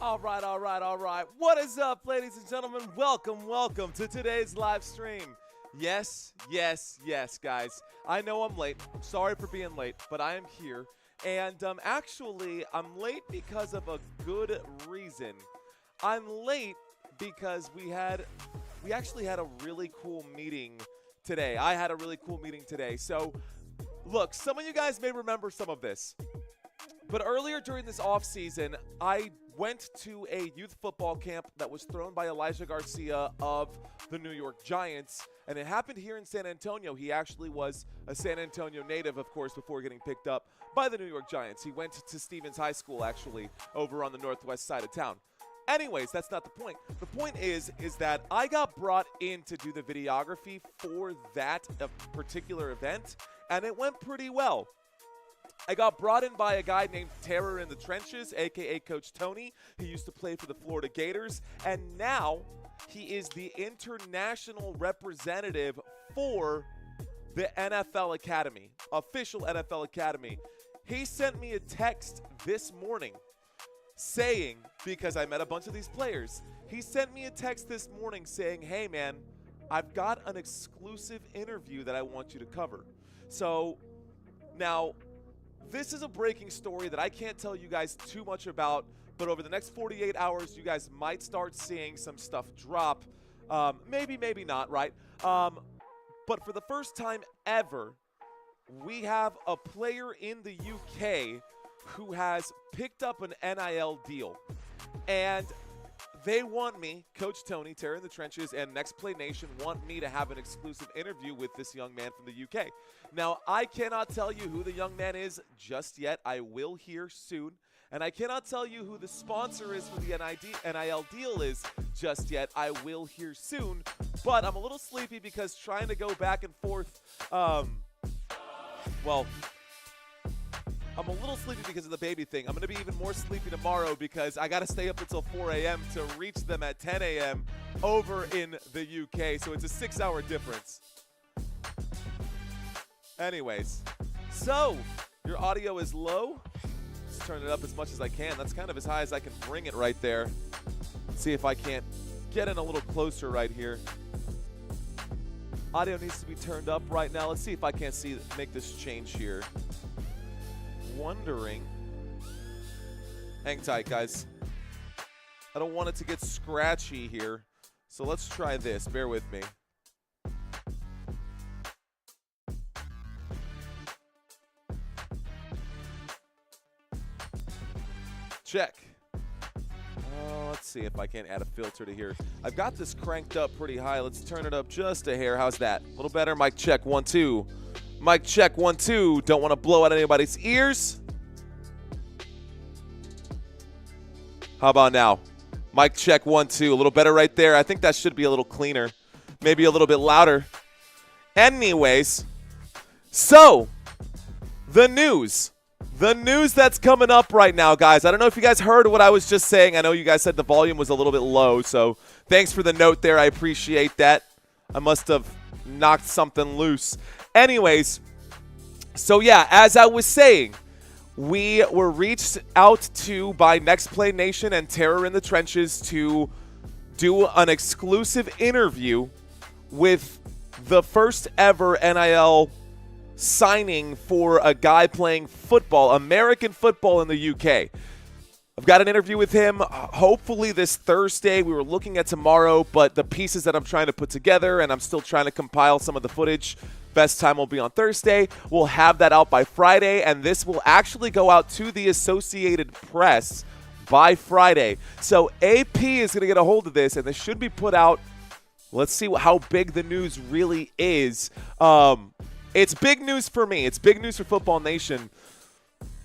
All right. What is up, ladies and gentlemen? Welcome to today's live stream. Yes, guys. I know I'm late. Sorry for being late, but I am here. And actually, I'm late because of a good reason. I'm late because we actually had a really cool meeting today. I had a really cool meeting today. So, look, some of you guys may remember some of this. But earlier during this offseason, I went to a youth football camp that was thrown by Elijah Garcia of the New York Giants, and it happened here in San Antonio. He actually was a San Antonio native, of course, before getting picked up by the New York Giants. He went to Stevens High School, actually, over on the northwest side of town. Anyways, that's not the point. The point is that I got brought in to do the videography for that particular event, and it went pretty well. I got brought in by a guy named Terror in the Trenches, a.k.a. Coach Tony. He used to play for the Florida Gators, and now he is the international representative for the NFL Academy, official NFL Academy. He sent me a text this morning saying, because I met a bunch of these players, he sent me a text this morning saying, hey, man, I've got an exclusive interview that I want you to cover. So now, this is a breaking story that I can't tell you guys too much about, but over the next 48 hours, you guys might start seeing some stuff drop. Maybe not, right? But for the first time ever, we have a player in the UK who has picked up an NIL deal. And they want me, Coach Tony, Terror in the Trenches, and Next Play Nation want me to have an exclusive interview with this young man from the UK. Now, I cannot tell you who the young man is just yet. I will hear soon. And I cannot tell you who the sponsor is for the NIL deal is just yet. I will hear soon. But I'm a little sleepy because trying to go back and forth, I'm a little sleepy because of the baby thing. I'm going to be even more sleepy tomorrow because I got to stay up until 4 a.m. to reach them at 10 a.m. over in the UK. So it's a 6-hour difference. Anyways, so your audio is low. Let's turn it up as much as I can. That's kind of as high as I can bring it right there. Let's see if I can't get in a little closer right here. Audio needs to be turned up right now. Let's see if I can't make this change here. Wondering. Hang tight, guys. I don't want it to get scratchy here. So let's try this. Bear with me. Check. Let's see if I can't add a filter to here. I've got this cranked up pretty high. Let's turn it up just a hair. How's that? A little better? Mic check, 1, 2. Mic check, 1, 2. Don't want to blow out anybody's ears. How about now? Mic check, 1, 2. A little better right there. I think that should be a little cleaner. Maybe a little bit louder. Anyways, so the news. The news that's coming up right now, guys. I don't know if you guys heard what I was just saying. I know you guys said the volume was a little bit low, so thanks for the note there. I appreciate that. I must have knocked something loose. Anyways, so yeah, as I was saying, we were reached out to by Next Play Nation and Terror in the Trenches to do an exclusive interview with the first ever NIL signing for a guy playing football, American football in the UK. I've got an interview with him hopefully this Thursday. We were looking at tomorrow, but the pieces that I'm trying to put together, and I'm still trying to compile some of the footage. Best time will be on Thursday. We'll have that out by Friday, and this will actually go out to the Associated Press by Friday. So AP is going to get a hold of this, and this should be put out. Let's see how big the news really is. It's big news for me. It's big news for Football Nation.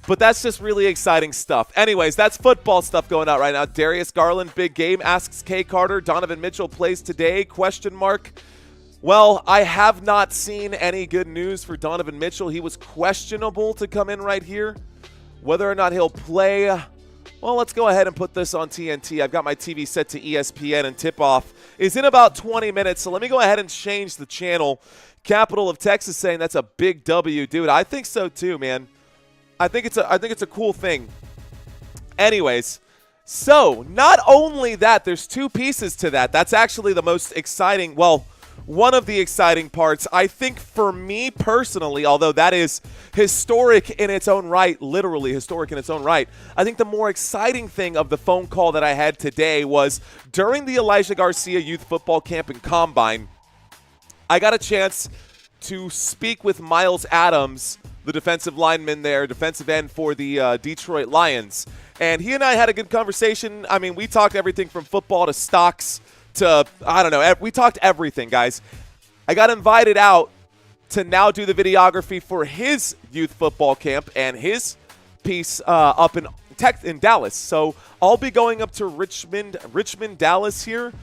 But that's just really exciting stuff. Anyways, that's football stuff going out right now. Darius Garland, big game, asks K. Carter. Donovan Mitchell plays today, ? Well, I have not seen any good news for Donovan Mitchell. He was questionable to come in right here. Whether or not he'll play, well, let's go ahead and put this on TNT. I've got my TV set to ESPN, and tip-off is in about 20 minutes. So let me go ahead and change the channel. Capital of Texas saying that's a big W. Dude, I think so too, man. I think it's a cool thing. Anyways, So, not only that, there's two pieces to that. That's actually the most exciting, well, one of the exciting parts. I think for me personally, although that is historic in its own right, literally historic in its own right, I think the more exciting thing of the phone call that I had today was during the Elijah Garcia Youth Football Camp and Combine, I got a chance to speak with Miles Adams, the defensive lineman there, defensive end for the Detroit Lions. And he and I had a good conversation. I mean, we talked everything from football to stocks to, I don't know, we talked everything, guys. I got invited out to now do the videography for his youth football camp and his piece up in Dallas. So I'll be going up to Richmond, Dallas here,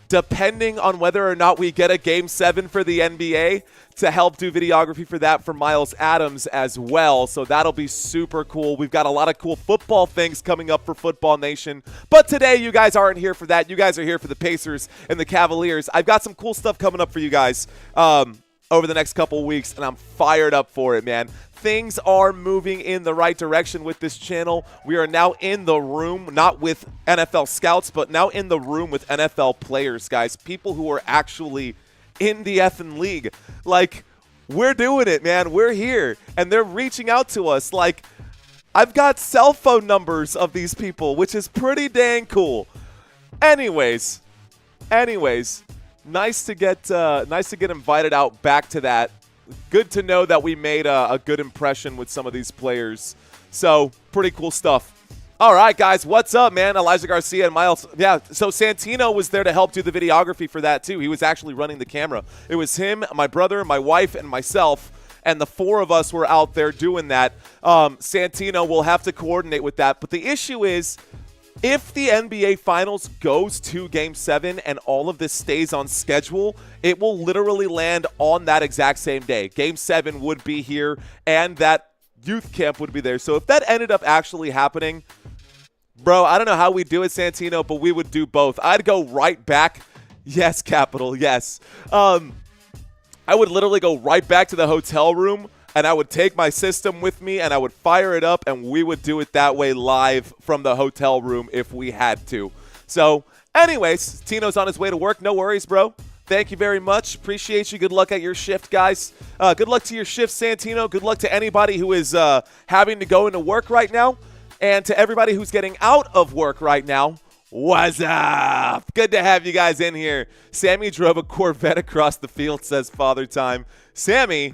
depending on whether or not we get a Game 7 for the NBA, to help do videography for that for Miles Adams as well. So that'll be super cool. We've got a lot of cool football things coming up for Football Nation. But today, you guys aren't here for that. You guys are here for the Pacers and the Cavaliers. I've got some cool stuff coming up for you guys over the next couple weeks, and I'm fired up for it, man. Things are moving in the right direction with this channel. We are now in the room, not with NFL scouts, but now in the room with NFL players, guys. People who are actually in the effing league. Like, we're doing it, man. We're here. And they're reaching out to us. Like, I've got cell phone numbers of these people, which is pretty dang cool. Anyways, nice to get invited out back to that. Good to know that we made a good impression with some of these players. So, pretty cool stuff. All right, guys, what's up, man? Elijah Garcia and Miles. Yeah, so Santino was there to help do the videography for that, too. He was actually running the camera. It was him, my brother, my wife, and myself, and the four of us were out there doing that. Santino will have to coordinate with that. But the issue is, if the NBA Finals goes to Game 7 and all of this stays on schedule, it will literally land on that exact same day. Game 7 would be here, and that youth camp would be there. So if that ended up actually happening, bro, I don't know how we do it, Santino, but we would do both. I'd go right back. Yes, Capital, yes. I would literally go right back to the hotel room, and I would take my system with me, and I would fire it up, and we would do it that way live from the hotel room if we had to. So, anyways, Tino's on his way to work. No worries, bro. Thank you very much. Appreciate you. Good luck at your shift, guys. Good luck to your shift, Santino. Good luck to anybody who is having to go into work right now. And to everybody who's getting out of work right now, what's up? Good to have you guys in here. Sammy drove a Corvette across the field, says Father Time. Sammy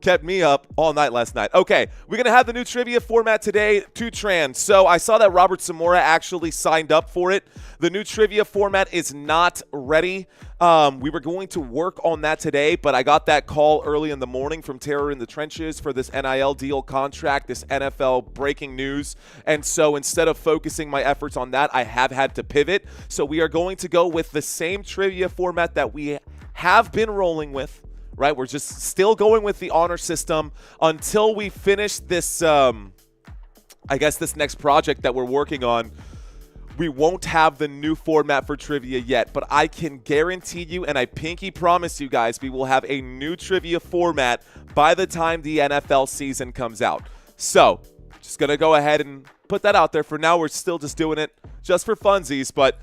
kept me up all night last night. Okay, we're going to have the new trivia format today, Tutran. So I saw that Robert Zamora actually signed up for it. The new trivia format is not ready. We were going to work on that today, but I got that call early in the morning from Terror in the Trenches for this NIL deal contract, this NFL breaking news. And so instead of focusing my efforts on that, I have had to pivot. So we are going to go with the same trivia format that we have been rolling with. Right, we're just still going with the honor system until we finish this, I guess this next project that we're working on. We won't have the new format for trivia yet, but I can guarantee you, and I pinky promise you guys, we will have a new trivia format by the time the NFL season comes out. So, just going to go ahead and put that out there. For now, we're still just doing it just for funsies, but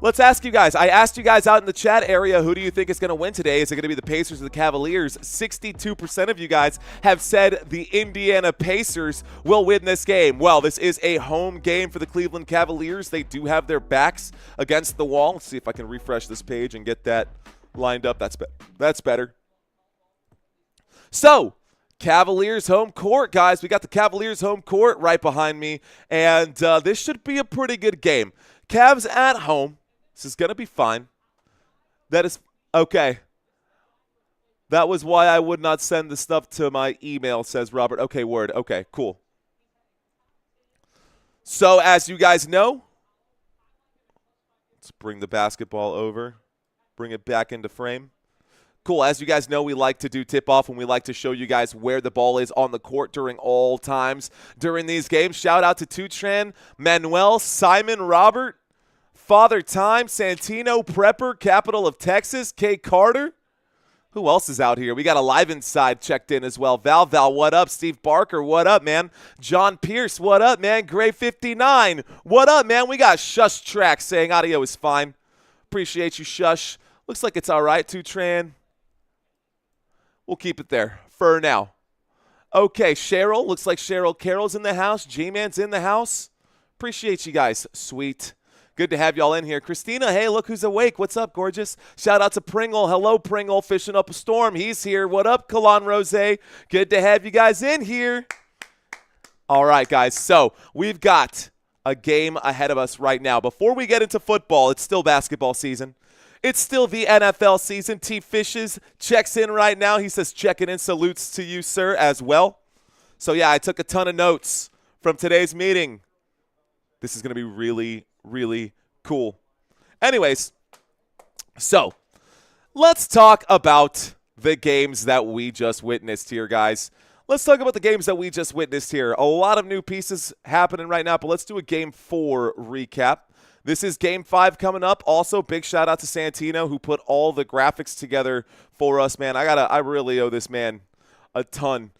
let's ask you guys. I asked you guys out in the chat area, who do you think is going to win today? Is it going to be the Pacers or the Cavaliers? 62% of you guys have said the Indiana Pacers will win this game. Well, this is a home game for the Cleveland Cavaliers. They do have their backs against the wall. Let's see if I can refresh this page and get that lined up. That's better. So, Cavaliers home court, guys. We got the Cavaliers home court right behind me, and this should be a pretty good game. Cavs at home. This is going to be fine. That is okay. That was why I would not send the stuff to my email, says Robert. Okay, word. Okay, cool. So, as you guys know, let's bring the basketball over. Bring it back into frame. Cool. As you guys know, we like to do tip-off, and we like to show you guys where the ball is on the court during all times during these games. Shout out to Tutran, Manuel, Simon, Robert, Father Time, Santino, Prepper, Capital of Texas, K. Carter. Who else is out here? We got a Live Inside checked in as well. Val, what up? Steve Barker, what up, man? John Pierce, what up, man? Gray 59, what up, man? We got Shush Track saying audio is fine. Appreciate you, Shush. Looks like it's all right, Tutran. We'll keep it there for now. Okay, Cheryl. Looks like Cheryl Carroll's in the house. G-Man's in the house. Appreciate you guys. Sweet. Good to have y'all in here. Christina, hey, look who's awake. What's up, gorgeous? Shout out to Pringle. Hello, Pringle, fishing up a storm. He's here. What up, Kalan Rose? Good to have you guys in here. All right, guys. So we've got a game ahead of us right now. Before we get into football, it's still basketball season. It's still the NFL season. T. Fishes checks in right now. He says checking in. Salutes to you, sir, as well. So, yeah, I took a ton of notes from today's meeting. This is going to be really, really cool. Anyways, so let's talk about the games that we just witnessed here, guys. Let's talk about the games that we just witnessed here. A lot of new pieces happening right now, but let's do a Game 4 recap. This is Game 5 coming up. Also, big shout out to Santino who put all the graphics together for us, man. I really owe this man a ton.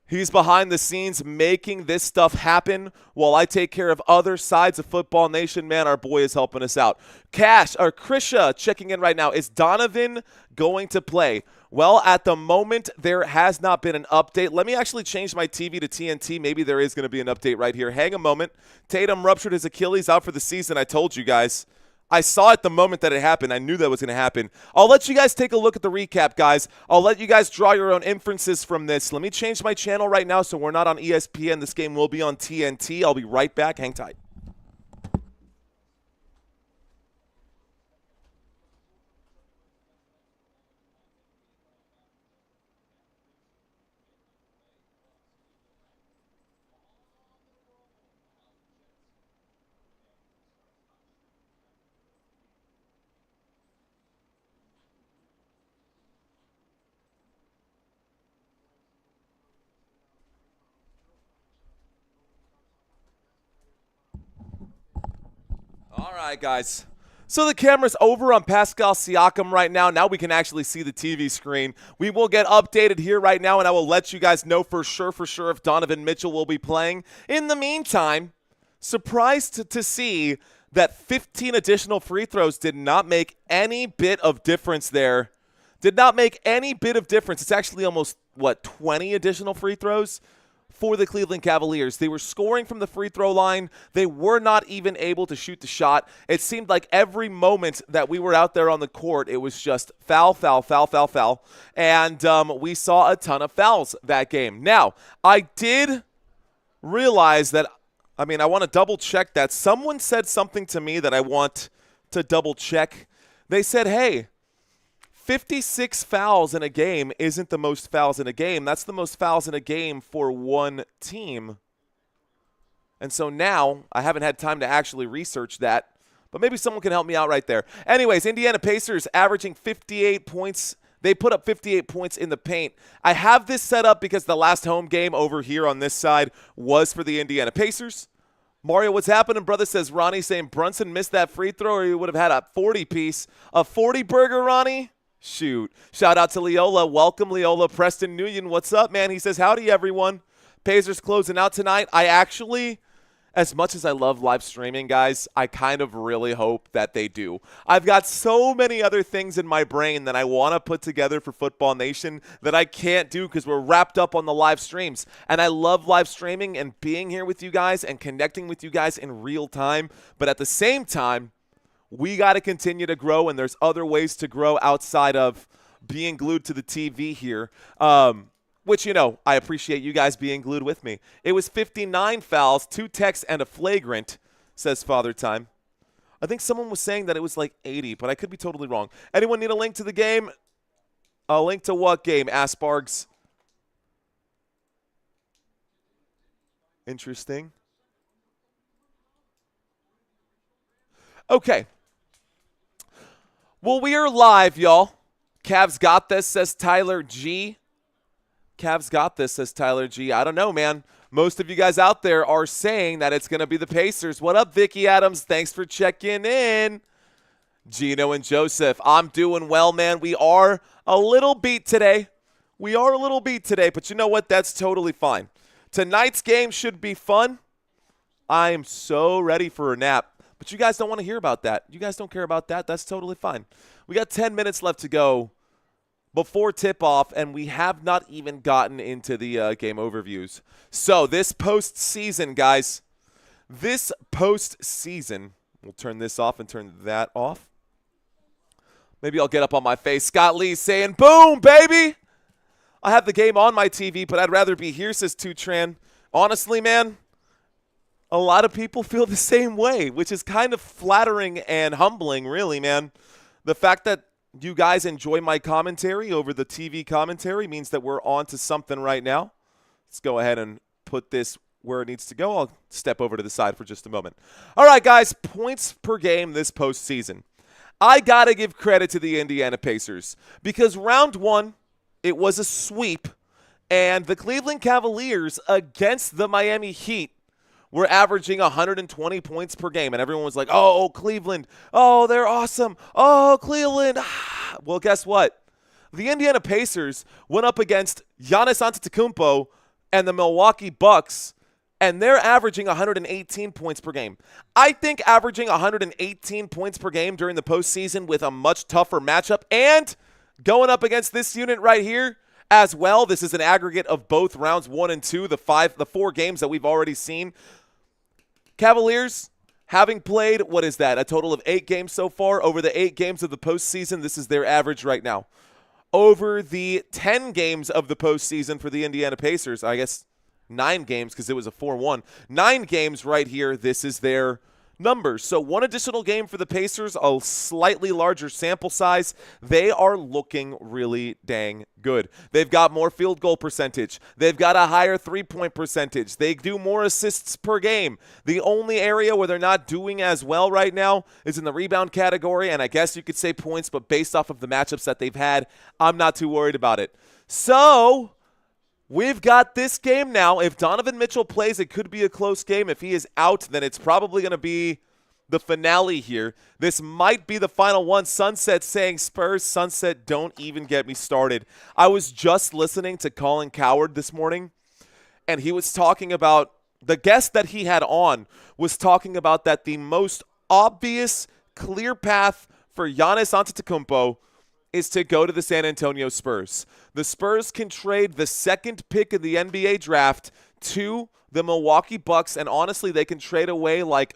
He's behind the scenes making this stuff happen while I take care of other sides of Football Nation. Man, our boy is helping us out. Krisha checking in right now. Is Donovan going to play? Well, at the moment, there has not been an update. Let me actually change my TV to TNT. Maybe there is going to be an update right here. Hang a moment. Tatum ruptured his Achilles, out for the season. I told you guys. I saw it the moment that it happened. I knew that was going to happen. I'll let you guys take a look at the recap, guys. I'll let you guys draw your own inferences from this. Let me change my channel right now so we're not on ESPN. This game will be on TNT. I'll be right back. Hang tight. All right, guys. So the camera's over on Pascal Siakam right now. Now we can actually see the TV screen. We will get updated here right now, and I will let you guys know for sure if Donovan Mitchell will be playing. In the meantime, surprised to see that 15 additional free throws did not make any bit of difference there. Did not make any bit of difference. It's actually almost, 20 additional free throws for the Cleveland Cavaliers. They were scoring from the free throw line. They were not even able to shoot the shot. It seemed like every moment that we were out there on the court, it was just foul. And we saw a ton of fouls that game. Now, I did realize that, I want to double check that. Someone said something to me that I want to double check. They said, hey, 56 fouls in a game isn't the most fouls in a game. That's the most fouls in a game for one team. And so now I haven't had time to actually research that, but maybe someone can help me out right there. Anyways, Indiana Pacers averaging 58 points. They put up 58 points in the paint. I have this set up because the last home game over here on this side was for the Indiana Pacers. Mario, what's happening, brother? Says Ronnie, saying Brunson missed that free throw or he would have had a 40-piece. A 40 burger, Ronnie? Shoot. Shout out to Leola. Welcome, Leola. Preston Nguyen, what's up, man? He says, howdy, everyone. Pacers closing out tonight. I actually, as much as I love live streaming, guys, I kind of really hope that they do. I've got so many other things in my brain that I want to put together for Football Nation that I can't do because we're wrapped up on the live streams. And I love live streaming and being here with you guys and connecting with you guys in real time. But at the same time, we got to continue to grow, and there's other ways to grow outside of being glued to the TV here, which, I appreciate you guys being glued with me. It was 59 fouls, 2 techs, and a flagrant, says Father Time. I think someone was saying that it was like 80, but I could be totally wrong. Anyone need a link to the game? A link to what game, Aspargs? Interesting. Okay. Well, we are live, y'all. Cavs got this, says Tyler G. Cavs got this, says Tyler G. I don't know, man. Most of you guys out there are saying that it's going to be the Pacers. What up, Vicky Adams? Thanks for checking in. Gino and Joseph. I'm doing well, man. We are a little beat today. But you know what? That's totally fine. Tonight's game should be fun. I am so ready for a nap. But you guys don't want to hear about that. You guys don't care about that. That's totally fine. We got 10 minutes left to go before tip-off, and we have not even gotten into the game overviews. So this postseason, guys, we'll turn this off and turn that off. Maybe I'll get up on my face. Scott Lee saying, boom, baby. I have the game on my TV, but I'd rather be here, says Tutran. Honestly, man, a lot of people feel the same way, which is kind of flattering and humbling, really, man. The fact that you guys enjoy my commentary over the TV commentary means that we're on to something right now. Let's go ahead and put this where it needs to go. I'll step over to the side for just a moment. All right, guys, points per game this postseason. I got to give credit to the Indiana Pacers because round one, it was a sweep, and the Cleveland Cavaliers against the Miami Heat were averaging 120 points per game, and everyone was like, oh, Cleveland, oh, they're awesome, oh, Cleveland. Well, guess what? The Indiana Pacers went up against Giannis Antetokounmpo and the Milwaukee Bucks, and they're averaging 118 points per game. I think averaging 118 points per game during the postseason with a much tougher matchup and going up against this unit right here as well. This is an aggregate of both rounds 1 and 2, the 4 games that we've already seen. Cavaliers, having played, what is that, a total of 8 games so far? Over the 8 games of the postseason, this is their average right now. Over the 10 games of the postseason for the Indiana Pacers, I guess 9 games because it was a 4-1. 9 games right here, this is their numbers. So one additional game for the Pacers, a slightly larger sample size. They are looking really dang good. They've got more field goal percentage. They've got a higher three-point percentage. They do more assists per game. The only area where they're not doing as well right now is in the rebound category, and I guess you could say points, but based off of the matchups that they've had, I'm not too worried about it. So we've got this game now. If Donovan Mitchell plays, it could be a close game. If he is out, then it's probably going to be the finale here. This might be the final one. Sunset saying, Spurs, Sunset, don't even get me started. I was just listening to Colin Cowherd this morning, and he was talking about, the guest that he had on was talking about that the most obvious, clear path for Giannis Antetokounmpo is to go to the San Antonio Spurs. The Spurs can trade the second pick of the NBA draft to the Milwaukee Bucks, and honestly, they can trade away like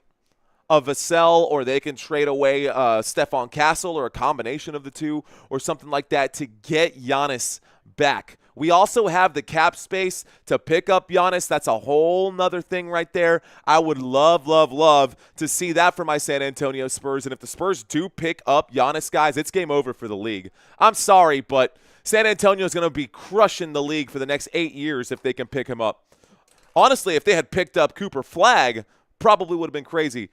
a Vassell, or they can trade away Stephon Castle, or a combination of the two, or something like that to get Giannis back. We also have the cap space to pick up Giannis. That's a whole nother thing right there. I would love, love, love to see that for my San Antonio Spurs. And if the Spurs do pick up Giannis, guys, it's game over for the league. I'm sorry, but San Antonio is going to be crushing the league for the next 8 years if they can pick him up. Honestly, if they had picked up Cooper Flagg, probably would have been crazy.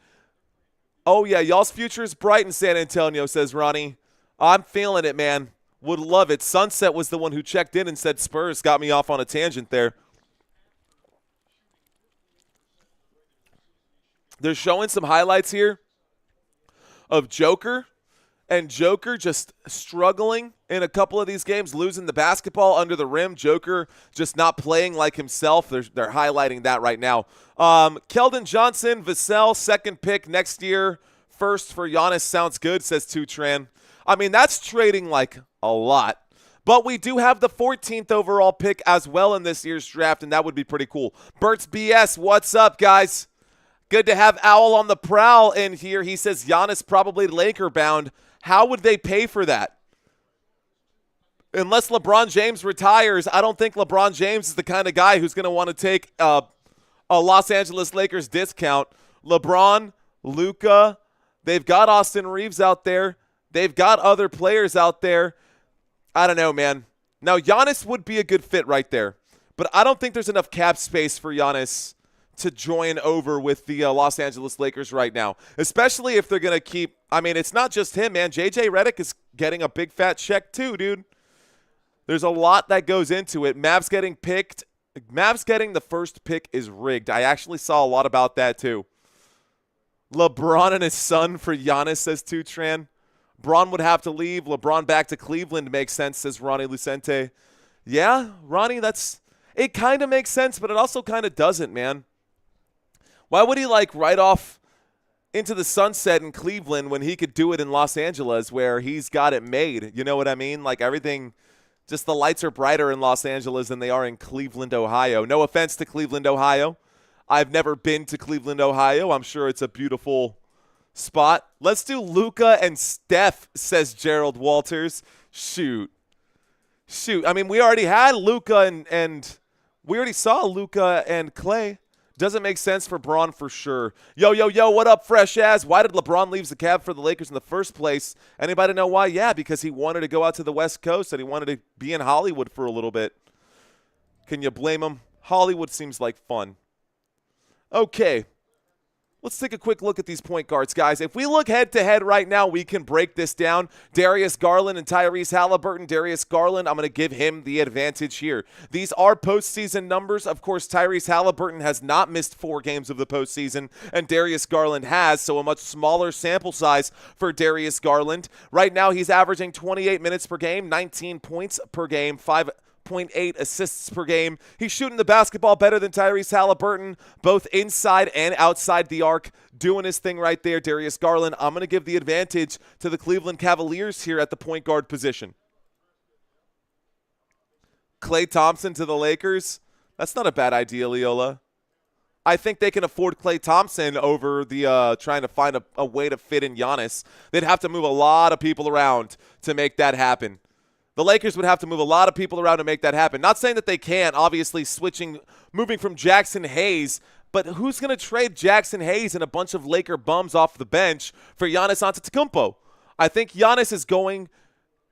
Oh, yeah, y'all's future is bright in San Antonio, says Ronnie. I'm feeling it, man. Would love it. Sunset was the one who checked in and said Spurs. Got me off on a tangent there. They're showing some highlights here of Joker, and Joker just struggling in a couple of these games, losing the basketball under the rim. Joker just not playing like himself. They're highlighting that right now. Keldon Johnson, Vassell, second pick next year. First for Giannis sounds good, says Tutran. I mean, that's trading like a lot. But we do have the 14th overall pick as well in this year's draft, and that would be pretty cool. Bert's BS, what's up, guys? Good to have Owl on the prowl in here. He says Giannis probably Laker bound. How would they pay for that? Unless LeBron James retires, I don't think LeBron James is the kind of guy who's going to want to take a Los Angeles Lakers discount. LeBron, Luka, they've got Austin Reeves out there. They've got other players out there. I don't know, man. Now, Giannis would be a good fit right there, but I don't think there's enough cap space for Giannis to join over with the Los Angeles Lakers right now, especially if they're going to keep – I mean, it's not just him, man. J.J. Redick is getting a big fat check too, dude. There's a lot that goes into it. Mavs getting picked. Mavs getting the first pick is rigged. I actually saw a lot about that too. LeBron and his son for Giannis, says Tutran. Bron would have to leave. LeBron back to Cleveland makes sense, says Ronnie Lucente. Yeah, Ronnie, it kind of makes sense, but it also kind of doesn't, man. Why would he, like, ride off into the sunset in Cleveland when he could do it in Los Angeles where he's got it made? You know what I mean? Like, everything, just the lights are brighter in Los Angeles than they are in Cleveland, Ohio. No offense to Cleveland, Ohio. I've never been to Cleveland, Ohio. I'm sure it's a beautiful spot. Let's do Luka and Steph, says Gerald Walters. Shoot. I mean, we already had Luka and we already saw Luka and Clay. Doesn't make sense for Bron for sure. Yo, what up, Fresh Ass? Why did LeBron leave the Cavs for the Lakers in the first place? Anybody know why? Yeah, because he wanted to go out to the West Coast and he wanted to be in Hollywood for a little bit. Can you blame him? Hollywood seems like fun. Okay. Let's take a quick look at these point guards, guys. If we look head-to-head right now, we can break this down. Darius Garland and Tyrese Halliburton. Darius Garland, I'm going to give him the advantage here. These are postseason numbers. Of course, Tyrese Halliburton has not missed 4 games of the postseason, and Darius Garland has, so a much smaller sample size for Darius Garland. Right now, he's averaging 28 minutes per game, 19 points per game, 5.8 assists per game. He's shooting the basketball better than Tyrese Halliburton, both inside and outside the arc, doing his thing right there. Darius Garland, I'm going to give the advantage to the Cleveland Cavaliers here at the point guard position. Klay Thompson to the Lakers. That's not a bad idea, Leola. I think they can afford Klay Thompson over the trying to find a way to fit in Giannis. They'd have to move a lot of people around to make that happen. The Lakers would have to move a lot of people around to make that happen. Not saying that they can't, obviously moving from Jackson Hayes, but who's going to trade Jackson Hayes and a bunch of Laker bums off the bench for Giannis Antetokounmpo? I think Giannis is going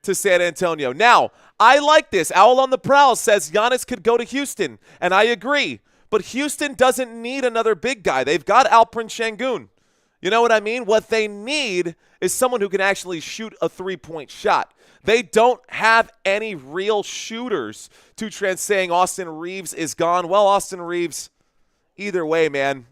to San Antonio. Now, I like this. Owl on the Prowl says Giannis could go to Houston, and I agree. But Houston doesn't need another big guy. They've got Alperen Şengün. You know what I mean? What they need is someone who can actually shoot a three-point shot. They don't have any real shooters. Tutran saying Austin Reeves is gone. Well, Austin Reeves, either way, man,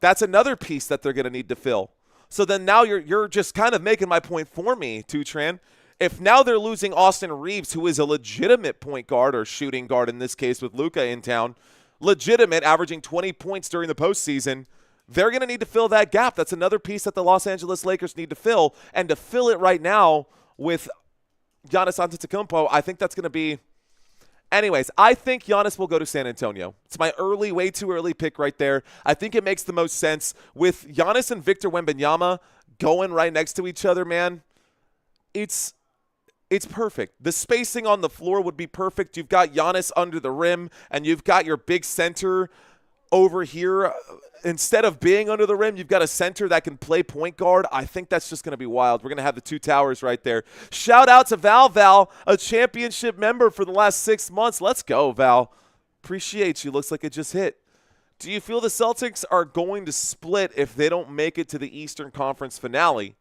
that's another piece that they're going to need to fill. So then now you're just kind of making my point for me, Tutran. If now they're losing Austin Reeves, who is a legitimate point guard or shooting guard in this case with Luka in town, legitimate, averaging 20 points during the postseason, they're going to need to fill that gap. That's another piece that the Los Angeles Lakers need to fill. And to fill it right now with Giannis Antetokounmpo, I think that's going to be – anyways, I think Giannis will go to San Antonio. It's my way too early pick right there. I think it makes the most sense. With Giannis and Victor Wembanyama going right next to each other, man, it's perfect. The spacing on the floor would be perfect. You've got Giannis under the rim, and you've got your big center over here. Instead of being under the rim, you've got a center that can play point guard. I think that's just going to be wild. We're going to have the two towers right there. Shout out to Val, a championship member for the last 6 months. Let's go, Val. Appreciate you. Looks like it just hit. Do you feel the Celtics are going to split if they don't make it to the Eastern Conference finale?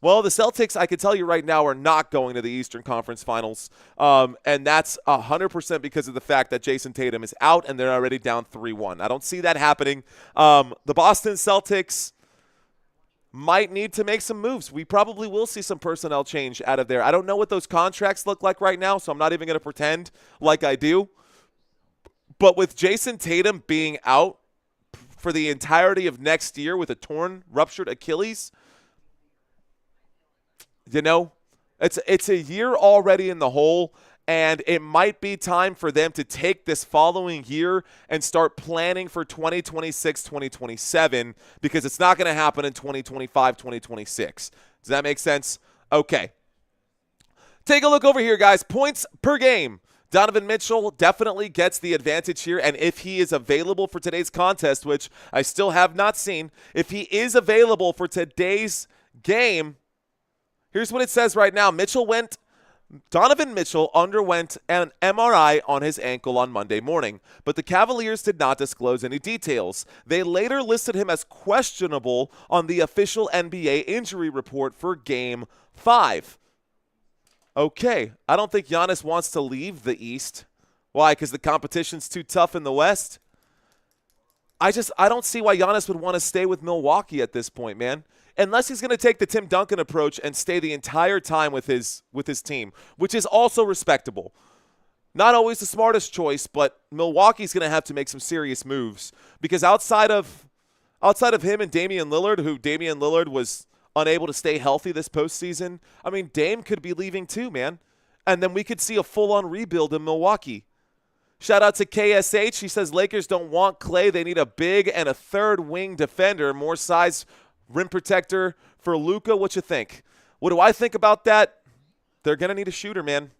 Well, the Celtics, I can tell you right now, are not going to the Eastern Conference Finals, and that's 100% because of the fact that Jason Tatum is out and they're already down 3-1. I don't see that happening. The Boston Celtics might need to make some moves. We probably will see some personnel change out of there. I don't know what those contracts look like right now, so I'm not even going to pretend like I do. But with Jason Tatum being out for the entirety of next year with a ruptured Achilles, you know, it's a year already in the hole, and it might be time for them to take this following year and start planning for 2026, 2027, because it's not going to happen in 2025, 2026. Does that make sense? Okay. Take a look over here, guys. Points per game. Donovan Mitchell definitely gets the advantage here, and if he is available for today's contest, which I still have not seen, if he is available for today's game, here's what it says right now. Donovan Mitchell underwent an MRI on his ankle on Monday morning, but the Cavaliers did not disclose any details. They later listed him as questionable on the official NBA injury report for Game 5. Okay, I don't think Giannis wants to leave the East. Why? Because the competition's too tough in the West? I don't see why Giannis would want to stay with Milwaukee at this point, man. Unless he's going to take the Tim Duncan approach and stay the entire time with his team, which is also respectable. Not always the smartest choice, but Milwaukee's going to have to make some serious moves because outside of him and Damian Lillard, who Damian Lillard was unable to stay healthy this postseason, I mean, Dame could be leaving too, man. And then we could see a full-on rebuild in Milwaukee. Shout out to KSH. He says Lakers don't want Clay. They need a big and a third wing defender, more size, rim protector for Luka. What you think? What do I think about that? They're going to need a shooter, man.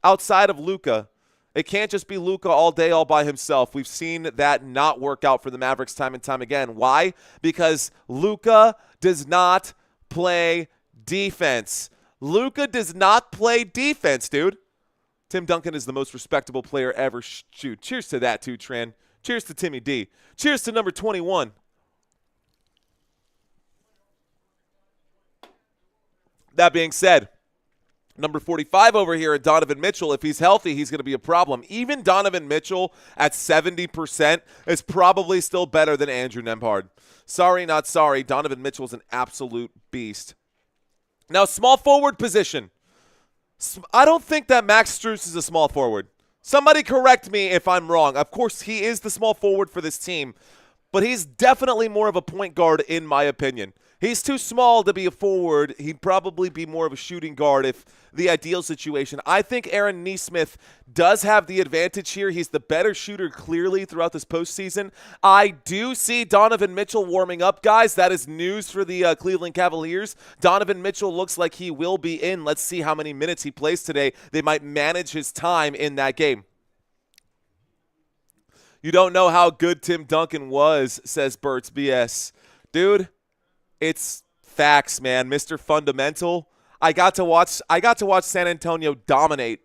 Outside of Luka. It can't just be Luka all day, all by himself. We've seen that not work out for the Mavericks time and time again. Why? Because Luka does not play defense. Luka does not play defense, dude. Tim Duncan is the most respectable player ever. Shoot. Cheers to that, too, Tran. Cheers to Timmy D. Cheers to number 21. That being said, number 45 over here at Donovan Mitchell, if he's healthy, he's going to be a problem. Even Donovan Mitchell at 70% is probably still better than Andrew Nembhard. Sorry, not sorry. Donovan Mitchell's an absolute beast. Now, small forward position. I don't think that Max Strus is a small forward. Somebody correct me if I'm wrong. Of course, he is the small forward for this team, but he's definitely more of a point guard in my opinion. He's too small to be a forward. He'd probably be more of a shooting guard if the ideal situation. I think Aaron Nesmith does have the advantage here. He's the better shooter clearly throughout this postseason. I do see Donovan Mitchell warming up, guys. That is news for the Cleveland Cavaliers. Donovan Mitchell looks like he will be in. Let's see how many minutes he plays today. They might manage his time in that game. You don't know how good Tim Duncan was, says Burt's BS. Dude, it's facts, man. Mr. Fundamental. I got to watch San Antonio dominate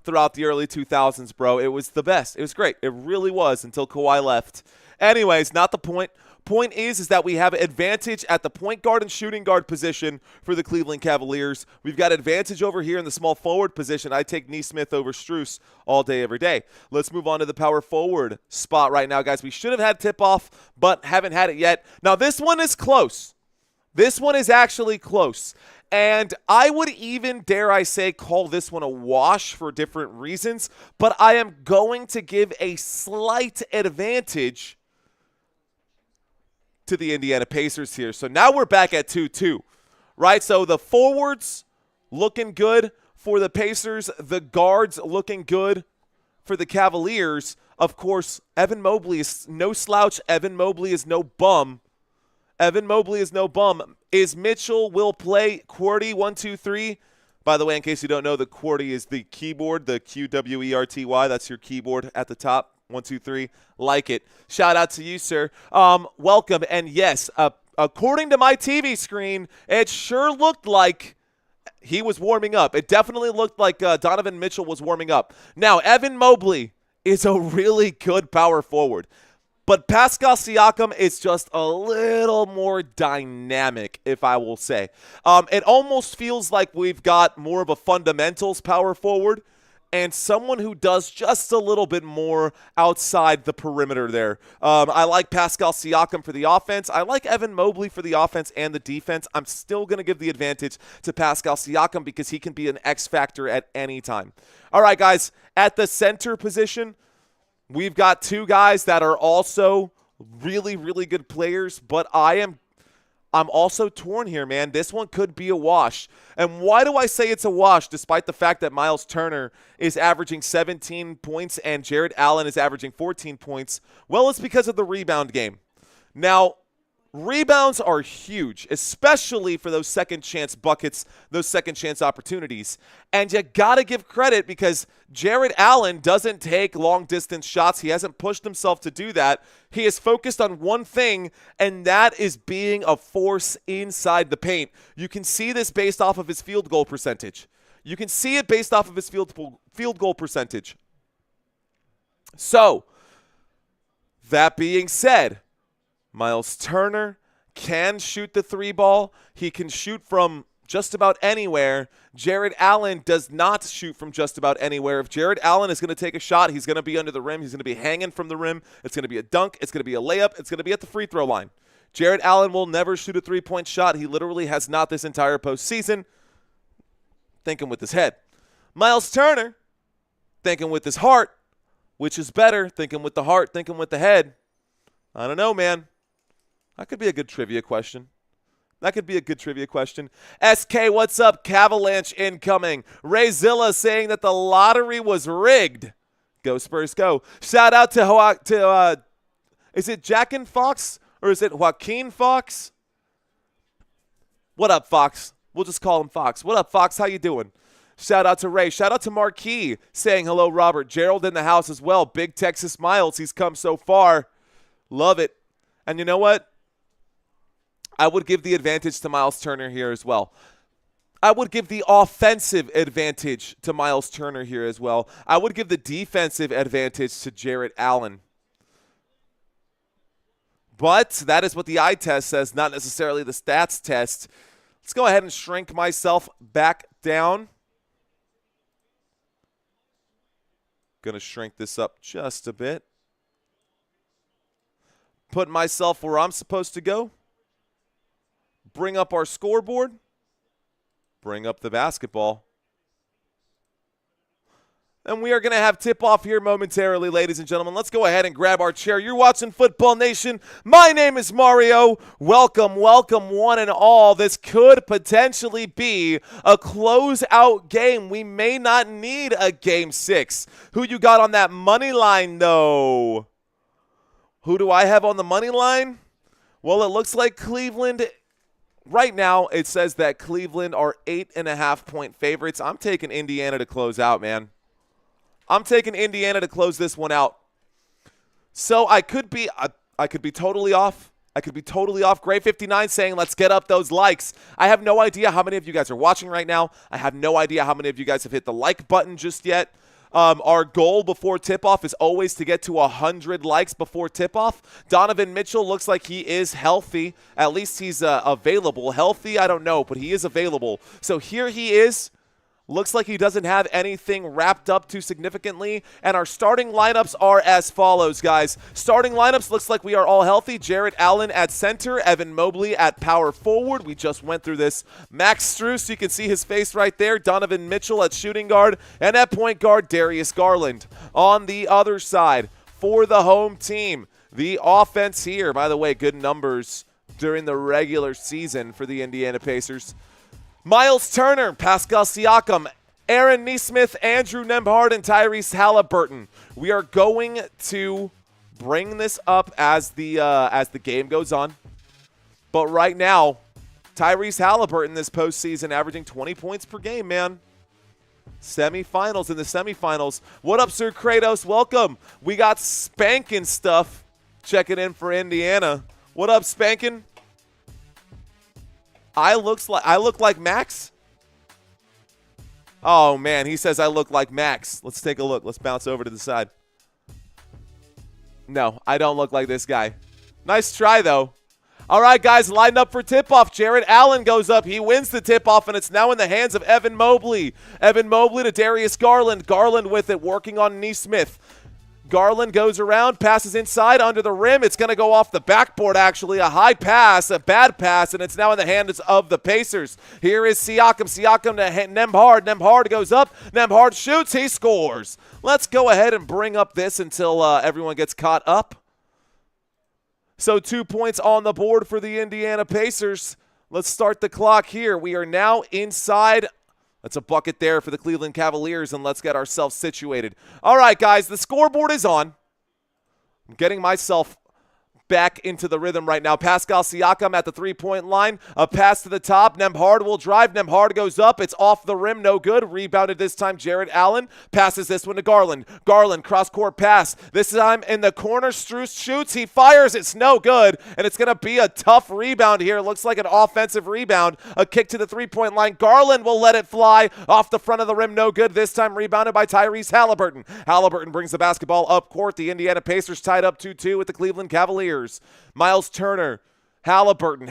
throughout the early 2000s, bro. It was the best. It was great. It really was until Kawhi left. Anyways, not the point. Point is that we have advantage at the point guard and shooting guard position for the Cleveland Cavaliers. We've got advantage over here in the small forward position. I take Nesmith over Strus all day, every day. Let's move on to the power forward spot right now, guys. We should have had tip-off, but haven't had it yet. Now, this one is close. This one is actually close. And I would even, dare I say, call this one a wash for different reasons. But I am going to give a slight advantage to the Indiana Pacers here. So now we're back at 2-2, right? So the forwards looking good for the Pacers. The guards looking good for the Cavaliers. Of course, Evan Mobley is no slouch. Evan Mobley is no bum. Evan Mobley is no bum. Is Mitchell will play QWERTY 1, 2, 3? By the way, in case you don't know, the QWERTY is the keyboard, the QWERTY. That's your keyboard at the top. 1, 2, 3. Like it. Shout out to you, sir. Welcome. And yes, according to my TV screen, it sure looked like he was warming up. It definitely looked like Donovan Mitchell was warming up. Now, Evan Mobley is a really good power forward. But Pascal Siakam is just a little more dynamic, if I will say. It almost feels like we've got more of a fundamentals power forward and someone who does just a little bit more outside the perimeter there. I like Pascal Siakam for the offense. I like Evan Mobley for the offense and the defense. I'm still going to give the advantage to Pascal Siakam because he can be an X factor at any time. All right, guys, at the center position, we've got two guys that are also really, really good players, but I'm also torn here, man. This one could be a wash. And why do I say it's a wash despite the fact that Miles Turner is averaging 17 points and Jared Allen is averaging 14 points? Well, it's because of the rebound game. Now, rebounds are huge, especially for those second chance buckets, those second chance opportunities. And you got to give credit because Jared Allen doesn't take long distance shots. He hasn't pushed himself to do that. He is focused on one thing, and that is being a force inside the paint. You can see this based off of his field goal percentage. You can see it based off of his field goal percentage. So, that being said, Miles Turner can shoot the three ball. He can shoot from just about anywhere. Jared Allen does not shoot from just about anywhere. If Jared Allen is going to take a shot, he's going to be under the rim. He's going to be hanging from the rim. It's going to be a dunk. It's going to be a layup. It's going to be at the free throw line. Jared Allen will never shoot a three-point shot. He literally has not this entire postseason. Thinking with his head. Miles Turner, thinking with his heart. Which is better, thinking with the heart, thinking with the head? I don't know, man. That could be a good trivia question. SK, what's up? Cavalanche incoming. Rayzilla saying that the lottery was rigged. Go Spurs, go. Shout out to is it Jack and Fox or is it Joaquin Fox? What up, Fox? We'll just call him Fox. What up, Fox? How you doing? Shout out to Ray. Shout out to Marquis saying hello, Robert. Gerald in the house as well. Big Texas Miles. He's come so far. Love it. And you know what? I would give the advantage to Miles Turner here as well. I would give the offensive advantage to Miles Turner here as well. I would give the defensive advantage to Jared Allen. But that is what the eye test says, not necessarily the stats test. Let's go ahead and shrink myself back down. Going to shrink this up just a bit. Put myself where I'm supposed to go. Bring up our scoreboard. Bring up the basketball. And we are going to have tip-off here momentarily, ladies and gentlemen. Let's go ahead and grab our chair. You're watching Football Nation. My name is Mario. Welcome, welcome, one and all. This could potentially be a closeout game. We may not need a Game 6. Who you got on that money line, though? Who do I have on the money line? Well, it looks like Cleveland. Right now, it says that Cleveland are 8.5-point favorites. I'm taking Indiana to close out, man. I'm taking Indiana to close this one out. So I could be totally off. I could be totally off. Gray 59 saying, let's get up those likes. I have no idea how many of you guys are watching right now. I have no idea how many of you guys have hit the like button just yet. Our goal before tip-off is always to get to 100 likes before tip-off. Donovan Mitchell looks like he is healthy. At least he's available. Healthy, I don't know, but he is available. So here he is. Looks like he doesn't have anything wrapped up too significantly. And our starting lineups are as follows, guys. Starting lineups looks like we are all healthy. Jared Allen at center. Evan Mobley at power forward. We just went through this. Max Strus, you can see his face right there. Donovan Mitchell at shooting guard. And at point guard, Darius Garland. On the other side, for the home team, the offense here. By the way, good numbers during the regular season for the Indiana Pacers. Miles Turner, Pascal Siakam, Aaron Nesmith, Andrew Nembhard, and Tyrese Halliburton. We are going to bring this up as the game goes on. But right now, Tyrese Halliburton this postseason averaging 20 points per game, man. Semifinals in the semifinals. What up, Sir Kratos? Welcome. We got Spankin' stuff checking in for Indiana. What up, Spankin'? I look like Max? Oh, man, he says I look like Max. Let's take a look. Let's bounce over to the side. No, I don't look like this guy. Nice try, though. All right, guys, lined up for tip-off. Jared Allen goes up. He wins the tip-off, and it's now in the hands of Evan Mobley. Evan Mobley to Darius Garland. Garland with it, working on Nesmith. Garland goes around, passes inside under the rim. It's going to go off the backboard, actually. A high pass, a bad pass, and it's now in the hands of the Pacers. Here is Siakam. Siakam to Nembhard. Nembhard goes up. Nembhard shoots. He scores. Let's go ahead and bring up this until everyone gets caught up. So 2 points on the board for the Indiana Pacers. Let's start the clock here. We are now inside. That's a bucket there for the Cleveland Cavaliers, and let's get ourselves situated. All right, guys, the scoreboard is on. I'm getting myself back into the rhythm right now. Pascal Siakam at the three-point line. A pass to the top. Nembhard will drive. Nembhard goes up. It's off the rim. No good. Rebounded this time. Jared Allen passes this one to Garland. Garland, cross-court pass. This time in the corner. Strus shoots. He fires. It's no good. And it's going to be a tough rebound here. Looks like an offensive rebound. A kick to the three-point line. Garland will let it fly off the front of the rim. No good. This time rebounded by Tyrese Halliburton. Halliburton brings the basketball up court. The Indiana Pacers tied up 2-2 with the Cleveland Cavaliers. Miles Turner Halliburton,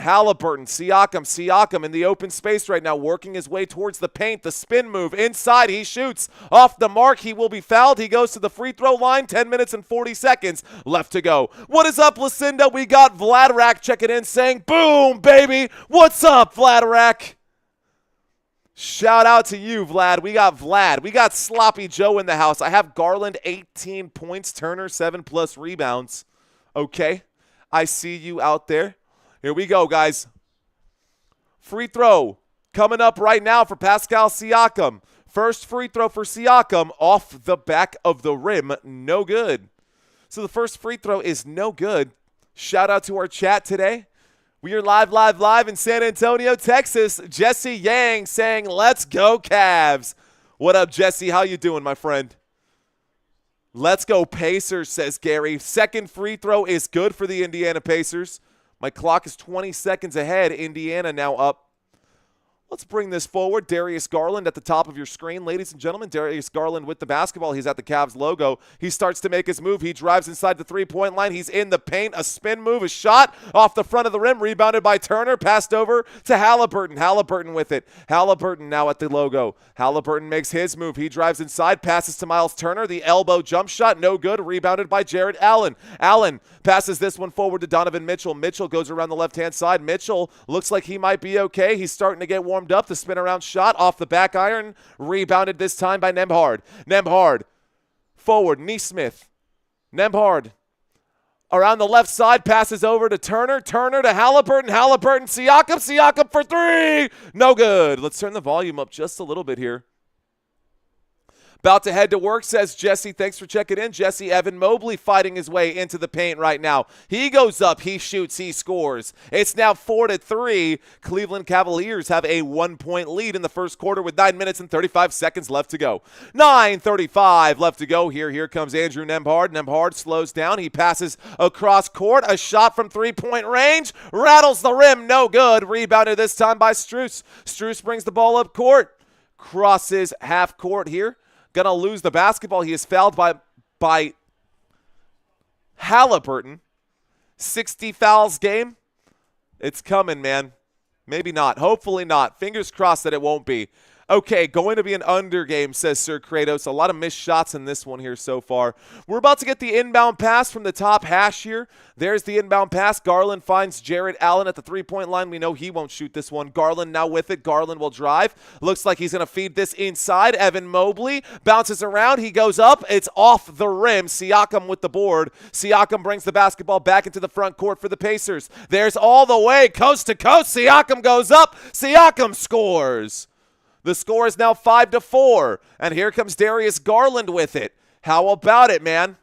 Siakam in the open space right now, working his way towards the paint. The spin move inside, he shoots off the mark. He will be fouled. He goes to the free throw line. 10 minutes and 40 seconds left to go. What is up, Lucinda? We got Vladarak checking in saying, boom, baby. What's up, Vladarak? Shout out to you, Vlad. We got Vlad. We got Sloppy Joe in the house. I have Garland, 18 points. Turner, 7+ rebounds. Okay, I see you out there. Here we go, guys. Free throw coming up right now for Pascal Siakam. First free throw for Siakam off the back of the rim. No good. So the first free throw is no good. Shout out to our chat today. We are live in San Antonio, Texas. Jesse Yang saying, let's go Cavs. What up, Jesse? How you doing, my friend? Let's go Pacers, says Gary. Second free throw is good for the Indiana Pacers. My clock is 20 seconds ahead. Indiana now up. Let's bring this forward. Darius Garland at the top of your screen. Ladies and gentlemen, Darius Garland with the basketball. He's at the Cavs logo. He starts to make his move. He drives inside the three-point line. He's in the paint. A spin move, a shot off the front of the rim. Rebounded by Turner. Passed over to Halliburton. Halliburton with it. Halliburton now at the logo. Halliburton makes his move. He drives inside. Passes to Miles Turner. The elbow jump shot. No good. Rebounded by Jared Allen. Allen passes this one forward to Donovan Mitchell. Mitchell goes around the left-hand side. Mitchell looks like he might be okay. He's starting to get warmed up. The spin around shot off the back iron. Rebounded this time by Nembhard. Nembhard forward. Neesmith. Nembhard around the left side. Passes over to Turner. Turner to Halliburton. Halliburton. Siakam. Siakam for three. No good. Let's turn the volume up just a little bit here. About to head to work, says Jesse. Thanks for checking in. Jesse, Evan Mobley fighting his way into the paint right now. He goes up, he shoots, he scores. It's now 4-3. Cleveland Cavaliers have a 1-point lead in the first quarter with 9 minutes and 35 seconds left to go. 9:35 left to go here. Here comes Andrew Nembhard. Nembhard slows down. He passes across court. A shot from three-point range. Rattles the rim. No good. Rebounded this time by Strus. Strus brings the ball up court. Crosses half court here. Gonna lose the basketball. He is fouled by Halliburton. 60 fouls game. It's coming, man. Maybe not. Hopefully not. Fingers crossed that it won't be. Okay, going to be an under game, says Sir Kratos. A lot of missed shots in this one here so far. We're about to get the inbound pass from the top hash here. There's the inbound pass. Garland finds Jared Allen at the three-point line. We know he won't shoot this one. Garland now with it. Garland will drive. Looks like he's going to feed this inside. Evan Mobley bounces around. He goes up. It's off the rim. Siakam with the board. Siakam brings the basketball back into the front court for the Pacers. There's all the way coast to coast. Siakam goes up. Siakam scores. The score is now 5-4, and here comes Darius Garland with it. How about it, man?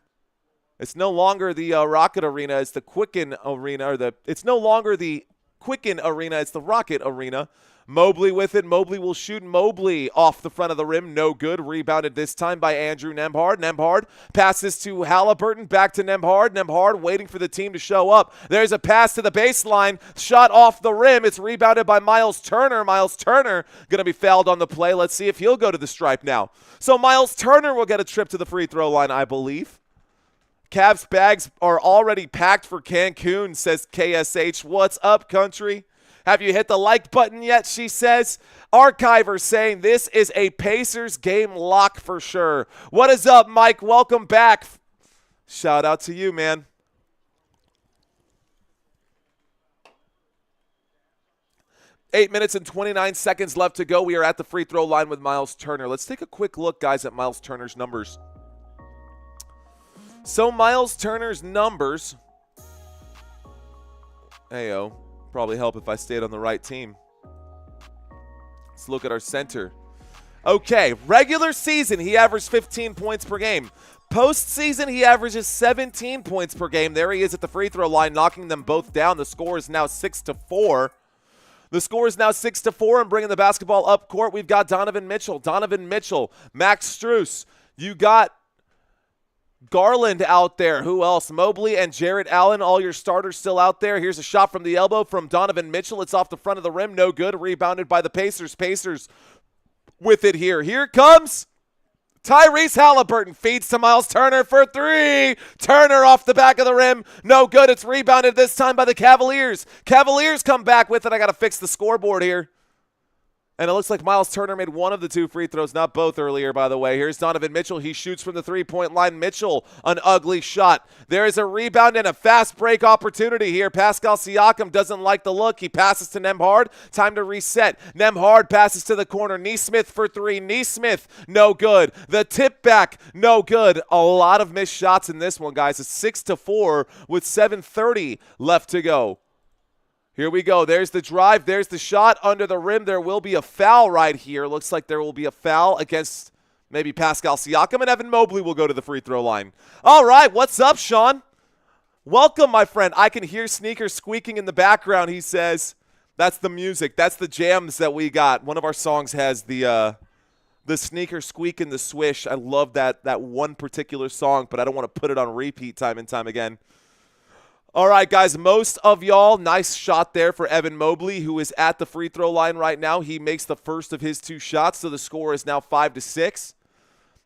It's no longer the Rocket Arena. It's the Quicken Arena. It's no longer the Quicken Arena. It's the Rocket Arena. Mobley with it. Mobley will shoot. Mobley off the front of the rim. No good. Rebounded this time by Andrew Nembhard. Nembhard passes to Halliburton. Back to Nembhard. Nembhard waiting for the team to show up. There's a pass to the baseline. Shot off the rim. It's rebounded by Miles Turner. Miles Turner going to be fouled on the play. Let's see if he'll go to the stripe now. So Miles Turner will get a trip to the free throw line, I believe. Cavs bags are already packed for Cancun, says KSH. What's up, country? Have you hit the like button yet, she says. Archiver saying this is a Pacers game lock for sure. What is up, Mike? Welcome back. Shout out to you, man. Eight minutes and 29 seconds left to go. We are at the free throw line with Miles Turner. Let's take a quick look, guys, at Miles Turner's numbers. So Miles Turner's numbers. Heyo. Probably help if I stayed on the right team. Let's look at our center. Okay, regular season, he averaged 15 points per game. Postseason, he averages 17 points per game. There he is at the free throw line, knocking them both down. The score is now 6-4. The score is now 6-4, and bringing the basketball up court, we've got Donovan Mitchell. Donovan Mitchell, Max Strus. You got Garland out there. Who else? Mobley and Jared Allen, all your starters still out there. Here's a shot from the elbow from Donovan Mitchell. It's off the front of the rim. No good. Rebounded by the Pacers. Pacers with it here. Here comes Tyrese Halliburton feeds to Miles Turner for three. Turner off the back of the rim. No good. It's rebounded this time by the Cavaliers. Cavaliers come back with it. I got to fix the scoreboard here. And it looks like Miles Turner made one of the two free throws, not both earlier, by the way. Here's Donovan Mitchell. He shoots from the three-point line. Mitchell, an ugly shot. There is a rebound and a fast break opportunity here. Pascal Siakam doesn't like the look. He passes to Nembhard. Time to reset. Nembhard passes to the corner. Nesmith for three. Nesmith, no good. The tip back, no good. A lot of missed shots in this one, guys. It's 6-4 with 7:30 left to go. Here we go. There's the drive. There's the shot under the rim. There will be a foul right here. Looks like there will be a foul against maybe Pascal Siakam, and Evan Mobley will go to the free throw line. All right. What's up, Sean? Welcome, my friend. I can hear sneakers squeaking in the background, he says. That's the music. That's the jams that we got. One of our songs has the sneaker squeak and the swish. I love that one particular song, but I don't want to put it on repeat time and time again. All right, guys, most of y'all, nice shot there for Evan Mobley, who is at the free throw line right now. He makes the first of his two shots, so the score is now 5-6.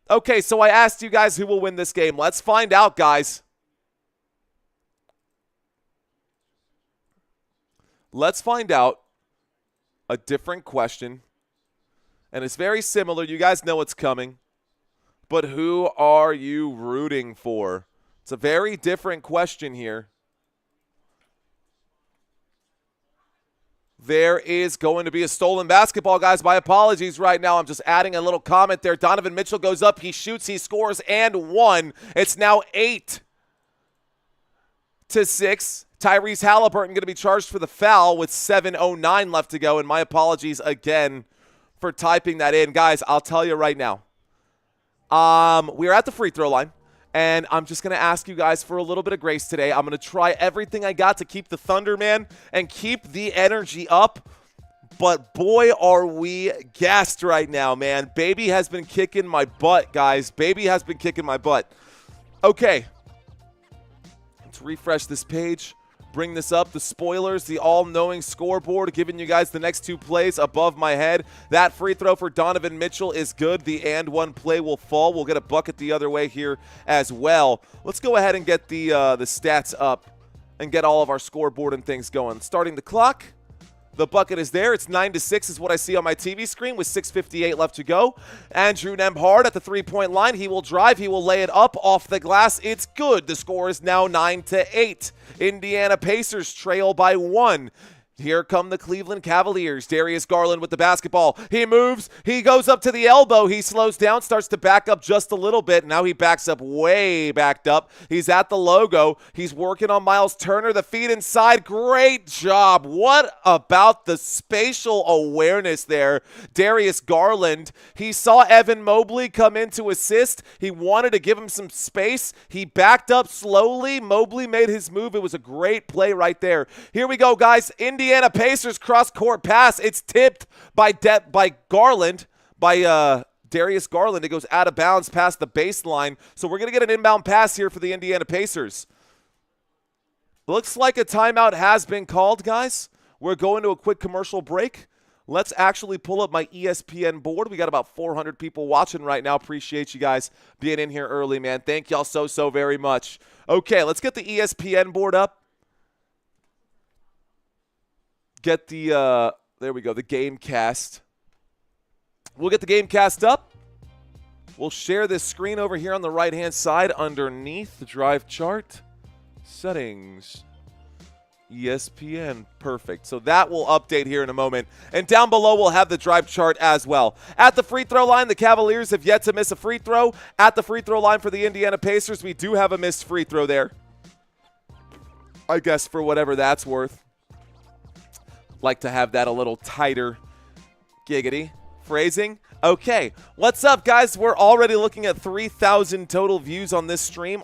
Okay, so I asked you guys who will win this game. Let's find out, guys. Let's find out a different question, and it's very similar. You guys know what's coming, but who are you rooting for? It's a very different question here. There is going to be a stolen basketball, guys. My apologies right now. I'm just adding a little comment there. Donovan Mitchell goes up. He shoots. He scores and one. It's now 8-6. Tyrese Halliburton going to be charged for the foul with 7:09 left to go. And my apologies again for typing that in. Guys, I'll tell you right now. We're at the free throw line. And I'm just going to ask you guys for a little bit of grace today. I'm going to try everything I got to keep the thunder, man, and keep the energy up. But boy, are we gassed right now, man. Baby has been kicking my butt, guys. Baby has been kicking my butt. Okay. Let's refresh this page. Bring this up. The spoilers, the all-knowing scoreboard, giving you guys the next two plays above my head. That free throw for Donovan Mitchell is good. The and one play will fall. We'll get a bucket the other way here as well. Let's go ahead and get the stats up and get all of our scoreboard and things going. Starting the clock. The bucket is there. It's 9-6 is what I see on my TV screen with 6:58 left to go. Andrew Nembhard at the three-point line. He will drive. He will lay it up off the glass. It's good. The score is now 9-8. Indiana Pacers trail by 1. Here come the Cleveland Cavaliers. Darius Garland with the basketball. He moves. He goes up to the elbow. He slows down, starts to back up just a little bit. Now he backs up way backed up. He's at the logo. He's working on Miles Turner. The feed inside. Great job. What about the spatial awareness there? Darius Garland. He saw Evan Mobley come in to assist. He wanted to give him some space. He backed up slowly. Mobley made his move. It was a great play right there. Here we go, guys. Indiana Pacers cross-court pass. It's tipped by Garland, by Darius Garland. It goes out of bounds past the baseline. So we're going to get an inbound pass here for the Indiana Pacers. Looks like a timeout has been called, guys. We're going to a quick commercial break. Let's actually pull up my ESPN board. We got about 400 people watching right now. Appreciate you guys being in here early, man. Thank y'all so very much. Okay, let's get the ESPN board up. Get the, there we go, the game cast. We'll get the game cast up. We'll share this screen over here on the right-hand side underneath the drive chart. Settings. ESPN. Perfect. So that will update here in a moment. And down below, we'll have the drive chart as well. At the free throw line, the Cavaliers have yet to miss a free throw. At the free throw line for the Indiana Pacers, we do have a missed free throw there. I guess for whatever that's worth. Like to have that a little tighter. Giggity. Phrasing. Okay. What's up, guys? We're already looking at 3,000 total views on this stream.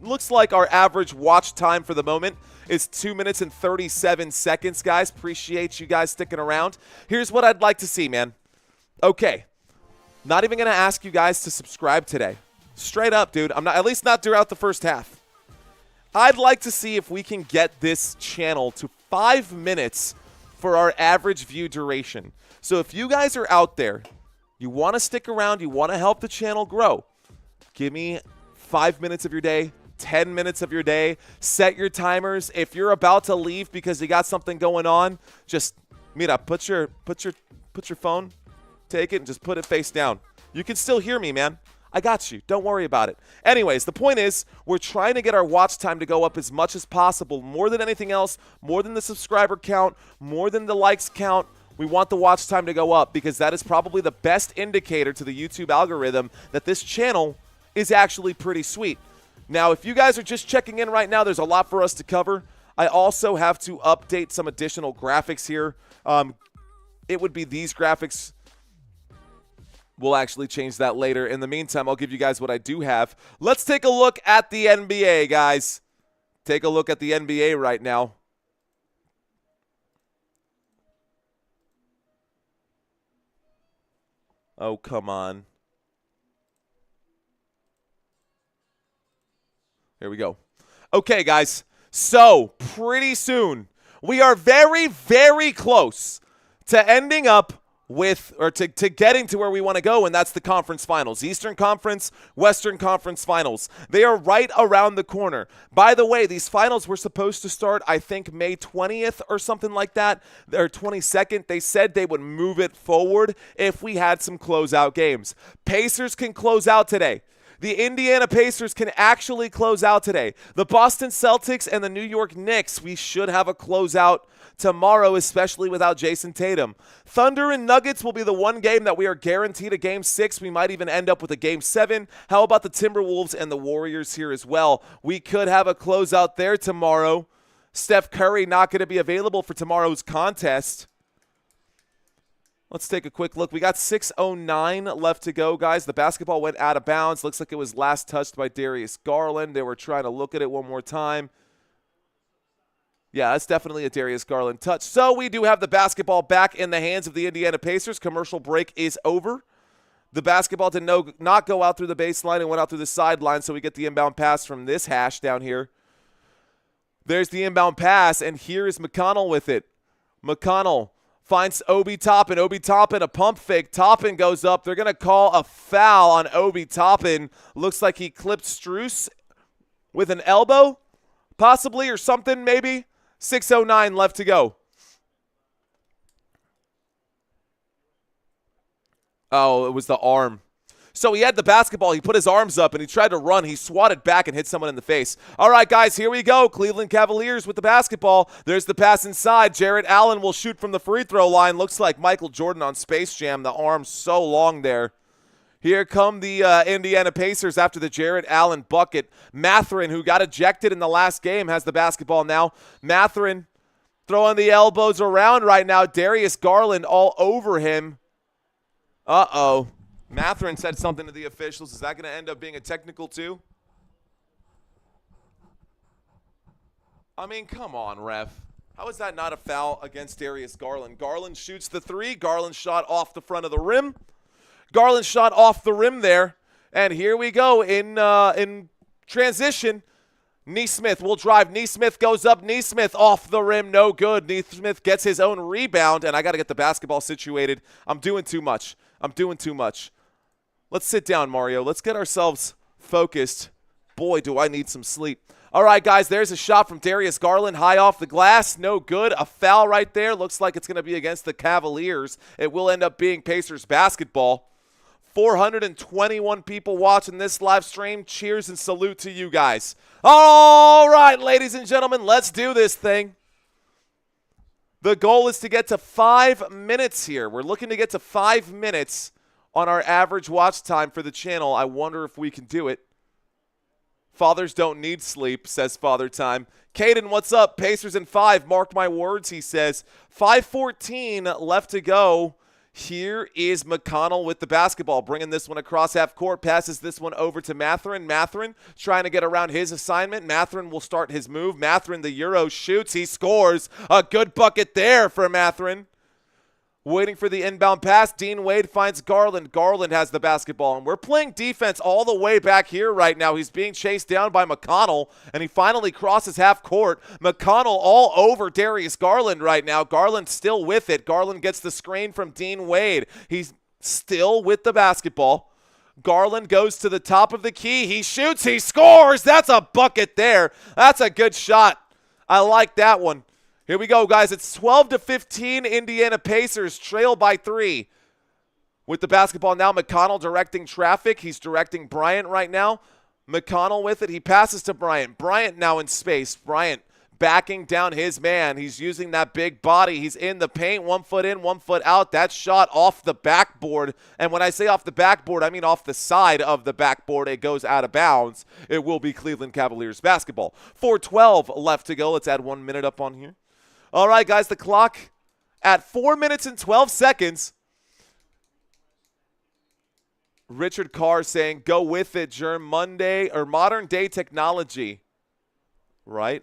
Looks like our average watch time for the moment is 2 minutes and 37 seconds, guys. Appreciate you guys sticking around. Here's what I'd like to see, man. Okay. Not even going to ask you guys to subscribe today. Straight up, dude. I'm not, at least not throughout the first half. I'd like to see if we can get this channel to 5 minutes for our average view duration. So if you guys are out there You want to stick around. You want to help the channel grow. Give me 5 minutes of your day, 10 minutes of your day. Set your timers. If you're about to leave because you got something going on, just put your phone, take it, and just put it face down. You can still hear me, man. I got you. Don't worry about it. Anyways, the point is we're trying to get our watch time to go up as much as possible. More than anything else, more than the subscriber count, more than the likes count. We want the watch time to go up because that is probably the best indicator to the YouTube algorithm that this channel is actually pretty sweet. Now, if you guys are just checking in right now, there's a lot for us to cover. I also have to update some additional graphics here. It would be these graphics. We'll actually change that later. In the meantime, I'll give you guys what I do have. Let's take a look at the NBA, guys. Take a look at the NBA right now. Oh, come on. Here we go. Okay, guys. So, pretty soon, we are very, very close to ending up with, or to getting to where we want to go, and that's the conference finals. Eastern Conference, Western Conference Finals. They are right around the corner. By the way, these finals were supposed to start, I think, May 20th or something like that, or 22nd. They said they would move it forward if we had some closeout games. Pacers can close out today. The Indiana Pacers can actually close out today. The Boston Celtics and the New York Knicks, we should have a closeout tomorrow, especially without Jason Tatum. Thunder and Nuggets will be the one game that we are guaranteed a Game 6. We might even end up with a Game 7. How about the Timberwolves and the Warriors here as well? We could have a closeout there tomorrow. Steph Curry not going to be available for tomorrow's contest. Let's take a quick look. We got 6:09 left to go, guys. The basketball went out of bounds. Looks like it was last touched by Darius Garland. They were trying to look at it one more time. Yeah, that's definitely a Darius Garland touch. So we do have the basketball back in the hands of the Indiana Pacers. Commercial break is over. The basketball did not go out through the baseline and went out through the sideline, so we get the inbound pass from this hash down here. There's the inbound pass, and here is McConnell with it. McConnell finds Obi Toppin. Obi Toppin, a pump fake. Toppin goes up. They're going to call a foul on Obi Toppin. Looks like he clipped Strus with an elbow, possibly, or something, maybe. 6:09 left to go. Oh, it was the arm. So he had the basketball. He put his arms up, and he tried to run. He swatted back and hit someone in the face. All right, guys, here we go. Cleveland Cavaliers with the basketball. There's the pass inside. Jarrett Allen will shoot from the free throw line. Looks like Michael Jordan on Space Jam. The arm so long there. Here come the Indiana Pacers after the Jarrett Allen bucket. Mathurin, who got ejected in the last game, has the basketball now. Mathurin throwing the elbows around right now. Darius Garland all over him. Uh-oh. Mathurin said something to the officials. Is that going to end up being a technical too? I mean, come on, ref. How is that not a foul against Darius Garland? Garland shoots the three. Garland shot off the front of the rim. Garland shot off the rim there. And here we go in transition. Neesmith will drive. Neesmith goes up. Neesmith off the rim. No good. Neesmith gets his own rebound. And I got to get the basketball situated. I'm doing too much. Let's sit down, Mario. Let's get ourselves focused. Boy, do I need some sleep. All right, guys, there's a shot from Darius Garland, high off the glass. No good. A foul right there. Looks like it's going to be against the Cavaliers. It will end up being Pacers basketball. 421 people watching this live stream. Cheers and salute to you guys. All right, ladies and gentlemen, let's do this thing. The goal is to get to 5 minutes here. We're looking to get to 5 minutes on our average watch time for the channel. I wonder if we can do it. Fathers don't need sleep, says Father Time. Caden, what's up? Pacers in 5. Mark my words, he says. 5:14 left to go. Here is McConnell with the basketball, bringing this one across half court, passes this one over to Mathurin. Mathurin trying to get around his assignment. Mathurin will start his move. Mathurin, the Euro, shoots. He scores. A good bucket there for Mathurin. Waiting for the inbound pass. Dean Wade finds Garland. Garland has the basketball, and we're playing defense all the way back here right now. He's being chased down by McConnell, and he finally crosses half court. McConnell all over Darius Garland right now. Garland still with it. Garland gets the screen from Dean Wade. He still with the basketball. Garland goes to the top of the key. He shoots. He scores. That's a bucket there. That's a good shot. I like that one. Here we go, guys. It's 12-15. Indiana Pacers trail by 3. With the basketball now, McConnell directing traffic. He's directing Bryant right now. McConnell with it. He passes to Bryant. Bryant now in space. Bryant backing down his man. He's using that big body. He's in the paint. 1 foot in, 1 foot out. That shot off the backboard. And when I say off the backboard, I mean off the side of the backboard. It goes out of bounds. It will be Cleveland Cavaliers basketball. 4:12 left to go. Let's add 1 minute up on here. All right, guys, the clock at 4 minutes and 12 seconds. Richard Carr saying, go with it, Germ. Monday or modern day technology. Right?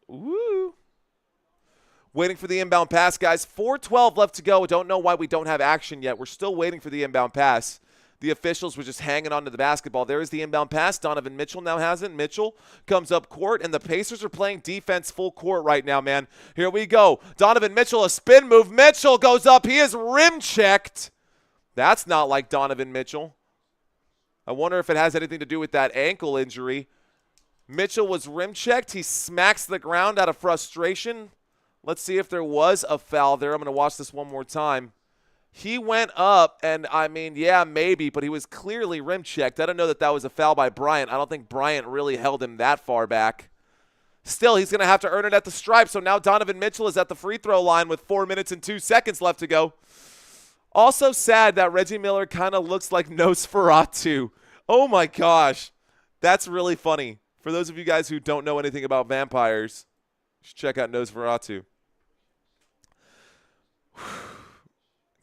Woo. Waiting for the inbound pass, guys. 4:12 left to go. Don't know why we don't have action yet. We're still waiting for the inbound pass. The officials were just hanging on to the basketball. There is the inbound pass. Donovan Mitchell now has it. Mitchell comes up court, and the Pacers are playing defense full court right now, man. Here we go. Donovan Mitchell, a spin move. Mitchell goes up. He is rim checked. That's not like Donovan Mitchell. I wonder if it has anything to do with that ankle injury. Mitchell was rim checked. He smacks the ground out of frustration. Let's see if there was a foul there. I'm going to watch this one more time. He went up, and I mean, yeah, maybe, but he was clearly rim checked. I don't know that that was a foul by Bryant. I don't think Bryant really held him that far back. Still, he's going to have to earn it at the stripe. So now Donovan Mitchell is at the free throw line with 4 minutes and 2 seconds left to go. Also sad that Reggie Miller kind of looks like Nosferatu. Oh, my gosh. That's really funny. For those of you guys who don't know anything about vampires, you should check out Nosferatu.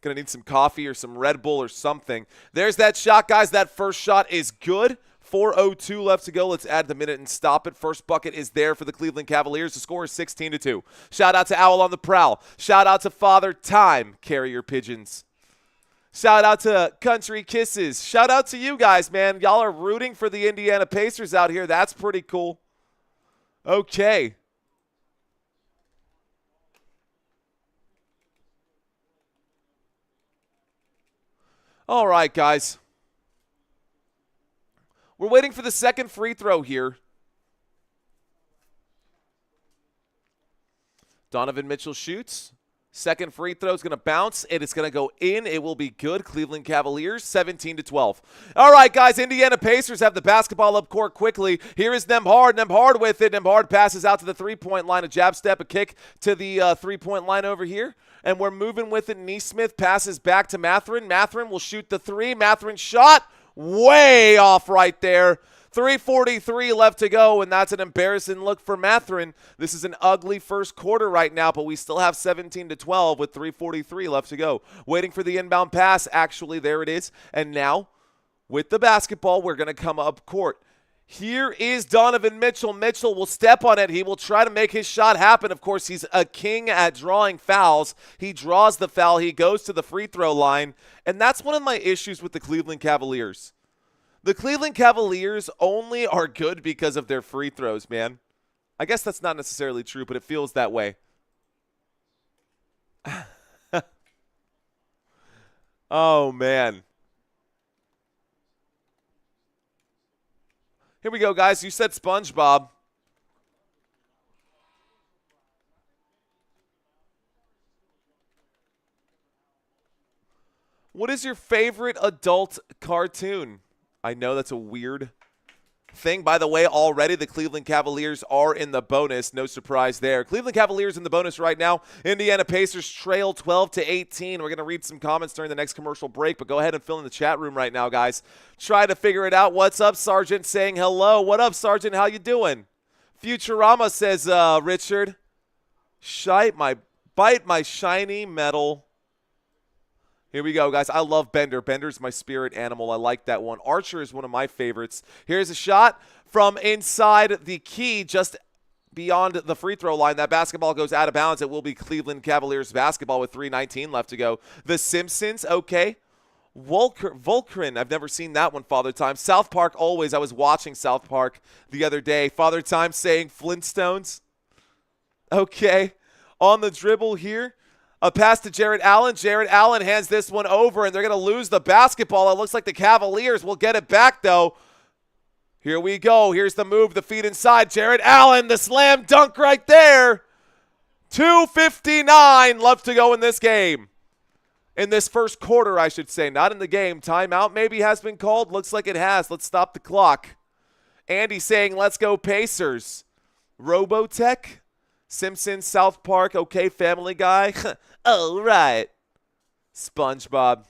Gonna need some coffee or some Red Bull or something. There's that shot, guys. That first shot is good. 4:02 left to go. Let's add the minute and stop it. First bucket is there for the Cleveland Cavaliers. The score is 16-2. Shout out to Owl on the Prowl. Shout out to Father Time, Carrier Pigeons. Shout out to Country Kisses. Shout out to you guys, man. Y'all are rooting for the Indiana Pacers out here. That's pretty cool. Okay. All right, guys. We're waiting for the second free throw here. Donovan Mitchell shoots. Second free throw is going to bounce. It is going to go in. It will be good. Cleveland Cavaliers, 17-12. All right, guys. Indiana Pacers have the basketball up court quickly. Here is Nembhard. Nembhard with it. Nembhard passes out to the three-point line. A jab step, a kick to the three-point line over here. And we're moving with it. Neesmith passes back to Mathurin. Mathurin will shoot the three. Mathurin shot way off right there. 3:43 left to go, and that's an embarrassing look for Mathurin. This is an ugly first quarter right now, but we still have 17-12 with 3:43 left to go. Waiting for the inbound pass. Actually, there it is. And now, with the basketball, we're going to come up court. Here is Donovan Mitchell. Mitchell will step on it. He will try to make his shot happen. Of course, he's a king at drawing fouls. He draws the foul. He goes to the free throw line. And that's one of my issues with the Cleveland Cavaliers. The Cleveland Cavaliers only are good because of their free throws, man. I guess that's not necessarily true, but it feels that way. Oh, man. Here we go, guys. You said SpongeBob. What is your favorite adult cartoon? I know that's a weird thing. By the way, already the Cleveland Cavaliers are in the bonus. No surprise there. Cleveland Cavaliers in the bonus right now. Indiana Pacers trail 12-18. We're going to read some comments during the next commercial break, but go ahead and fill in the chat room right now, guys. Try to figure it out. What's up, Sergeant? Saying hello. What up, Sergeant? How you doing? Futurama says, Richard, bite my shiny metal. Here we go, guys. I love Bender. Bender's my spirit animal. I like that one. Archer is one of my favorites. Here's a shot from inside the key, just beyond the free throw line. That basketball goes out of bounds. It will be Cleveland Cavaliers basketball with 3:19 left to go. The Simpsons, okay. Volcrin, I've never seen that one, Father Time. South Park, always. I was watching South Park the other day. Father Time saying Flintstones. Okay. On the dribble here. A pass to Jarrett Allen. Jarrett Allen hands this one over, and they're going to lose the basketball. It looks like the Cavaliers will get it back, though. Here we go. Here's the move, the feed inside. Jarrett Allen, the slam dunk right there. 2:59 left to go in this game. In this first quarter, I should say. Not in the game. Timeout maybe has been called. Looks like it has. Let's stop the clock. Andy saying, let's go Pacers. Robotech. Simpsons, South Park, okay, Family Guy. All right. SpongeBob.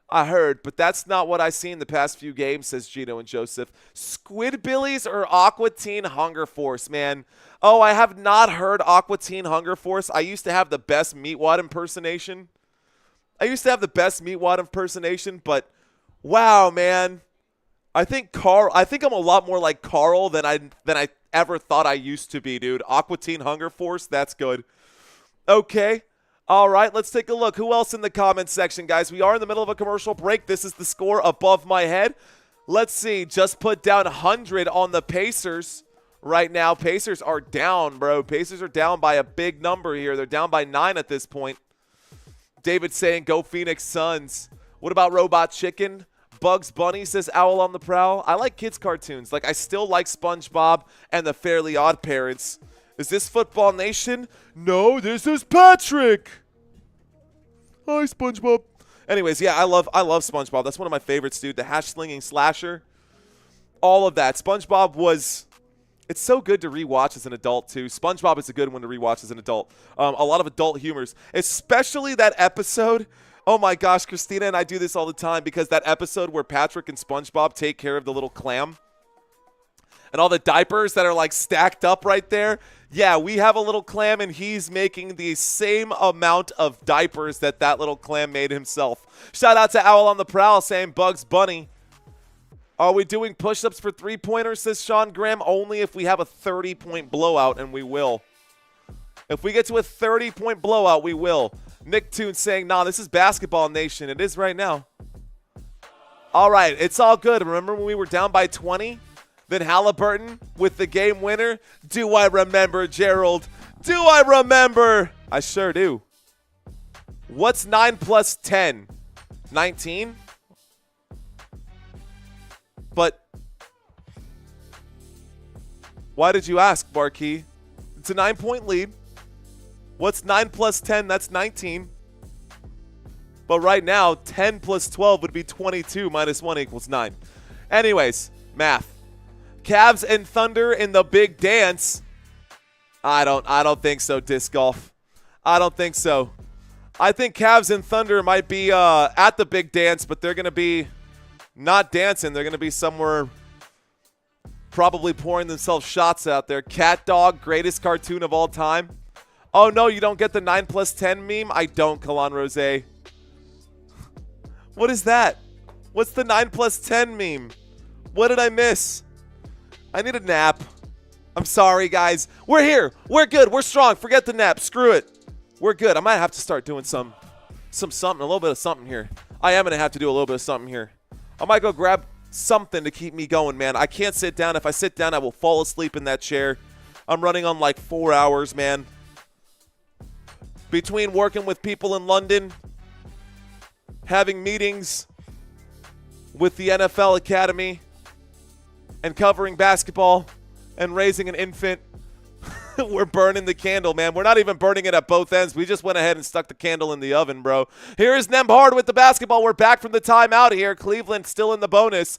I heard, but that's not what I've seen the past few games, says Gino and Joseph. Squidbillies or Aqua Teen Hunger Force, man. Oh, I have not heard Aqua Teen Hunger Force. I used to have the best Meatwad impersonation. But wow, man. I think I'm a lot more like Carl than I ever thought I used to be, dude. Aqua Teen Hunger Force, that's good. Okay. All right, let's take a look. Who else in the comments section, guys? We are in the middle of a commercial break. This is the score above my head. Let's see. Just put down 100 on the Pacers right now. Pacers are down, bro. Pacers are down by a big number here. They're down by 9 at this point. David saying, go Phoenix Suns. What about Robot Chicken? Bugs Bunny says, Owl on the Prowl. I like kids' cartoons. Like, I still like SpongeBob and the Fairly Odd Parents. Is this Football Nation? No, this is Patrick. Hi, SpongeBob. Anyways, yeah, I love SpongeBob. That's one of my favorites, dude. The hash-slinging slasher. All of that. SpongeBob was... It's so good to rewatch as an adult, too. SpongeBob is a good one to rewatch as an adult. A lot of adult humors. Especially that episode... Oh, my gosh, Christina and I do this all the time because that episode where Patrick and SpongeBob take care of the little clam and all the diapers that are, like, stacked up right there. Yeah, we have a little clam, and he's making the same amount of diapers that little clam made himself. Shout out to Owl on the Prowl saying Bugs Bunny. Are we doing push-ups for three-pointers, says Sean Graham? Only if we have a 30-point blowout, and we will. If we get to a 30-point blowout, we will. Nick Toon saying, nah, this is Basketball Nation. It is right now. All right, it's all good. Remember when we were down by 20? Then Halliburton with the game winner. Do I remember, Gerald? Do I remember? I sure do. What's 9 plus 10? 19? But why did you ask, Barkey? It's a 9-point lead. What's 9 plus 10? That's 19. But right now, 10 plus 12 would be 22 minus 1 equals 9. Anyways, math. Cavs and Thunder in the big dance. I don't think so, Disc Golf. I don't think so. I think Cavs and Thunder might be at the big dance, but they're going to be not dancing. They're going to be somewhere probably pouring themselves shots out there. Cat Dog, greatest cartoon of all time. Oh, no, you don't get the 9 plus 10 meme? I don't, Kalan Rose. What is that? What's the 9 plus 10 meme? What did I miss? I need a nap. I'm sorry, guys. We're here. We're good. We're strong. Forget the nap. Screw it. We're good. I might have to start doing something, a little bit of something here. I am going to have to do a little bit of something here. I might go grab something to keep me going, man. I can't sit down. If I sit down, I will fall asleep in that chair. I'm running on like 4 hours, man. Between working with people in London, having meetings with the NFL Academy, and covering basketball, and raising an infant, we're burning the candle, man. We're not even burning it at both ends. We just went ahead and stuck the candle in the oven, bro. Here is Nembhard with the basketball. We're back from the timeout here. Cleveland still in the bonus.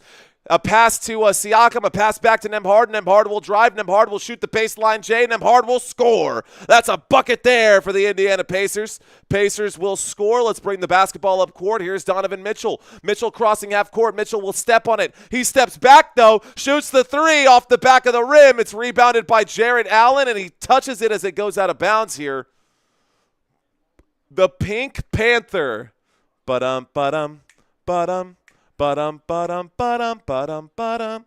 A pass to Siakam, a pass back to Nembhard. Nembhard will drive. Nembhard will shoot the baseline. Nembhard will score. That's a bucket there for the Indiana Pacers. Pacers will score. Let's bring the basketball up court. Here's Donovan Mitchell. Mitchell crossing half court. Mitchell will step on it. He steps back, though. Shoots the three off the back of the rim. It's rebounded by Jarrett Allen, and he touches it as it goes out of bounds here. The Pink Panther. Ba-dum, ba-dum, ba-dum. Ba-dum, ba-dum, ba-dum, ba-dum, ba-dum.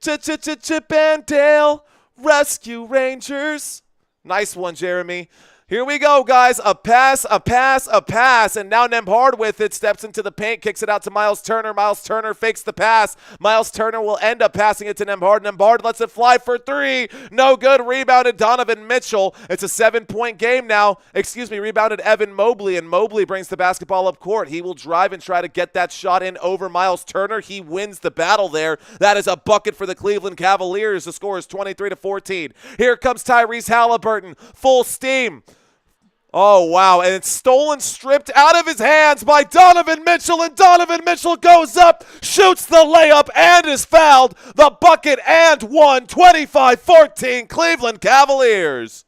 Chip and Dale Rescue Rangers. Nice one, Jeremy. Here we go, guys. A pass, a pass, a pass. And now Nembhard with it. Steps into the paint. Kicks it out to Miles Turner. Miles Turner fakes the pass. Miles Turner will end up passing it to Nembhard. Nembhard lets it fly for three. No good. Rebounded Donovan Mitchell. It's a 7-point game now. Rebounded Evan Mobley. And Mobley brings the basketball up court. He will drive and try to get that shot in over Miles Turner. He wins the battle there. That is a bucket for the Cleveland Cavaliers. The score is 23-14. Here comes Tyrese Halliburton. Full steam. Oh, wow, and it's stolen, stripped out of his hands by Donovan Mitchell, and Donovan Mitchell goes up, shoots the layup, and is fouled. The bucket and one, 25-14, Cleveland Cavaliers.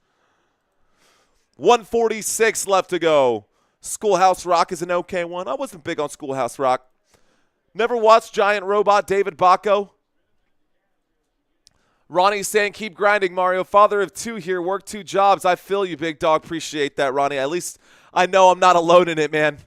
1:46 left to go. Schoolhouse Rock is an okay one. I wasn't big on Schoolhouse Rock. Never watched Giant Robot, David Bacco. Ronnie's saying, keep grinding, Mario. Father of two here, work 2 jobs. I feel you, big dog. Appreciate that, Ronnie. At least I know I'm not alone in it, man.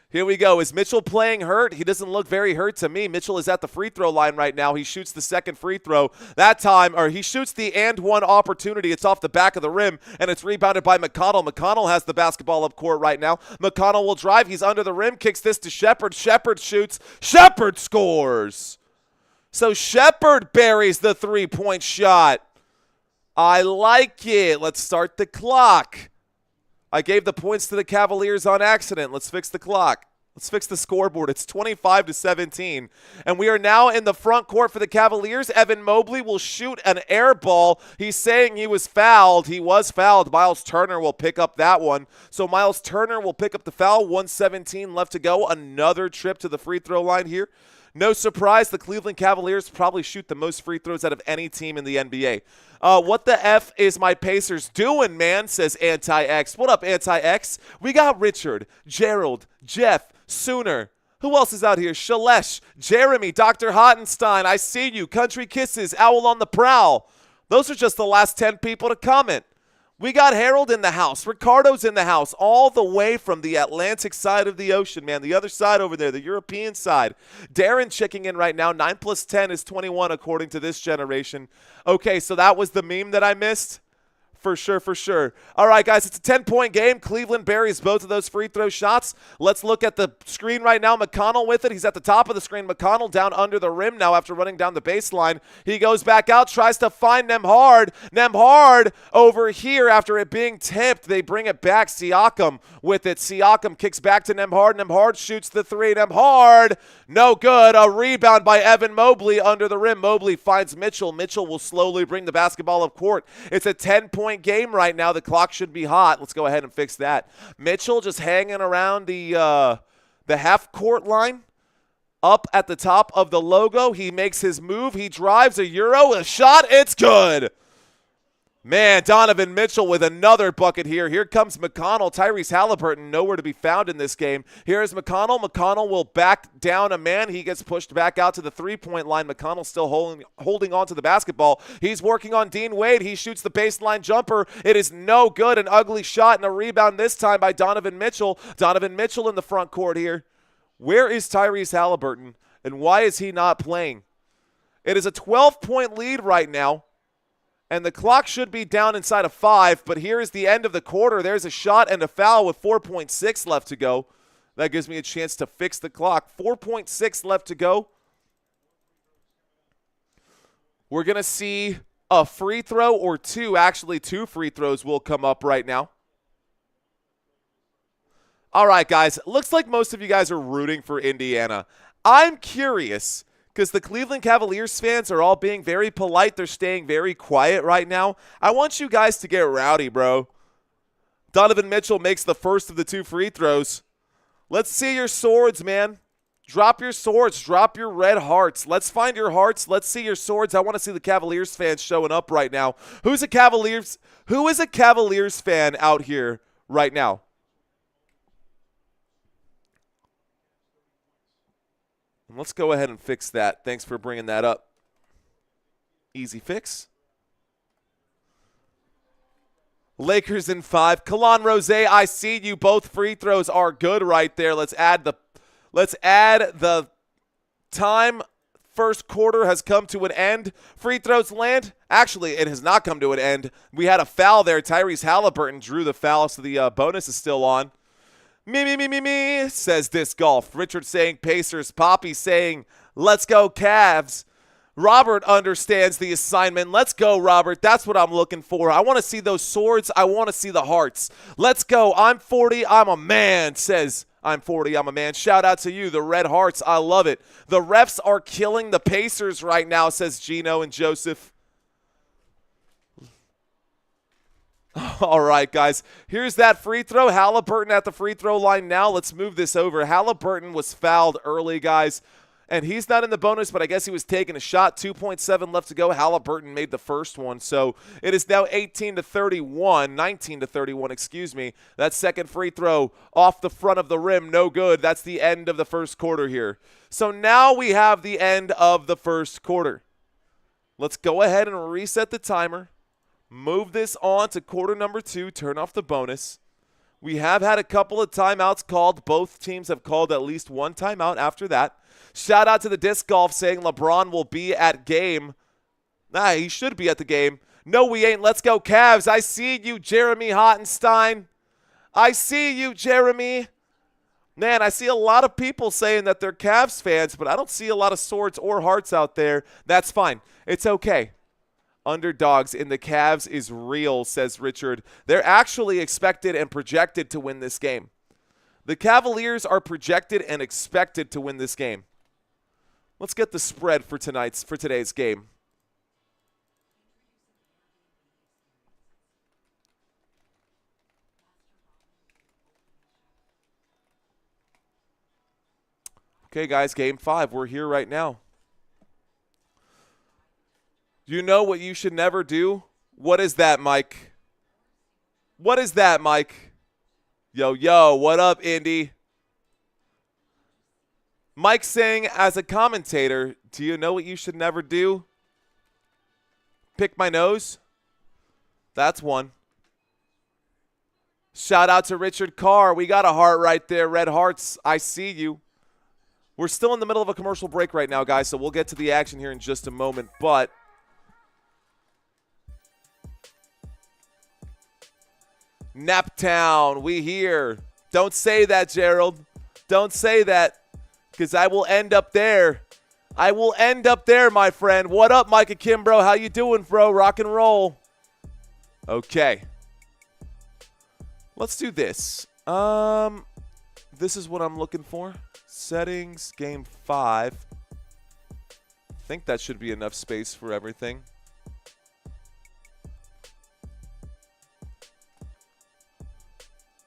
Here we go. Is Mitchell playing hurt? He doesn't look very hurt to me. Mitchell is at the free throw line right now. He shoots the second free throw. That time, or he shoots the and one opportunity. It's off the back of the rim, and it's rebounded by McConnell. McConnell has the basketball up court right now. McConnell will drive. He's under the rim, kicks this to Shepard. Shepard shoots. Shepard scores. So Shepard buries the 3-point shot. I like it. Let's start the clock. I gave the points to the Cavaliers on accident. Let's fix the clock. Let's fix the scoreboard. It's 25-17. And we are now in the front court for the Cavaliers. Evan Mobley will shoot an air ball. He's saying he was fouled. He was fouled. Miles Turner will pick up that one. So Miles Turner will pick up the foul. 1:17 left to go. Another trip to the free throw line here. No surprise, the Cleveland Cavaliers probably shoot the most free throws out of any team in the NBA. What the F is my Pacers doing, man, says Anti-X. What up, Anti-X? We got Richard, Gerald, Jeff, Sooner. Who else is out here? Shalesh, Jeremy, Dr. Hottenstein. I see you. Country Kisses, Owl on the Prowl. Those are just the last 10 people to comment. We got Harold in the house. Ricardo's in the house, all the way from the Atlantic side of the ocean, man. The other side over there, the European side. Darren checking in right now. 9 + 10 is 21, according to this generation. Okay, so that was the meme that I missed? For sure, for sure. All right, guys, it's a 10-point game. Cleveland buries both of those free throw shots. Let's look at the screen right now. McConnell with it. He's at the top of the screen. McConnell down under the rim now after running down the baseline. He goes back out, tries to find Nembhard. Nembhard over here after it being tipped. They bring it back. Siakam with it. Siakam kicks back to Nembhard. Nembhard shoots the three. Nembhard, no good. A rebound by Evan Mobley under the rim. Mobley finds Mitchell. Mitchell will slowly bring the basketball up court. It's a 10-point game right now. The clock should be hot. Let's go ahead and fix that. Mitchell just hanging around the half-court line. Up at the top of the logo. He makes his move. He drives a Euro. A shot. It's good. Man, Donovan Mitchell with another bucket here. Here comes McConnell. Tyrese Halliburton nowhere to be found in this game. Here is McConnell. McConnell will back down a man. He gets pushed back out to the three-point line. McConnell still holding on to the basketball. He's working on Dean Wade. He shoots the baseline jumper. It is no good. An ugly shot and a rebound this time by Donovan Mitchell. Donovan Mitchell in the front court here. Where is Tyrese Halliburton, and why is he not playing? It is a 12-point lead right now. And the clock should be down inside of 5, but here is the end of the quarter. There's a shot and a foul with 4.6 left to go. That gives me a chance to fix the clock. 4.6 left to go. We're going to see a free throw or two. Actually, 2 free throws will come up right now. All right, guys. Looks like most of you guys are rooting for Indiana. I'm curious, because the Cleveland Cavaliers fans are all being very polite. They're staying very quiet right now. I want you guys to get rowdy, bro. Donovan Mitchell makes the first of the 2 free throws. Let's see your swords, man. Drop your swords. Drop your red hearts. Let's find your hearts. Let's see your swords. I want to see the Cavaliers fans showing up right now. Who is a Cavaliers fan out here right now? Let's go ahead and fix that. Thanks for bringing that up. Easy fix. Lakers in 5. Kalon Rose, I see you. Both free throws are good right there. Let's add the time First quarter has come to an end. Free throws land. Actually, it has not come to an end. We had a foul there. Tyrese Halliburton drew the foul, so the bonus is still on. Me, says Disc Golf. Richard saying Pacers. Poppy saying, let's go Cavs. Robert understands the assignment. Let's go, Robert. That's what I'm looking for. I want to see those swords. I want to see the hearts. Let's go. I'm 40. I'm a man, says I'm 40. I'm a man. Shout out to you, the Red Hearts. I love it. The refs are killing the Pacers right now, says Gino and Joseph. All right, guys. Here's that free throw. Halliburton at the free throw line now. Let's move this over. Halliburton was fouled early, guys. And he's not in the bonus, but I guess he was taking a shot. 2.7 left to go. Halliburton made the first one. So it is now 18-31, 19-31, excuse me. That second free throw off the front of the rim, no good. That's the end of the first quarter here. So now we have the end of the first quarter. Let's go ahead and reset the timer. Move this on to quarter number 2. Turn off the bonus. We have had a couple of timeouts called. Both teams have called at least one timeout after that. Shout out to the Disc Golf saying LeBron will be at game. Nah, he should be at the game. No, we ain't. Let's go Cavs. I see you, Jeremy Hottenstein. I see you, Jeremy. Man, I see a lot of people saying that they're Cavs fans, but I don't see a lot of swords or hearts out there. That's fine. It's okay. Underdogs in the Cavs is real, says Richard. They're actually expected and projected to win this game. The Cavaliers are projected and expected to win this game. Let's get the spread for today's game. Okay, guys, game 5. We're here right now. You know what you should never do? What is that, Mike? What is that, Mike? Yo, what up, Indy? Mike saying, as a commentator, do you know what you should never do? Pick my nose? That's one. Shout out to Richard Carr. We got a heart right there. Red Hearts, I see you. We're still in the middle of a commercial break right now, guys, so we'll get to the action here in just a moment. But Naptown, we here. Don't say that, Gerald. Don't say that, because I will end up there. I will end up there, my friend. What up, Micah Kimbrough? How you doing, bro? Rock and roll. Okay. Let's do this. This is what I'm looking for. Settings, game 5. I think that should be enough space for everything.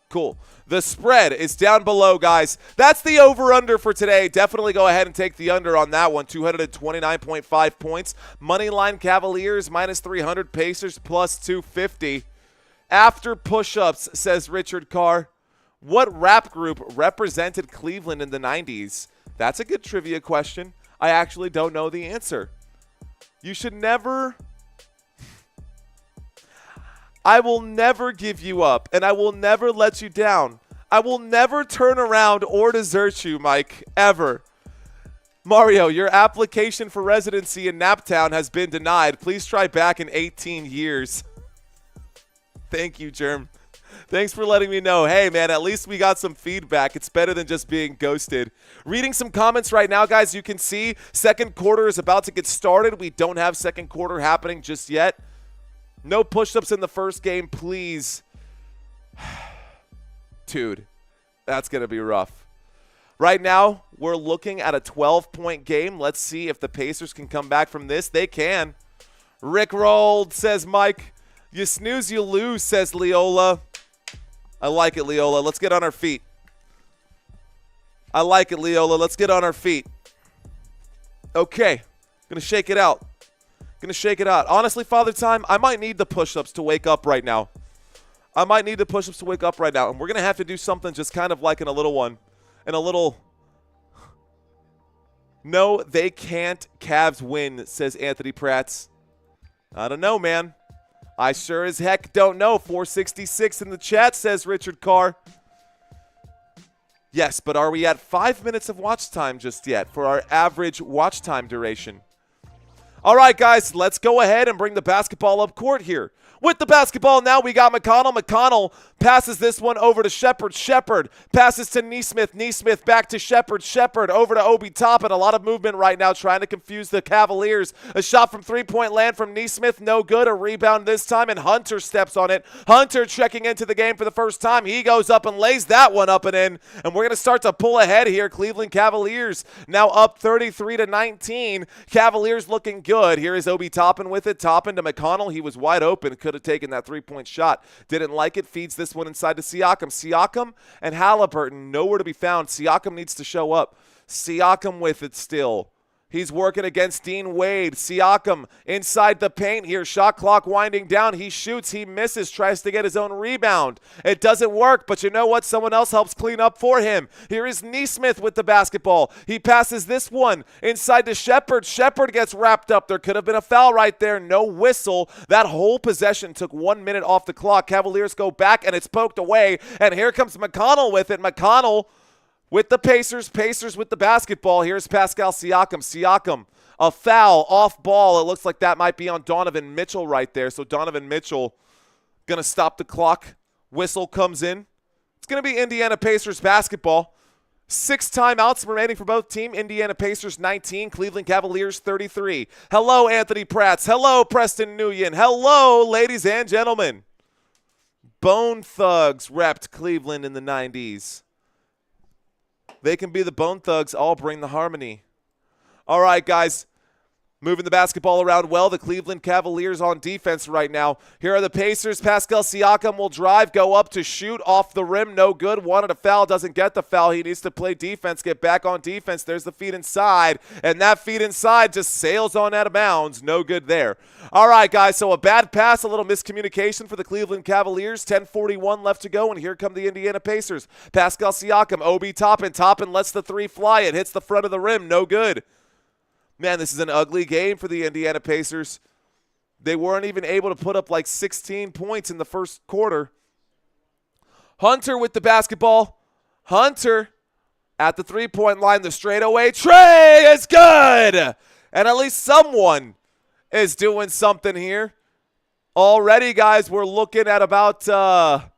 Cool. The spread is down below, guys. That's the over-under for today. Definitely go ahead and take the under on that one. 229.5 points. Moneyline Cavaliers, minus 300. Pacers, plus 250. After push-ups, says Richard Carr. What rap group represented Cleveland in the 90s? That's a good trivia question. I actually don't know the answer. You should never... I will never give you up, and I will never let you down. I will never turn around or desert you, Mike, ever. Mario, your application for residency in Naptown has been denied. Please try back in 18 years. Thank you, Germ. Thanks for letting me know. Hey, man, at least we got some feedback. It's better than just being ghosted. Reading some comments right now, guys. You can see second quarter is about to get started. We don't have second quarter happening just yet. No push-ups in the first game, please. Dude, that's going to be rough. Right now, we're looking at a 12-point game. Let's see if the Pacers can come back from this. They can. Rick rolled, says Mike. You snooze, you lose, says Leola. I like it, Leola. Let's get on our feet. I like it, Leola. Let's get on our feet. Okay. Going to shake it out. Going to shake it out. Honestly, Father Time, I might need the push-ups to wake up right now. And we're going to have to do something just kind of like in a little one. In a little... No, they can't. Cavs win, says Anthony Prats. I don't know, man. I sure as heck don't know. 466 in the chat, says Richard Carr. Yes, but are we at 5 minutes of watch time just yet for our average watch time duration? All right, guys, let's go ahead and bring the basketball up court here. With the basketball now, we got McConnell. McConnell passes this one over to Shepard. Shepard passes to Nesmith. Nesmith back to Shepard. Shepard over to Obi Toppin. A lot of movement right now trying to confuse the Cavaliers. A shot from three-point land from Nesmith. No good. A rebound this time, and Hunter steps on it. Hunter checking into the game for the first time. He goes up and lays that one up and in. And we're going to start to pull ahead here. Cleveland Cavaliers now up 33-19. Cavaliers looking good. Here is Obi Toppin with it. Toppin to McConnell. He was wide open. Could have taken that three-point shot. Didn't like it. Feeds this one inside to Siakam. Siakam and Halliburton nowhere to be found. Siakam needs to show up. Siakam with it still. He's working against Dean Wade. Siakam inside the paint here. Shot clock winding down. He shoots. He misses. Tries to get his own rebound. It doesn't work, but you know what? Someone else helps clean up for him. Here is Nesmith with the basketball. He passes this one inside to Shepard. Shepard gets wrapped up. There could have been a foul right there. No whistle. That whole possession took 1 minute off the clock. Cavaliers go back, and it's poked away. And here comes McConnell with it. McConnell with the Pacers. Pacers with the basketball. Here's Pascal Siakam. Siakam, a foul off ball. It looks like that might be on Donovan Mitchell right there. So Donovan Mitchell going to stop the clock. Whistle comes in. It's going to be Indiana Pacers basketball. 6 timeouts remaining for both teams. Indiana Pacers 19, Cleveland Cavaliers 33. Hello, Anthony Pratts. Hello, Preston Nguyen. Hello, ladies and gentlemen. Bone Thugs repped Cleveland in the 90s. They can be the Bone Thugs. All bring the harmony. All right, guys. Moving the basketball around well. The Cleveland Cavaliers on defense right now. Here are the Pacers. Pascal Siakam will drive, go up to shoot off the rim. No good. Wanted a foul. Doesn't get the foul. He needs to play defense, get back on defense. There's the feed inside. And that feed inside just sails on out of bounds. No good there. All right, guys. So a bad pass, a little miscommunication for the Cleveland Cavaliers. 10:41 left to go. And here come the Indiana Pacers. Pascal Siakam, Obi Toppin. Toppin lets the three fly. It hits the front of the rim. No good. Man, this is an ugly game for the Indiana Pacers. They weren't even able to put up like 16 points in the first quarter. Hunter with the basketball. Hunter at the three-point line. The straightaway tray is good. And at least someone is doing something here. Already, guys, we're looking at about a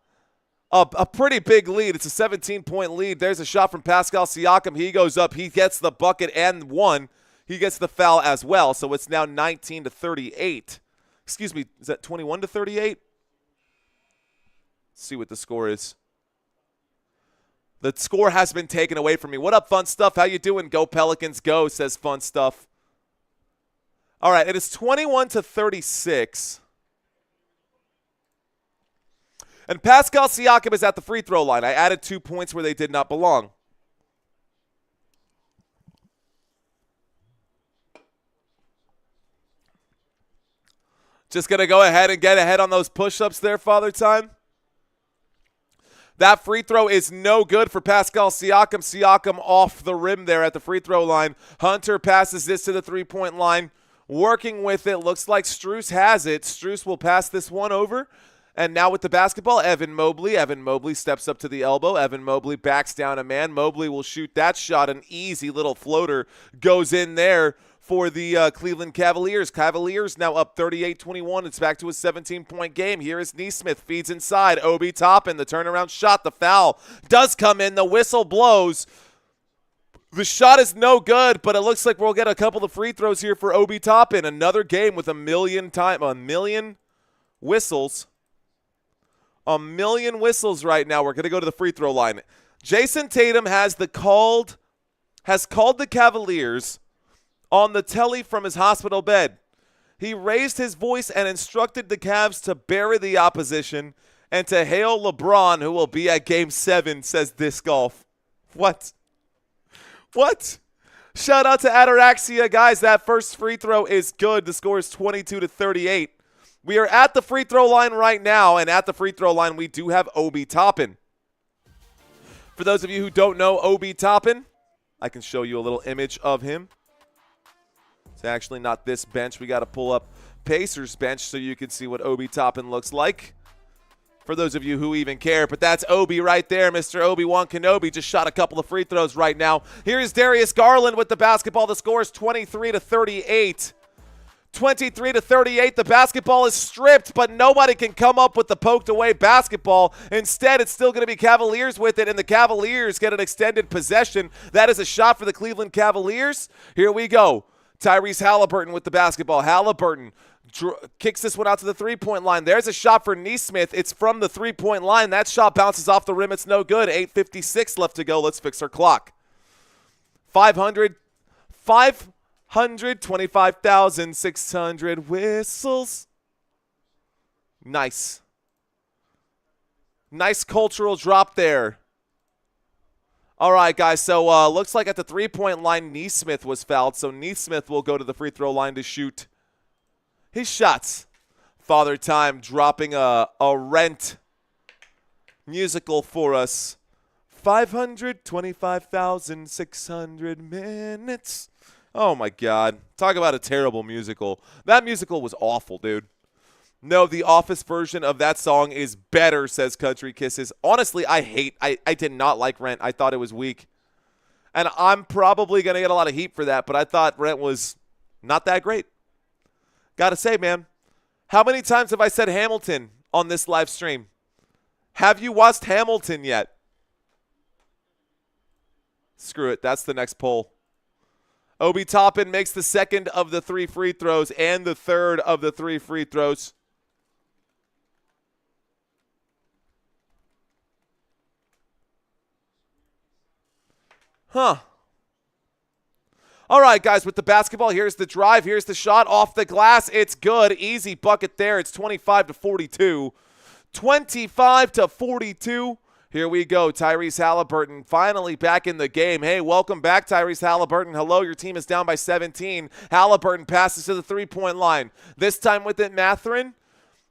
pretty big lead. It's a 17-point lead. There's a shot from Pascal Siakam. He goes up. He gets the bucket and one. He gets the foul as well, so it's now 19-38. Excuse me, is that 21-38? Let's see what the score is. The score has been taken away from me. What up, Fun Stuff? How you doing? Go Pelicans, go, says Fun Stuff. All right, it is 21-36. And Pascal Siakam is at the free throw line. I added 2 points where they did not belong. Just going to go ahead and get ahead on those push-ups there, Father Time. That free throw is no good for Pascal Siakam. Siakam off the rim there at the free throw line. Hunter passes this to the three-point line. Working with it. Looks like Strus has it. Strus will pass this one over. And now with the basketball, Evan Mobley. Evan Mobley steps up to the elbow. Evan Mobley backs down a man. Mobley will shoot that shot. An easy little floater goes in there for the Cleveland Cavaliers. Cavaliers now up 38-21. It's back to a 17-point game. Here is Nesmith. Feeds inside. Obi Toppin. The turnaround shot. The foul does come in. The whistle blows. The shot is no good, but it looks like we'll get a couple of free throws here for Obi Toppin. Another game with a million whistles. A million whistles right now. We're going to go to the free throw line. Jason Tatum has called the Cavaliers on the telly from his hospital bed. He raised his voice and instructed the Cavs to bury the opposition and to hail LeBron, who will be at Game 7, says Disc Golf. What? Shout out to Ataraxia. Guys, that first free throw is good. The score is 22-38. We are at the free throw line right now, and at the free throw line, we do have Obi Toppin. For those of you who don't know Obi Toppin, I can show you a little image of him. It's actually not this bench. We got to pull up Pacers bench so you can see what Obi Toppin looks like. for those of you who even care. But that's Obi right there. Mr. Obi-Wan Kenobi just shot a couple of free throws right now. Here's Darius Garland with the basketball. The score is 23-38. 23-38. The basketball is stripped, but nobody can come up with the poked away basketball. Instead, it's still going to be Cavaliers with it, and the Cavaliers get an extended possession. That is a shot for the Cleveland Cavaliers. Here we go. Tyrese Halliburton with the basketball. Halliburton kicks this one out to the three-point line. There's a shot for Nesmith. It's from the three-point line. That shot bounces off the rim. It's no good. 8:56 left to go. Let's fix our clock. 525,600 whistles. Nice. Nice cultural drop there. All right, guys, so looks like at the three-point line, Nesmith was fouled, so Nesmith will go to the free throw line to shoot his shots. Father Time dropping a Rent musical for us. 525,600 minutes. Oh, my God. Talk about a terrible musical. That musical was awful, dude. No, the Office version of that song is better, says Country Kisses. Honestly, I did not like Rent. I thought it was weak. And I'm probably going to get a lot of heat for that, but I thought Rent was not that great. Got to say, man, how many times have I said Hamilton on this live stream? Have you watched Hamilton yet? Screw it. That's the next poll. Obi Toppin makes the second of the 3 free throws and the third of the 3 free throws. Huh. All right, guys, with the basketball, here's the drive. Here's the shot off the glass. It's good. Easy bucket there. It's 25-42. 25-42. Here we go. Tyrese Halliburton finally back in the game. Hey, welcome back, Tyrese Halliburton. Hello, your team is down by 17. Halliburton passes to the three-point line. This time with it, Mathurin.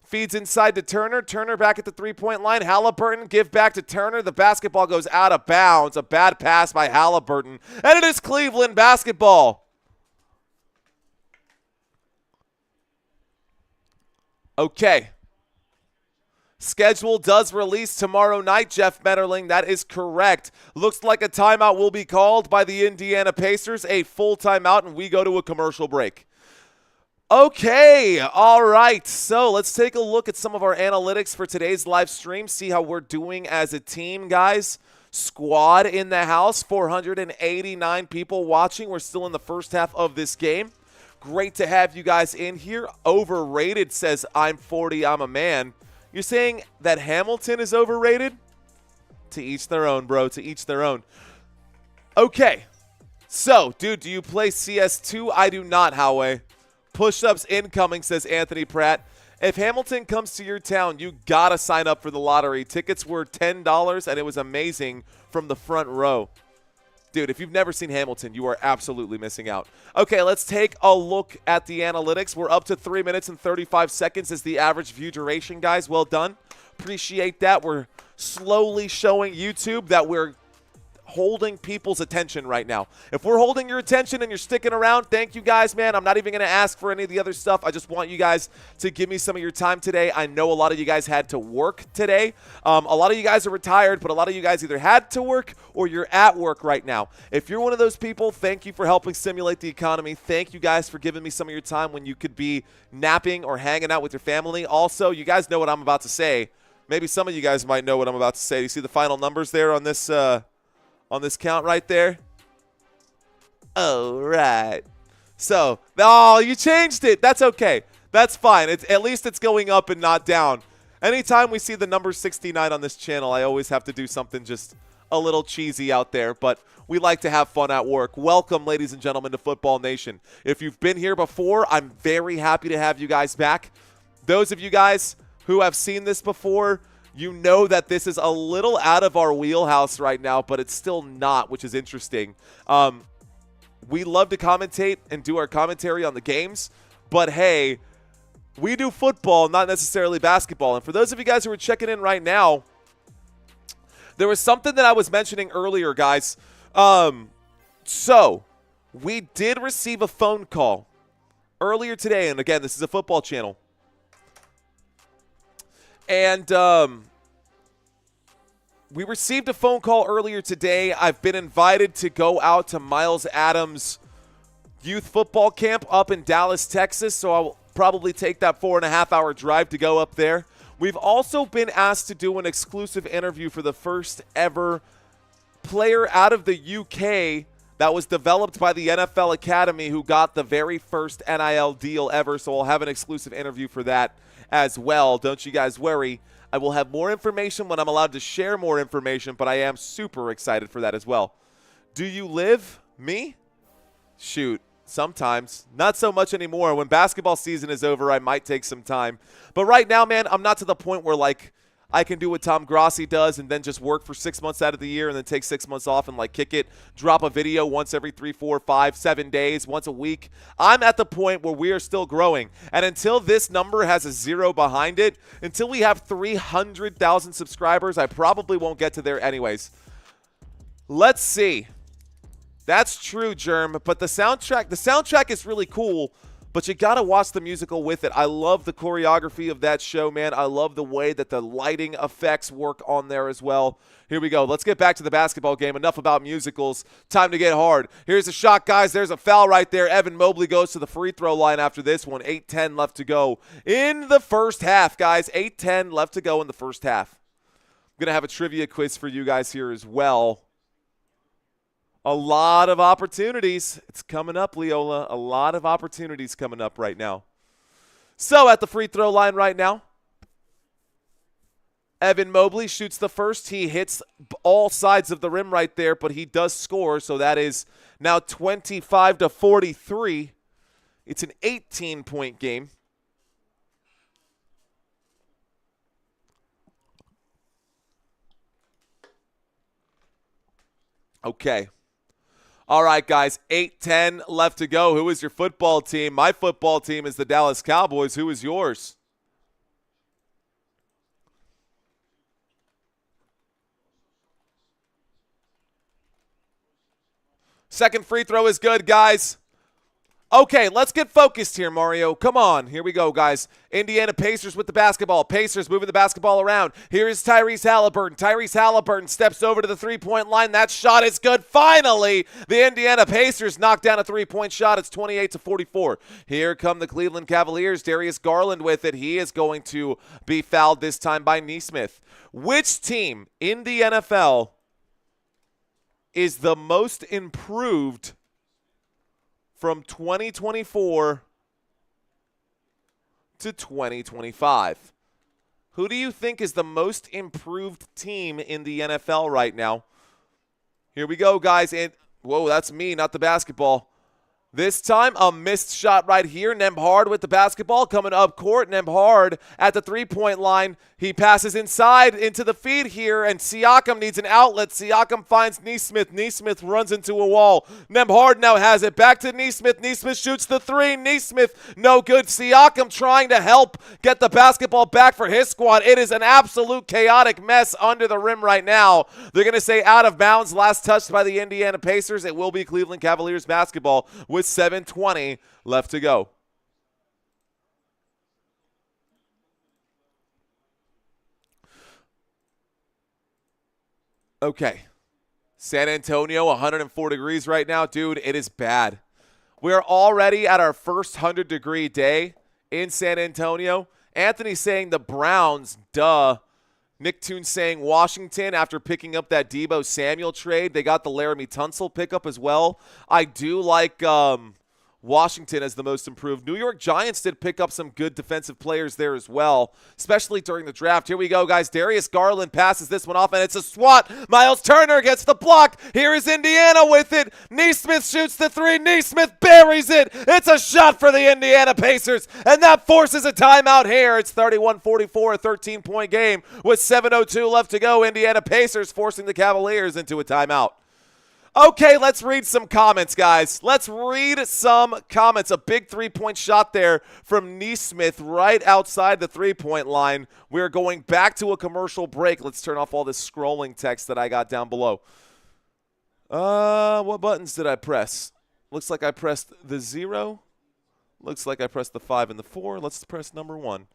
Feeds inside to Turner. Turner back at the three-point line. Halliburton give back to Turner. The basketball goes out of bounds. A bad pass by Halliburton. And it is Cleveland basketball. Okay. Schedule does release tomorrow night, Jeff Metterling. That is correct. Looks like a timeout will be called by the Indiana Pacers. A full timeout, and we go to a commercial break. Okay, all right. So let's take a look at some of our analytics for today's live stream, see how we're doing as a team, guys. Squad in the house, 489 people watching. We're still in the first half of this game. Great to have you guys in here. Overrated says, I'm 40, I'm a man. You're saying that Hamilton is overrated? To each their own, bro. To each their own. Okay. So, dude, do you play CS2? I do not, Howie. Push-ups incoming, says Anthony Pratt. If Hamilton comes to your town, you got to sign up for the lottery. Tickets were $10, and it was amazing from the front row. Dude, if you've never seen Hamilton, you are absolutely missing out. Okay, let's take a look at the analytics. We're up to 3 minutes and 35 seconds is the average view duration, guys. Well done. Appreciate that. We're slowly showing YouTube that we're holding people's attention right now. If we're holding your attention and you're sticking around, thank you guys, man. I'm not even going to ask for any of the other stuff. I just want you guys to give me some of your time today. I know a lot of you guys had to work today. A lot of you guys are retired, but a lot of you guys either had to work or you're at work right now. If you're one of those people, thank you for helping stimulate the economy. Thank you guys for giving me some of your time when you could be napping or hanging out with your family. Also, you guys know what I'm about to say. Maybe some of you guys might know what I'm about to say. You see the final numbers there on this count right there? All right. So, oh, you changed it. That's okay. That's fine. At least it's going up and not down. Anytime we see the number 69 on this channel, I always have to do something just a little cheesy out there, but we like to have fun at work. Welcome, ladies and gentlemen, to Football Nation. If you've been here before, I'm very happy to have you guys back. Those of you guys who have seen this before, you know that this is a little out of our wheelhouse right now, but it's still not, which is interesting. We love to commentate and do our commentary on the games, but hey, we do football, not necessarily basketball. And for those of you guys who are checking in right now, there was something that I was mentioning earlier, guys. So we did receive a phone call earlier today, and again, this is a football channel. And we received a phone call earlier today. I've been invited to go out to Miles Adams' youth football camp up in Dallas, Texas, so I'll probably take that 4.5-hour drive to go up there. We've also been asked to do an exclusive interview for the first ever player out of the UK that was developed by the NFL Academy who got the very first NIL deal ever, so I'll have an exclusive interview for that as well. Don't you guys worry. I will have more information when I'm allowed to share more information, but I am super excited for that as well. Do you live? Me? Shoot. Sometimes. Not so much anymore. When basketball season is over, I might take some time. But right now, man, I'm not to the point where, like, I can do what Tom Grossi does and then just work for 6 months out of the year and then take 6 months off and, like, kick it, drop a video once every 3, 4, 5, 7 days, once a week. I'm at the point where we are still growing. And until this number has a 0 behind it, until we have 300,000 subscribers, I probably won't get to there anyways. Let's see. That's true, Germ, but the soundtrack is really cool, but you got to watch the musical with it. I love the choreography of that show, man. I love the way that the lighting effects work on there as well. Here we go. Let's get back to the basketball game. Enough about musicals. Time to get hard. Here's a shot, guys. There's a foul right there. Evan Mobley goes to the free throw line after this one. 8:10 left to go in the first half, guys. 8:10 left to go in the first half. I'm going to have a trivia quiz for you guys here as well. A lot of opportunities. It's coming up, Leola. A lot of opportunities coming up right now. So at the free throw line right now, Evan Mobley shoots the first. He hits all sides of the rim right there, but he does score. So that is now 25-43. It's an 18-point game. Okay. All right, guys, 8:10 left to go. Who is your football team? My football team is the Dallas Cowboys. Who is yours? Second free throw is good, guys. Okay, let's get focused here, Mario. Come on. Here we go, guys. Indiana Pacers with the basketball. Pacers moving the basketball around. Here is Tyrese Halliburton. Tyrese Halliburton steps over to the three-point line. That shot is good. Finally, the Indiana Pacers knock down a three-point shot. It's 28-44. Here come the Cleveland Cavaliers. Darius Garland with it. He is going to be fouled this time by Nesmith. Which team in the NFL is the most improved from 2024 to 2025? Who do you think is the most improved team in the NFL right now? Here we go, guys. And whoa, that's me, not the basketball. This time, a missed shot right here. Nembhard with the basketball coming up court. Nembhard at the three-point line. He passes inside into the feed here, and Siakam needs an outlet. Siakam finds Nesmith. Nesmith runs into a wall. Nembhard now has it. Back to Nesmith. Nesmith shoots the three. Nesmith, no good. Siakam trying to help get the basketball back for his squad. It is an absolute chaotic mess under the rim right now. They're going to say out of bounds. Last touched by the Indiana Pacers. It will be Cleveland Cavaliers basketball with 7:20 left to go. Okay. San Antonio, 104 degrees right now. Dude, it is bad. We're already at our first 100-degree day in San Antonio. Anthony saying the Browns, duh. Nick Toon saying Washington after picking up that Deebo Samuel trade. They got the Laramie Tunsil pickup as well. I do like Washington as the most improved. New York Giants did pick up some good defensive players there as well, especially during the draft. Here we go, guys. Darius Garland passes this one off, and it's a swat. Miles Turner gets the block. Here is Indiana with it. Nesmith shoots the three. Nesmith buries it. It's a shot for the Indiana Pacers, and that forces a timeout here. It's 31-44, a 13-point game with 7:02 left to go. Indiana Pacers forcing the Cavaliers into a timeout. Okay, let's read some comments, guys. Let's read some comments. A big three-point shot there from Nesmith right outside the three-point line. We're going back to a commercial break. Let's turn off all this scrolling text that I got down below. What buttons did I press? Looks like I pressed the 0. Looks like I pressed the 5 and the 4. Let's press number 1.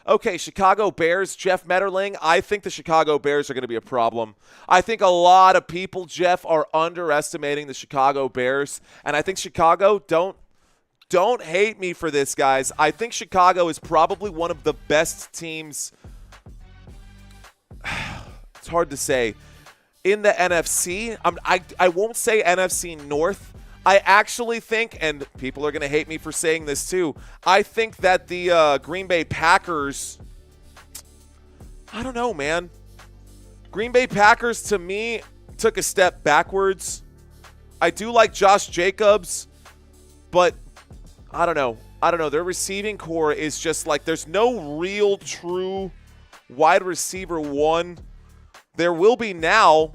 Okay, Chicago Bears, Jeff Metterling. I think the Chicago Bears are going to be a problem. I think a lot of people, Jeff, are underestimating the Chicago Bears. And I think Chicago, don't hate me for this, guys. I think Chicago is probably one of the best teams. It's hard to say. In the NFC, I won't say NFC North. I actually think, and people are going to hate me for saying this too, I think that the Green Bay Packers, I don't know, man. Green Bay Packers, to me, took a step backwards. I do like Josh Jacobs, but I don't know. Their receiving core is just like, there's no real true wide receiver one. There will be now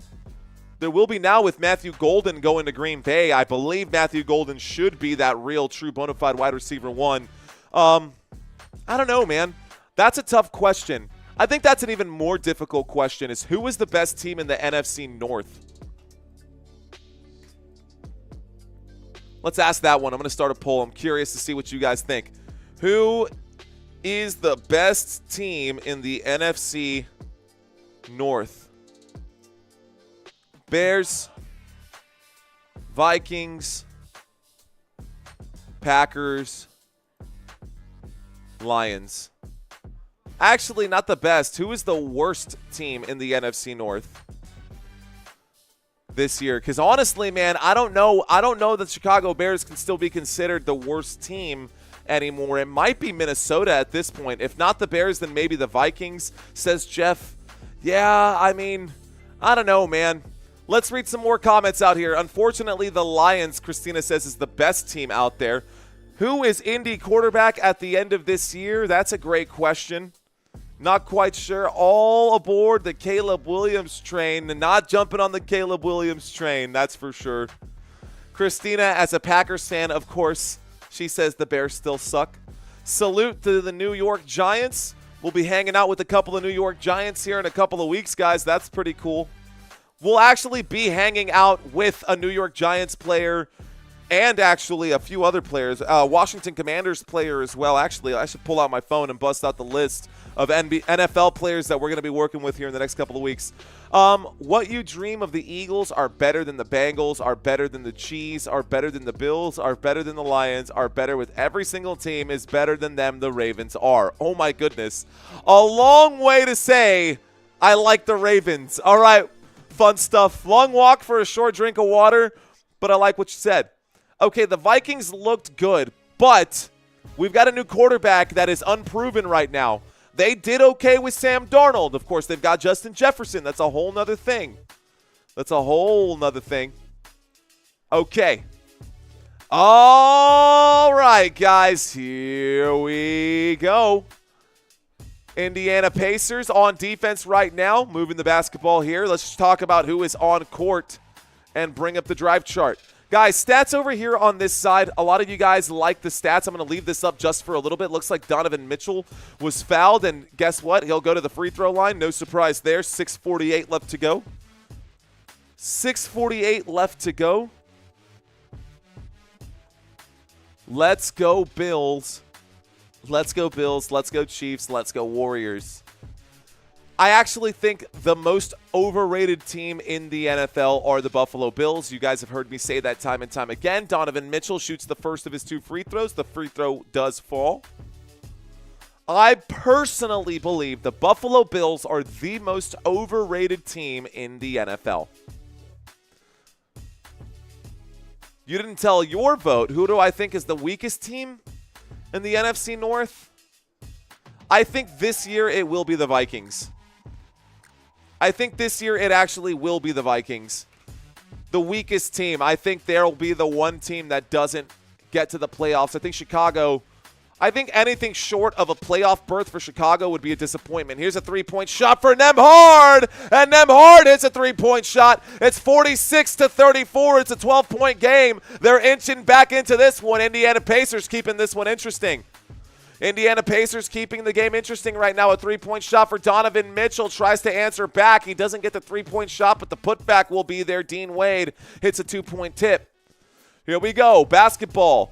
with Matthew Golden going to Green Bay. I believe Matthew Golden should be that real, true, bona fide wide receiver one. I don't know, man. That's a tough question. I think that's an even more difficult question is who is the best team in the NFC North? Let's ask that one. I'm going to start a poll. I'm curious to see what you guys think. Who is the best team in the NFC North? Bears, Vikings, Packers, Lions. Actually, not the best. Who is the worst team in the NFC North this year? Because honestly, man, I don't know that Chicago Bears can still be considered the worst team anymore. It might be Minnesota at this point. If not the Bears, then maybe the Vikings, says Jeff. Yeah, I mean, I don't know, man. Let's read some more comments out here. Unfortunately, the Lions, Christina says, is the best team out there. Who is Indy quarterback at the end of this year? That's a great question. Not quite sure. All aboard the Caleb Williams train. Not jumping on the Caleb Williams train, that's for sure. Christina, as a Packers fan, of course, she says the Bears still suck. Salute to the New York Giants. We'll be hanging out with a couple of New York Giants here in a couple of weeks, guys. That's pretty cool. We'll actually be hanging out with a New York Giants player and actually a few other players. Washington Commanders player as well. Actually, I should pull out my phone and bust out the list of NFL players that we're going to be working with here in the next couple of weeks. What you dream of the Eagles are better than the Bengals, are better than the Chiefs, are better than the Bills, are better than the Lions, are better with every single team, is better than them, the Ravens are. Oh my goodness. A long way to say I like the Ravens. All right. Fun stuff. Long walk for a short drink of water, but I like what you said. Okay, the Vikings looked good, but we've got a new quarterback that is unproven right now. They did okay with Sam Darnold. Of course, they've got Justin Jefferson. That's a whole nother thing. Okay. All right, guys. Here we go. Indiana Pacers on defense right now. Moving the basketball here. Let's just talk about who is on court and bring up the drive chart. Guys, stats over here on this side. A lot of you guys like the stats. I'm going to leave this up just for a little bit. Looks like Donovan Mitchell was fouled, and guess what? He'll go to the free throw line. No surprise there. 6:48 left to go. 6:48 left to go. Let's go Bills. Let's go Bills. Let's go Chiefs. Let's go Warriors. I actually think the most overrated team in the NFL are the Buffalo Bills. You guys have heard me say that time and time again. Donovan Mitchell shoots the first of his 2 free throws. The free throw does fall. I personally believe the Buffalo Bills are the most overrated team in the NFL. You didn't tell your vote. Who do I think is the weakest team in the NFC North? I think this year it will be the Vikings. I think this year it actually will be the Vikings. The weakest team. I think there will be the one team that doesn't get to the playoffs. I think anything short of a playoff berth for Chicago would be a disappointment. Here's a three-point shot for Nembhard, and Nembhard hits a three-point shot. It's 46-34. It's a 12-point game. They're inching back into this one. Indiana Pacers keeping this one interesting. Indiana Pacers keeping the game interesting right now. A three-point shot for Donovan Mitchell. Tries to answer back. He doesn't get the three-point shot, but the putback will be there. Dean Wade hits a two-point tip. Here we go. Basketball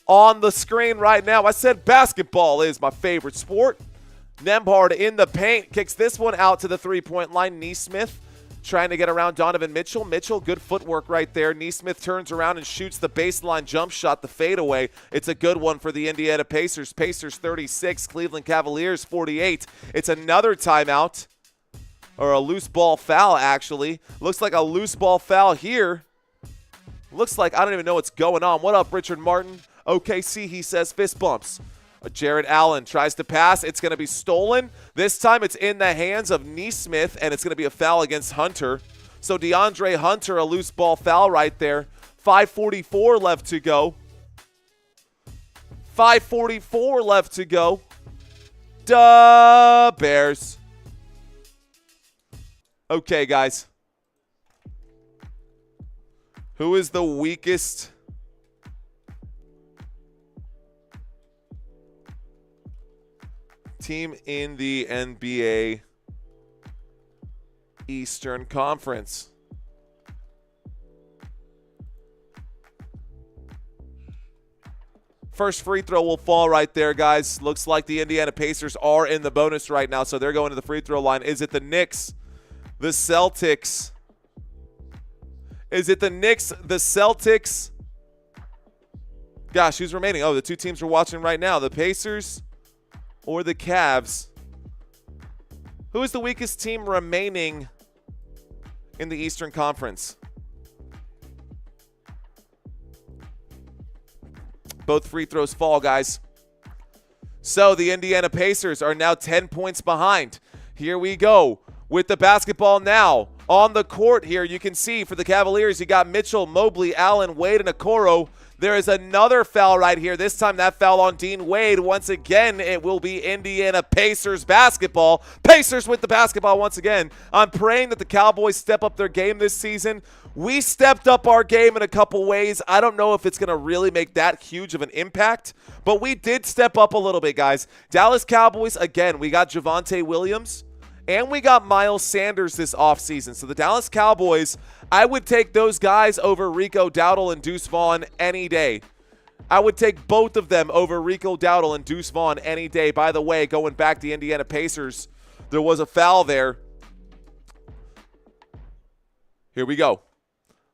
on the screen right now. I said basketball is my favorite sport. Nembhard in the paint, kicks this one out to the three-point line. Nesmith trying to get around Donovan Mitchell. Mitchell, good footwork right there. Nesmith turns around and shoots the baseline jump shot, the fadeaway. It's a good one for the Indiana Pacers. Pacers 36, Cleveland Cavaliers 48. It's another timeout, or a loose ball foul, actually. Looks like a loose ball foul here. Looks like I don't even know what's going on. What up, Richard Martin? OKC, he says, fist bumps. Jared Allen tries to pass. It's going to be stolen. This time it's in the hands of Nesmith, and it's going to be a foul against Hunter. So DeAndre Hunter, a loose ball foul right there. 5:44 left to go. 5:44 left to go. Duh, Bears. Okay, guys. Who is the weakest team in the NBA Eastern Conference? First free throw will fall right there, guys. Looks like the Indiana Pacers are in the bonus right now, so they're going to the free throw line. Is it the Knicks? The Celtics? Is it the Knicks? The Celtics? Gosh, who's remaining? Oh, the two teams we're watching right now. The Pacers or the Cavs? Who is the weakest team remaining in the Eastern Conference? Both free throws fall, guys. So the Indiana Pacers are now 10 points behind. Here we go with the basketball now. On the court here, you can see for the Cavaliers, you got Mitchell, Mobley, Allen, Wade, and Okoro. There is another foul right here. This time that foul on Dean Wade. Once again, it will be Indiana Pacers basketball. Pacers with the basketball once again. I'm praying that the Cowboys step up their game this season. We stepped up our game in a couple ways. I don't know if it's going to really make that huge of an impact, but we did step up a little bit, guys. Dallas Cowboys, again, we got Javonte Williams. And we got Miles Sanders this offseason. So the Dallas Cowboys, I would take those guys over Rico Dowdle and Deuce Vaughn any day. I would take both of them over Rico Dowdle and Deuce Vaughn any day. By the way, going back to Indiana Pacers, there was a foul there. Here we go.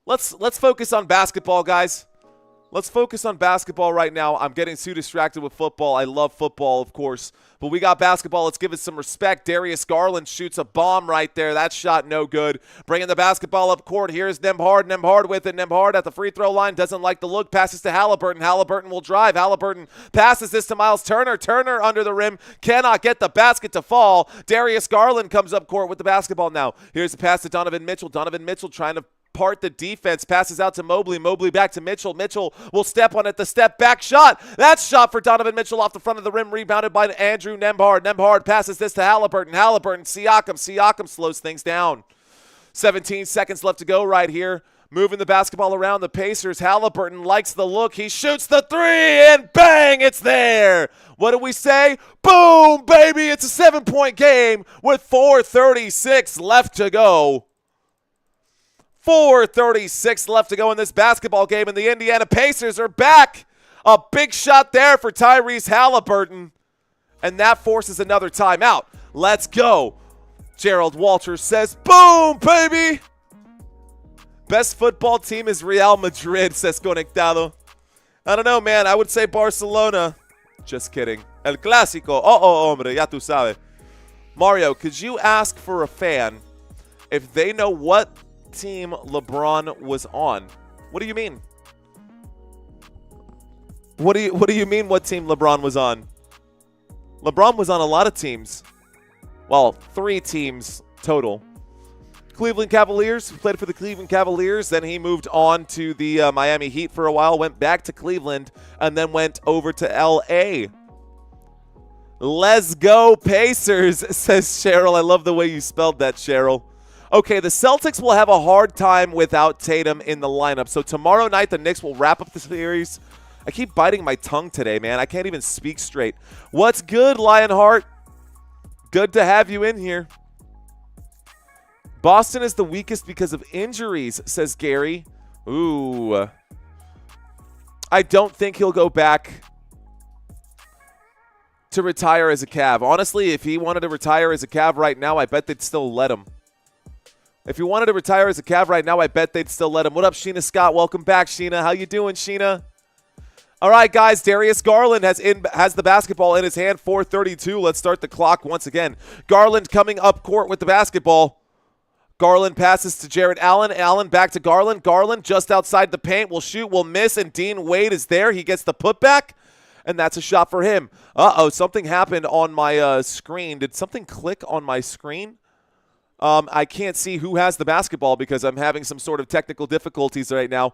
Let's focus on basketball, guys. Let's focus on basketball right now. I'm getting too distracted with football. I love football, of course. But we got basketball. Let's give it some respect. Darius Garland shoots a bomb right there. That shot no good. Bringing the basketball up court. Here's Nembhard. Nembhard with it. Nembhard at the free throw line. Doesn't like the look. Passes to Halliburton. Halliburton will drive. Halliburton passes this to Miles Turner. Turner under the rim. Cannot get the basket to fall. Darius Garland comes up court with the basketball now. Here's the pass to Donovan Mitchell. Donovan Mitchell trying to part the defense, passes out to Mobley. Mobley back to Mitchell. Mitchell will step on it. The step back shot. That's shot for Donovan Mitchell off the front of the rim, rebounded by Andrew Nembhard. Nembhard passes this to Halliburton. Halliburton, Siakam. Siakam slows things down. 17 seconds left to go right here. Moving the basketball around the Pacers. Halliburton likes the look. He shoots the three, and bang, it's there. What do we say? Boom, baby. It's a 7-point game with 4:36 left to go. 4:36 left to go in this basketball game, and the Indiana Pacers are back. A big shot there for Tyrese Halliburton, and that forces another timeout. Let's go. Gerald Walters says, boom, baby. Best football team is Real Madrid, says Conectado. I don't know, man. I would say Barcelona. Just kidding. El Clásico. Hombre, ya tú sabes. Mario, could you ask for a fan if they know what team LeBron was on? What do you mean? What do you mean what team LeBron was on? LeBron was on a lot of teams. Well, 3 teams total. Cleveland Cavaliers, played for the Cleveland Cavaliers, then he moved on to the Miami Heat for a while, went back to Cleveland, and then went over to LA. Let's go Pacers, says Cheryl. I love the way you spelled that, Cheryl. Okay, the Celtics will have a hard time without Tatum in the lineup. So tomorrow night, the Knicks will wrap up the series. I keep biting my tongue today, man. I can't even speak straight. What's good, Lionheart? Good to have you in here. Boston is the weakest because of injuries, says Gary. Ooh. I don't think he'll go back to retire as a Cav. Honestly, if he wanted to retire as a Cav right now, I bet they'd still let him. If he wanted to retire as a Cav right now, I bet they'd still let him. What up, Sheena Scott? Welcome back, Sheena. How you doing, Sheena? All right, guys, Darius Garland has the basketball in his hand, 4:32. Let's start the clock once again. Garland coming up court with the basketball. Garland passes to Jarrett Allen. Allen back to Garland. Garland just outside the paint. Will shoot, will miss, and Dean Wade is there. He gets the putback, and that's a shot for him. Uh-oh, something happened on my screen. Did something click on my screen? I can't see who has the basketball because I'm having some sort of technical difficulties right now.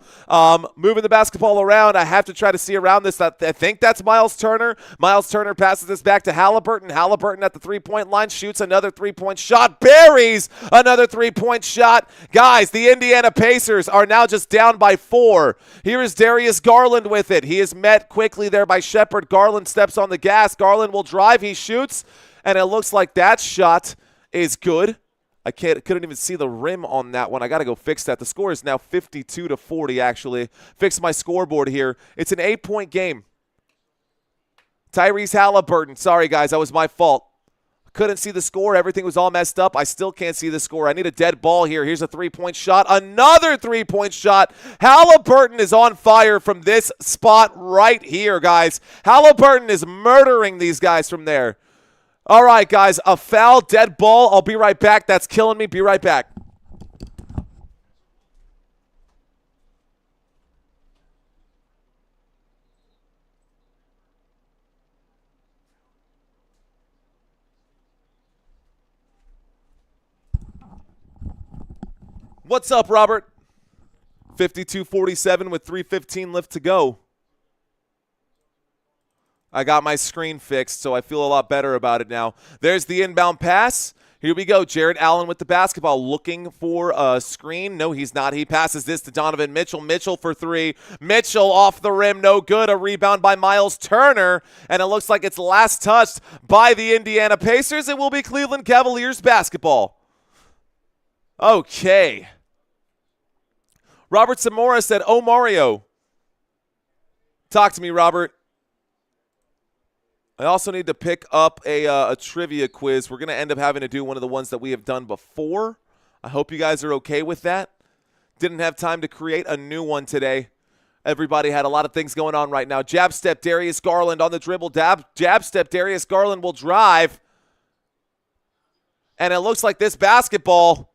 Moving the basketball around. I have to try to see around this. I think that's Miles Turner. Miles Turner passes this back to Halliburton. Halliburton at the three-point line shoots another three-point shot. Buries another three-point shot. Guys, the Indiana Pacers are now just down by 4. Here is Darius Garland with it. He is met quickly there by Shepard. Garland steps on the gas. Garland will drive. He shoots, and it looks like that shot is good. I couldn't even see the rim on that one. I got to go fix that. The score is now 52-40, actually. Fix my scoreboard here. It's an 8-point game. Tyrese Halliburton. Sorry, guys. That was my fault. Couldn't see the score. Everything was all messed up. I still can't see the score. I need a dead ball here. Here's a three-point shot. Another three-point shot. Halliburton is on fire from this spot right here, guys. Halliburton is murdering these guys from there. All right, guys, a foul, dead ball. I'll be right back. That's killing me. Be right back. What's up, Robert? 52-47 with 3:15 left to go. I got my screen fixed, so I feel a lot better about it now. There's the inbound pass. Here we go. Jarrett Allen with the basketball looking for a screen. No, he's not. He passes this to Donovan Mitchell. Mitchell for 3. Mitchell off the rim. No good. A rebound by Miles Turner. And it looks like it's last touched by the Indiana Pacers. It will be Cleveland Cavaliers basketball. Okay. Robert Zamora said, "Oh, Mario." Talk to me, Robert. I also need to pick up a trivia quiz. We're going to end up having to do one of the ones that we have done before. I hope you guys are okay with that. Didn't have time to create a new one today. Everybody had a lot of things going on right now. Jab step, Darius Garland on the dribble. Jab step, Darius Garland will drive. And it looks like this basketball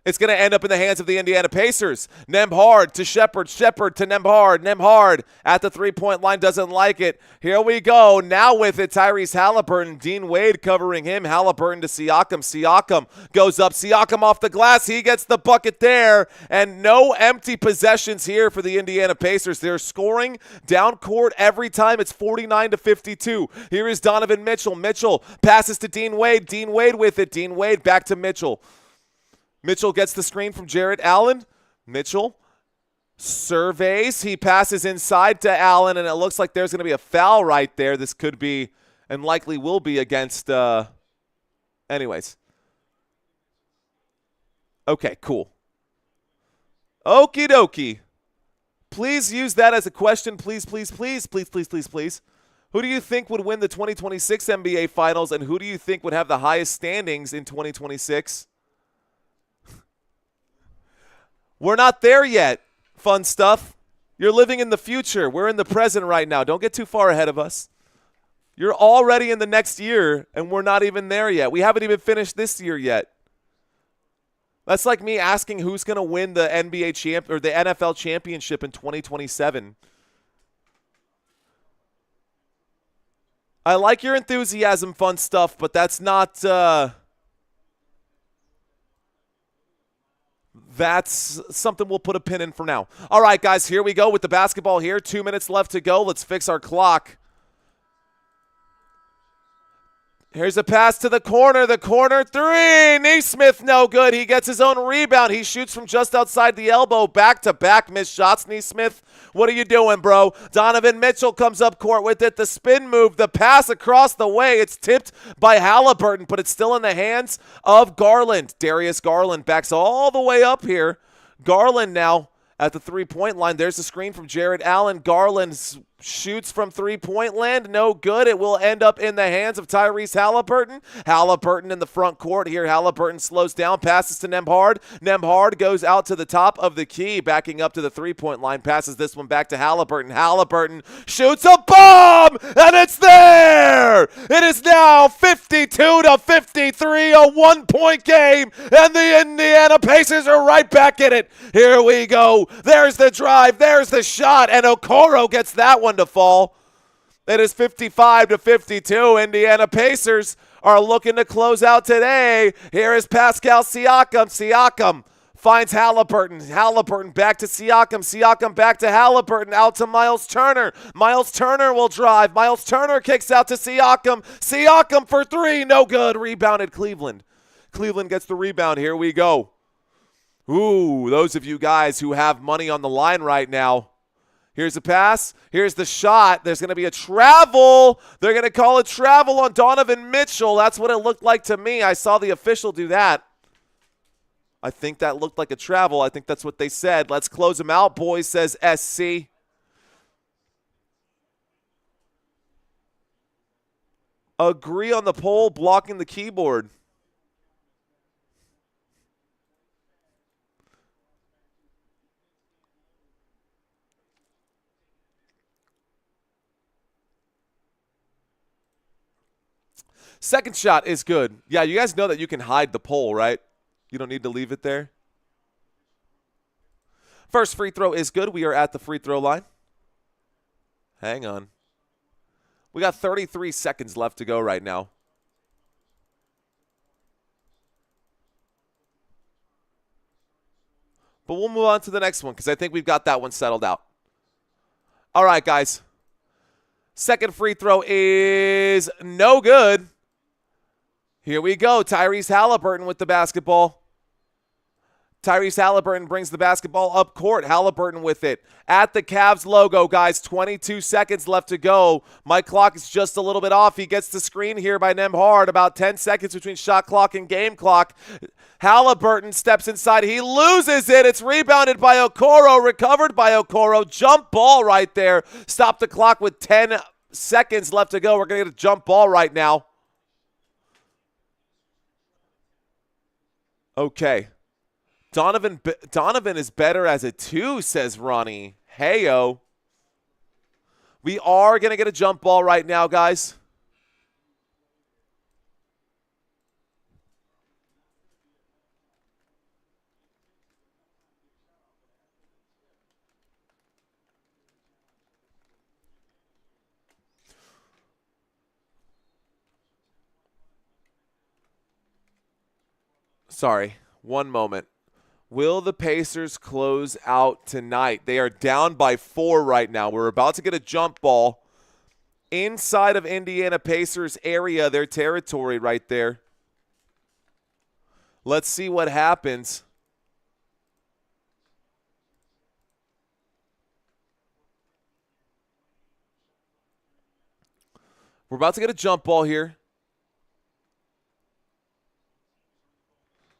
is going to end up in the hands of the Indiana Pacers. Nembhard to Shepard. Shepard to Nembhard. Nembhard at the three-point line doesn't like it. Here we go. Now with it, Tyrese Halliburton. Dean Wade covering him. Halliburton to Siakam. Siakam goes up. Siakam off the glass. He gets the bucket there. And no empty possessions here for the Indiana Pacers. They're scoring down court every time. It's 49-52. Here is Donovan Mitchell. Mitchell passes to Dean Wade. Dean Wade with it. Dean Wade back to Mitchell. Mitchell gets the screen from Jarrett Allen. Mitchell surveys. He passes inside to Allen, and it looks like there's going to be a foul right there. This could be and likely will be against anyways. Okay, cool. Okie dokie. Please use that as a question. Please, please, please, please, please, please, please. Who do you think would win the 2026 NBA Finals, and who do you think would have the highest standings in 2026? We're not there yet, fun stuff. You're living in the future. We're in the present right now. Don't get too far ahead of us. You're already in the next year, and we're not even there yet. We haven't even finished this year yet. That's like me asking who's going to win the NBA champ or the NFL championship in 2027. I like your enthusiasm, fun stuff, but that's not that's something we'll put a pin in for now. All right, guys, here we go with the basketball here. 2 minutes left to go. Let's fix our clock. Here's a pass to the corner three. Nesmith, no good. He gets his own rebound. He shoots from just outside the elbow. Back-to-back missed shots. Nesmith, what are you doing, bro? Donovan Mitchell comes up court with it. The spin move, the pass across the way. It's tipped by Halliburton, but it's still in the hands of Garland. Darius Garland backs all the way up here. Garland now at the three-point line. There's the screen from Jarrett Allen. Garland's Shoots from three-point land, no good. It will end up in the hands of Tyrese Halliburton. Halliburton in the front court here. Halliburton slows down, passes to Nembhard. Nembhard goes out to the top of the key, backing up to the three-point line, passes this one back to Halliburton. Halliburton shoots a bomb, and it's there! It is now 52-53, a one-point game, and the Indiana Pacers are right back in it. Here we go. There's the drive, there's the shot, and Okoro gets that one to fall. It is 55-52. Indiana Pacers are looking to close out today. Here is Pascal Siakam. Siakam finds Halliburton. Halliburton back to Siakam. Siakam back to Halliburton. Out to Miles Turner. Miles Turner will drive. Miles Turner kicks out to Siakam. Siakam for three. No good. Rebounded Cleveland. Cleveland gets the rebound. Here we go. Ooh, those of you guys who have money on the line right now. Here's a pass. Here's the shot. There's going to be a travel. They're going to call it travel on Donovan Mitchell. That's what it looked like to me. I saw the official do that. I think that looked like a travel. I think that's what they said. Let's close them out, boys, says SC. Agree on the poll, blocking the keyboard. Second shot is good. Yeah, you guys know that you can hide the poll, right? You don't need to leave it there. First free throw is good. We are at the free throw line. Hang on. We got 33 seconds left to go right now. But we'll move on to the next one because I think we've got that one settled out. All right, guys. Second free throw is no good. Here we go. Tyrese Halliburton with the basketball. Tyrese Halliburton brings the basketball up court. Halliburton with it. At the Cavs logo, guys. 22 seconds left to go. My clock is just a little bit off. He gets the screen here by Nembhard. About 10 seconds between shot clock and game clock. Halliburton steps inside. He loses it. It's rebounded by Okoro. Recovered by Okoro. Jump ball right there. Stop the clock with 10 seconds left to go. We're going to get a jump ball right now. Okay. Donovan is better as a 2, says Ronnie. Heyo. We are going to get a jump ball right now, guys. Sorry, one moment. Will the Pacers close out tonight? They are down by 4 right now. We're about to get a jump ball inside of Indiana Pacers area, their territory right there. Let's see what happens. We're about to get a jump ball here.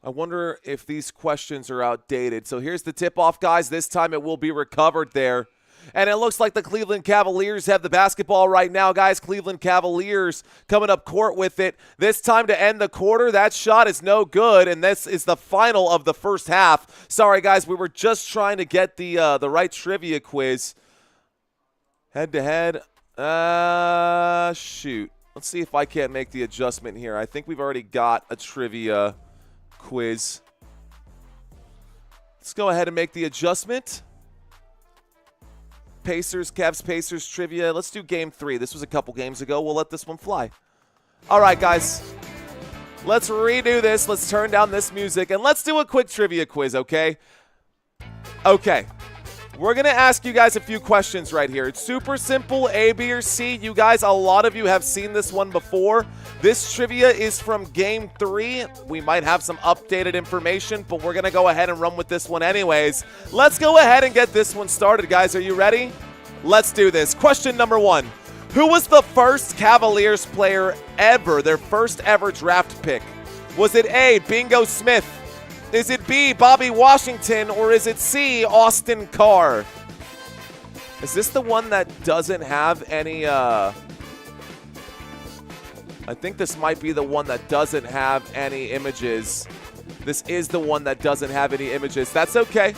I wonder if these questions are outdated. So here's the tip-off, guys. This time it will be recovered there. And it looks like the Cleveland Cavaliers have the basketball right now, guys. Cleveland Cavaliers coming up court with it. This time to end the quarter. That shot is no good, and this is the final of the first half. Sorry, guys. We were just trying to get the right trivia quiz. Head-to-head. Shoot. Let's see if I can't make the adjustment here. I think we've already got a trivia quiz. Let's go ahead and make the adjustment. Pacers, Cavs, Pacers trivia. Let's do game 3. This was a couple games ago. We'll let this one fly. All right, guys. Let's redo this. Let's turn down this music, and let's do a quick trivia quiz, okay? Okay. We're going to ask you guys a few questions right here. It's super simple, A, B, or C. You guys, a lot of you have seen this one before. This trivia is from Game 3. We might have some updated information, but we're going to go ahead and run with this one anyways. Let's go ahead and get this one started, guys. Are you ready? Let's do this. Question number 1. Who was the first Cavaliers player ever, their first ever draft pick? Was it A, Bingo Smith? Is it B, Bobby Washington, or is it C, Austin Carr? Is this the one that doesn't have any, I think this might be the one that doesn't have any images. This is the one that doesn't have any images. That's okay.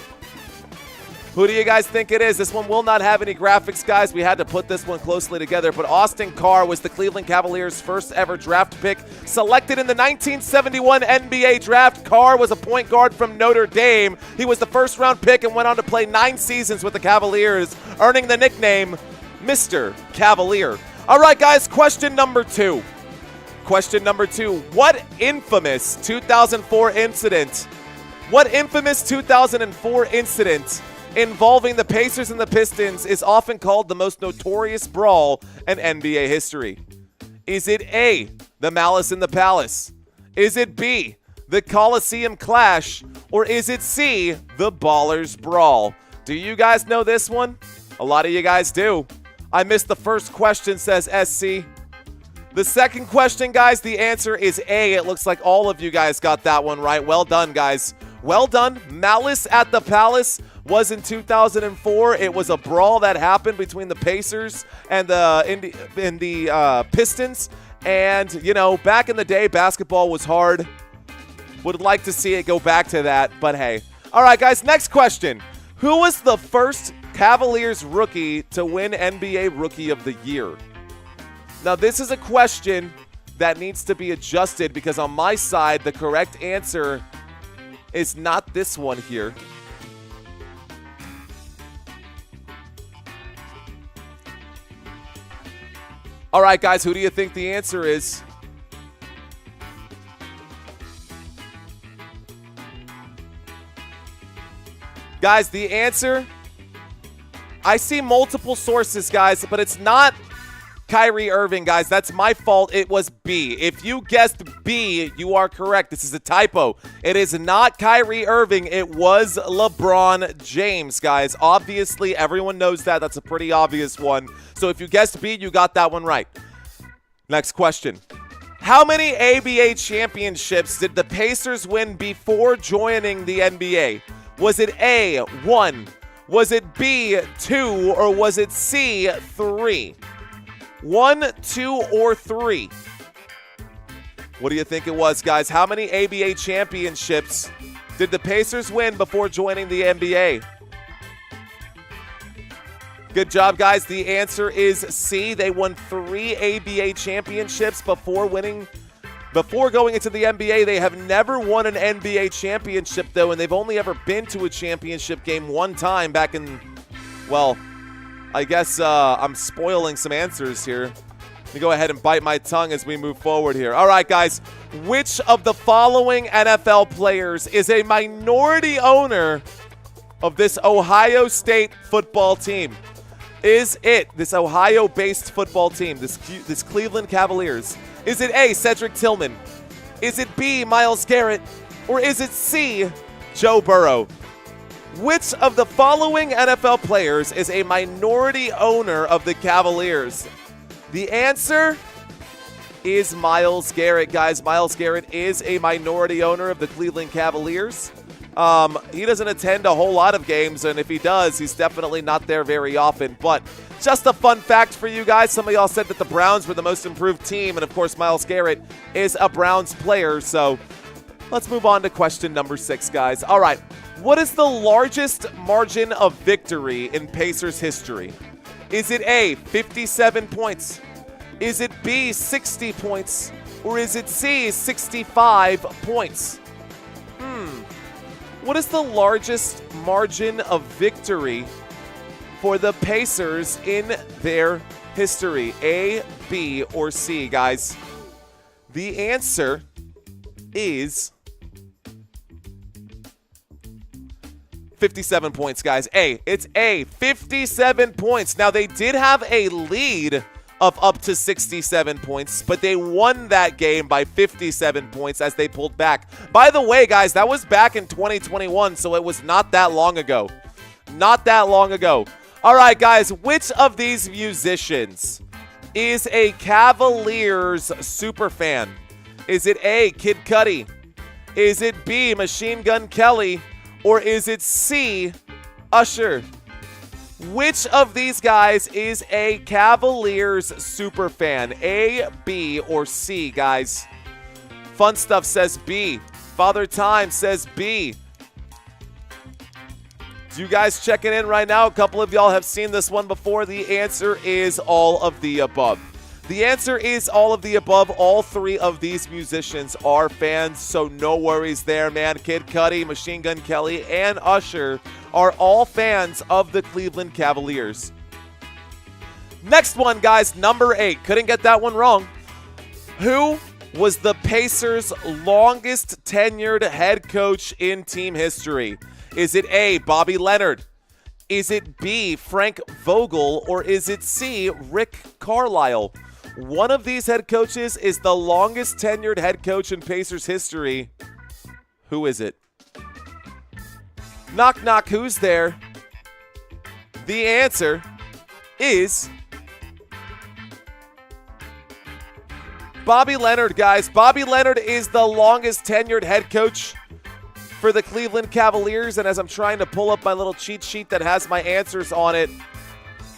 Who do you guys think it is? This one will not have any graphics, guys. We had to put this one closely together. But Austin Carr was the Cleveland Cavaliers' first ever draft pick. Selected in the 1971 NBA draft, Carr was a point guard from Notre Dame. He was the first round pick and went on to play 9 seasons with the Cavaliers, earning the nickname Mr. Cavalier. All right, guys, question number 2. Question number 2. What infamous 2004 incident involving the Pacers and the Pistons is often called the most notorious brawl in NBA history? Is it A, the Malice in the Palace? Is it B, the Coliseum Clash? Or is it C, the Ballers Brawl? Do you guys know this one? A lot of you guys do. I missed the first question, says SC. The second question, guys, the answer is A. It looks like all of you guys got that one right. Well done, guys. Well done. Malice at the Palace was in 2004. It was a brawl that happened between the Pacers and the Pistons. And, you know, back in the day, basketball was hard. Would like to see it go back to that, but hey. All right, guys, next question. Who was the first Cavaliers rookie to win NBA Rookie of the Year? Now, this is a question that needs to be adjusted because on my side, the correct answer is not this one here. All right, guys, who do you think the answer is? Guys, the answer, I see multiple sources, guys, but it's not Kyrie Irving, guys. That's my fault. It was B. If you guessed B, you are correct. This is a typo. It is not Kyrie Irving. It was LeBron James, guys. Obviously, everyone knows that. That's a pretty obvious one. So if you guessed B, you got that one right. Next question. How many ABA championships did the Pacers win before joining the NBA? Was it A, 1? Was it B, 2? Or was it C, 3? 1, 2, or 3? What do you think it was, guys? How many ABA championships did the Pacers win before joining the NBA? Good job, guys. The answer is C. They won 3 ABA championships before going into the NBA. They have never won an NBA championship, though, and they've only ever been to a championship game one time back in, well, I guess I'm spoiling some answers here. Let me go ahead and bite my tongue as we move forward here. All right, guys. Which of the following NFL players is a minority owner of this Ohio State football team? Is it this Ohio-based football team, this Cleveland Cavaliers? Is it A, Cedric Tillman? Is it B, Myles Garrett? Or is it C, Joe Burrow? Which of the following NFL players is a minority owner of the Cavaliers? The answer is Myles Garrett, guys. Myles Garrett is a minority owner of the Cleveland Cavaliers. He doesn't attend a whole lot of games, and if he does, he's definitely not there very often. But just a fun fact for you guys. Some of y'all said that the Browns were the most improved team, and of course, Myles Garrett is a Browns player. So let's move on to question number 6, guys. All right. What is the largest margin of victory in Pacers history? Is it A, 57 points? Is it B, 60 points? Or is it C, 65 points? What is the largest margin of victory for the Pacers in their history? A, B, or C, guys? The answer is 57 points, guys. A. It's A. 57 points. Now, they did have a lead of up to 67 points, but they won that game by 57 points as they pulled back. By the way, guys, that was back in 2021, so it was not that long ago. Not that long ago. All right, guys, which of these musicians is a Cavaliers superfan? Is it A, Kid Cudi? Is it B, Machine Gun Kelly? Or is it C, Usher? Which of these guys is a Cavaliers super fan? A, B, or C, guys? Fun Stuff says B. Father Time says B. You guys checking in right now? A couple of y'all have seen this one before. The answer is all of the above. The answer is all of the above. All three of these musicians are fans, so no worries there, man. Kid Cudi, Machine Gun Kelly, and Usher are all fans of the Cleveland Cavaliers. Next one, guys, number 8. Couldn't get that one wrong. Who was the Pacers' longest tenured head coach in team history? Is it A, Bobby Leonard? Is it B, Frank Vogel? Or is it C, Rick Carlisle? One of these head coaches is the longest tenured head coach in Pacers history. Who is it? Knock, knock, who's there? The answer is Bobby Leonard, guys. Bobby Leonard is the longest tenured head coach for the Cleveland Cavaliers, and as I'm trying to pull up my little cheat sheet that has my answers on it,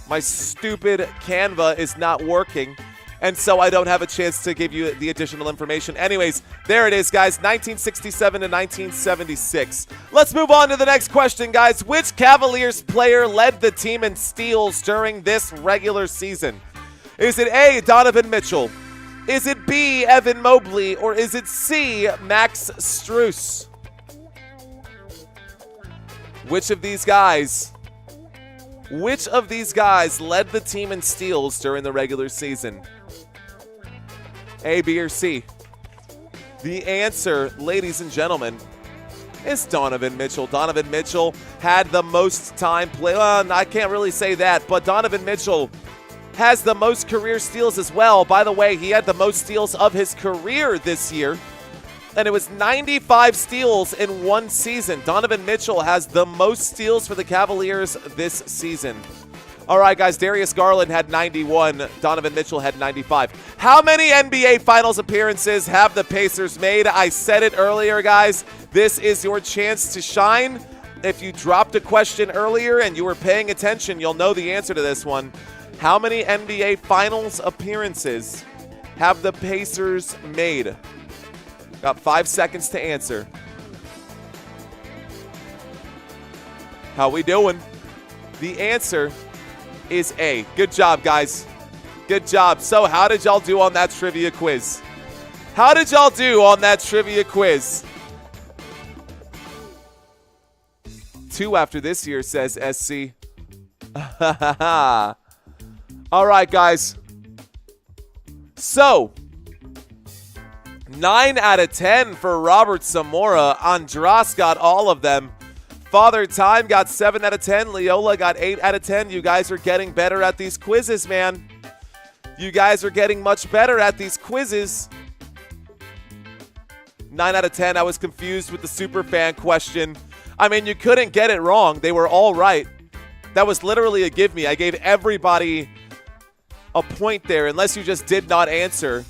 my stupid Canva is not working, and so I don't have a chance to give you the additional information. Anyways, there it is, guys, 1967 to 1976. Let's move on to the next question, guys. Which Cavaliers player led the team in steals during this regular season? Is it A, Donovan Mitchell? Is it B, Evan Mobley? Or is it C, Max Strus? Which of these guys led the team in steals during the regular season? A, B, or C? The answer, ladies and gentlemen, is Donovan Mitchell. Donovan Mitchell had the most time play. Well, I can't really say that, but Donovan Mitchell has the most career steals as well. By the way, he had the most steals of his career this year, and it was 95 steals in one season. Donovan Mitchell has the most steals for the Cavaliers this season. All right, guys, Darius Garland had 91. Donovan Mitchell had 95. How many NBA Finals appearances have the Pacers made? I said it earlier, guys. This is your chance to shine. If you dropped a question earlier and you were paying attention, you'll know the answer to this one. How many NBA Finals appearances have the Pacers made? Got 5 seconds to answer. How we doing? The answer is A. Good job, guys. Good job. So how did y'all do on that trivia quiz? How did y'all do on that trivia quiz? 2 after this year, says SC. All right, guys. So 9 out of 10 for Robert Zamora. Andras got all of them. Father Time got 7 out of 10. Leola got 8 out of 10. You guys are getting better at these quizzes, man. You guys are getting much better at these quizzes. 9 out of 10. I was confused with the superfan question. I mean, you couldn't get it wrong. They were all right. That was literally a give me. I gave everybody a point there, unless you just did not answer.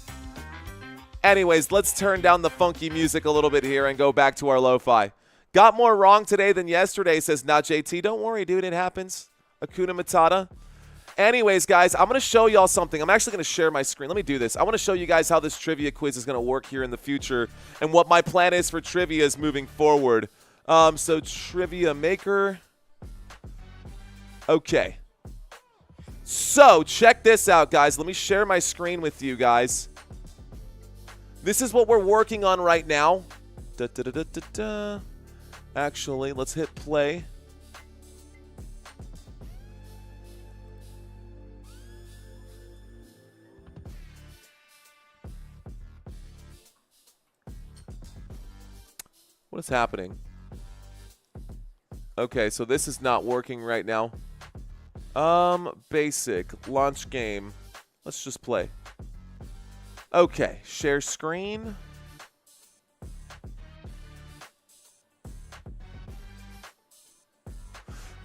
Anyways, let's turn down the funky music a little bit here and go back to our lo-fi. Got more wrong today than yesterday, says Not JT. Don't worry, dude. It happens. Akuna Matata. Anyways, guys, I'm going to show y'all something. I'm actually going to share my screen. Let me do this. I want to show you guys how this trivia quiz is going to work here in the future and what my plan is for trivias moving forward. So trivia maker. Okay. So check this out, guys. Let me share my screen with you guys. This is what we're working on right now. Actually, let's hit play. What is happening? Okay, so this is not working right now. Basic, launch game. Let's just play. Okay, share screen.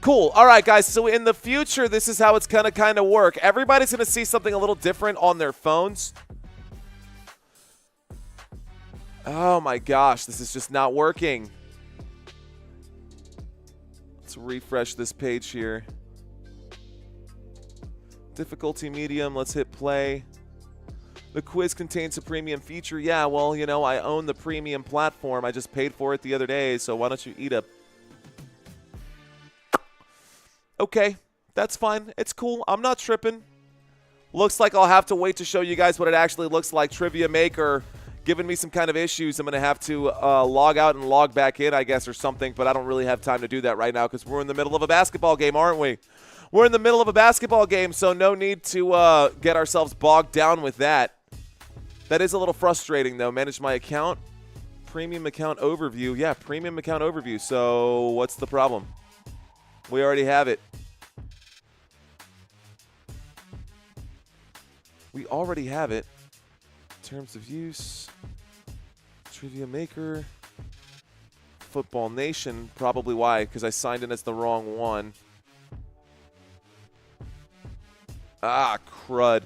Cool. All right, guys. So in the future, this is how it's going to kind of work. Everybody's going to see something a little different on their phones. Oh my gosh, this is just not working. Let's refresh this page here. Difficulty medium. Let's hit play. The quiz contains a premium feature. Yeah, well, you know, I own the premium platform. I just paid for it the other day, so why don't you eat a... Okay, that's fine. It's cool. I'm not tripping. Looks like I'll have to wait to show you guys what it actually looks like. Trivia Maker giving me some kind of issues. I'm going to have to log out and log back in, I guess, or something, but I don't really have time to do that right now because we're in the middle of a basketball game, aren't we? We're in the middle of a basketball game, so no need to get ourselves bogged down with that. That is a little frustrating, though. Manage my account. Premium account overview. Yeah, premium account overview. So what's the problem? We already have it. We already have it. Terms of use. Trivia Maker. Football Nation. Probably why, because I signed in as the wrong one. Ah, crud.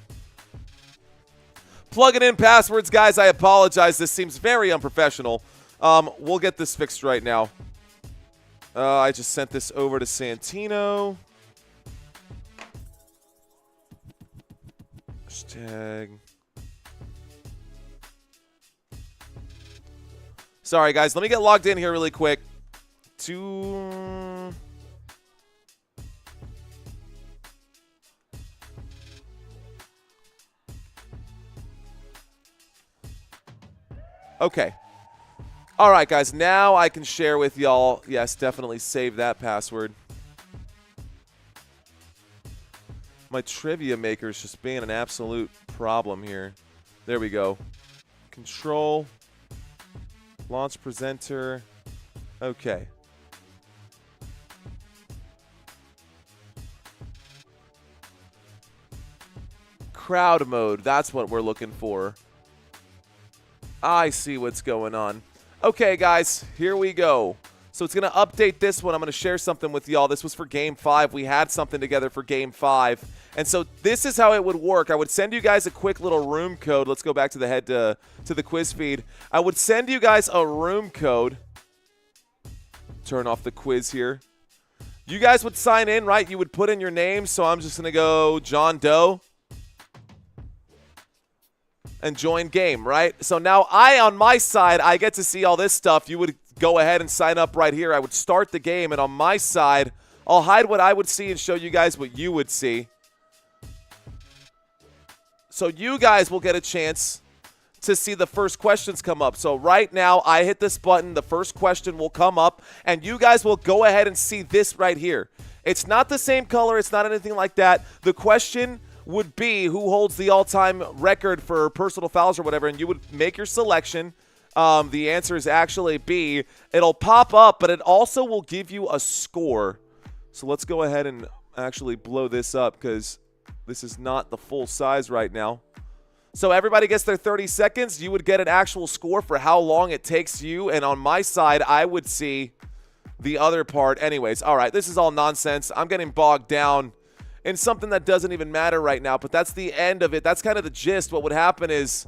Plugging in passwords, guys. I apologize. This seems very unprofessional. We'll get this fixed right now. I just sent this over to Santino. Hashtag. Sorry, guys. Let me get logged in here really quick. Okay. All right, guys. Now I can share with y'all. Yes, definitely save that password. My Trivia Maker is just being an absolute problem here. There we go. Control. Launch presenter. Okay. Crowd mode. That's what we're looking for. I see what's going on. Okay, guys. Here we go. So it's going to update this one. I'm going to share something with y'all. This was for Game 5. We had something together for Game 5. And so this is how it would work. I would send you guys a quick little room code. Let's go back to the head to the quiz feed. I would send you guys a room code. Turn off the quiz here. You guys would sign in, right? You would put in your name. So I'm just going to go John Doe. And join game, right? So now on my side, I get to see all this stuff. You would go ahead and sign up right here. I would start the game, and on my side, I'll hide what I would see and show you guys what you would see. So you guys will get a chance to see the first questions come up. So right now, I hit this button. The first question will come up, and you guys will go ahead and see this right here. It's not the same color. It's not anything like that. The question would be who holds the all-time record for personal fouls or whatever, and you would make your selection. The answer is actually B. It'll pop up, but it also will give you a score. So let's go ahead and actually blow this up because this is not the full size right now. So everybody gets their 30 seconds. You would get an actual score for how long it takes you, and on my side, I would see the other part anyways. All right, this is all nonsense. I'm getting bogged down in something that doesn't even matter right now, but that's the end of it. That's kind of the gist. What would happen is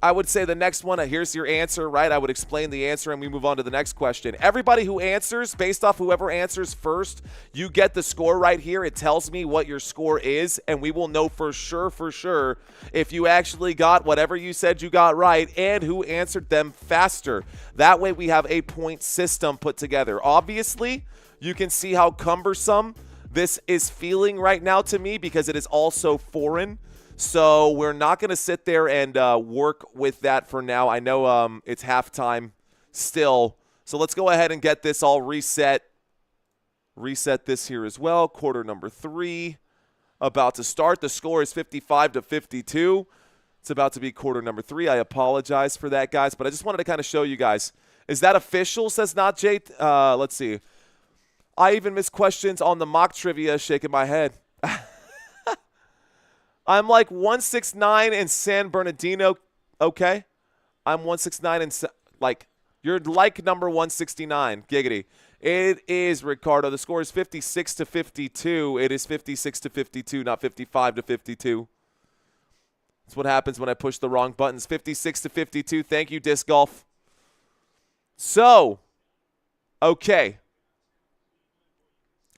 I would say the next one, here's your answer, right? I would explain the answer, and we move on to the next question. Everybody who answers, based off whoever answers first, you get the score right here. It tells me what your score is, and we will know for sure if you actually got whatever you said you got right and who answered them faster. That way we have a point system put together. Obviously, you can see how cumbersome this is feeling right now to me because it is also foreign. So we're not going to sit there and work with that for now. I know it's halftime still. So let's go ahead and get this all reset. Reset this here as well. Quarter number 3 about to start. The score is 55-52. It's about to be quarter number 3. I apologize for that, guys. But I just wanted to kind of show you guys. Is that official, says not Jade? Let's see. I even missed questions on the mock trivia, shaking my head. I'm like 169 in San Bernardino. Okay. I'm 169 in, like, you're like number 169. Giggity. It is, Ricardo. The score is 56-52. It is 56-52, not 55-52. That's what happens when I push the wrong buttons. 56-52. Thank you, Disc Golf. So, okay.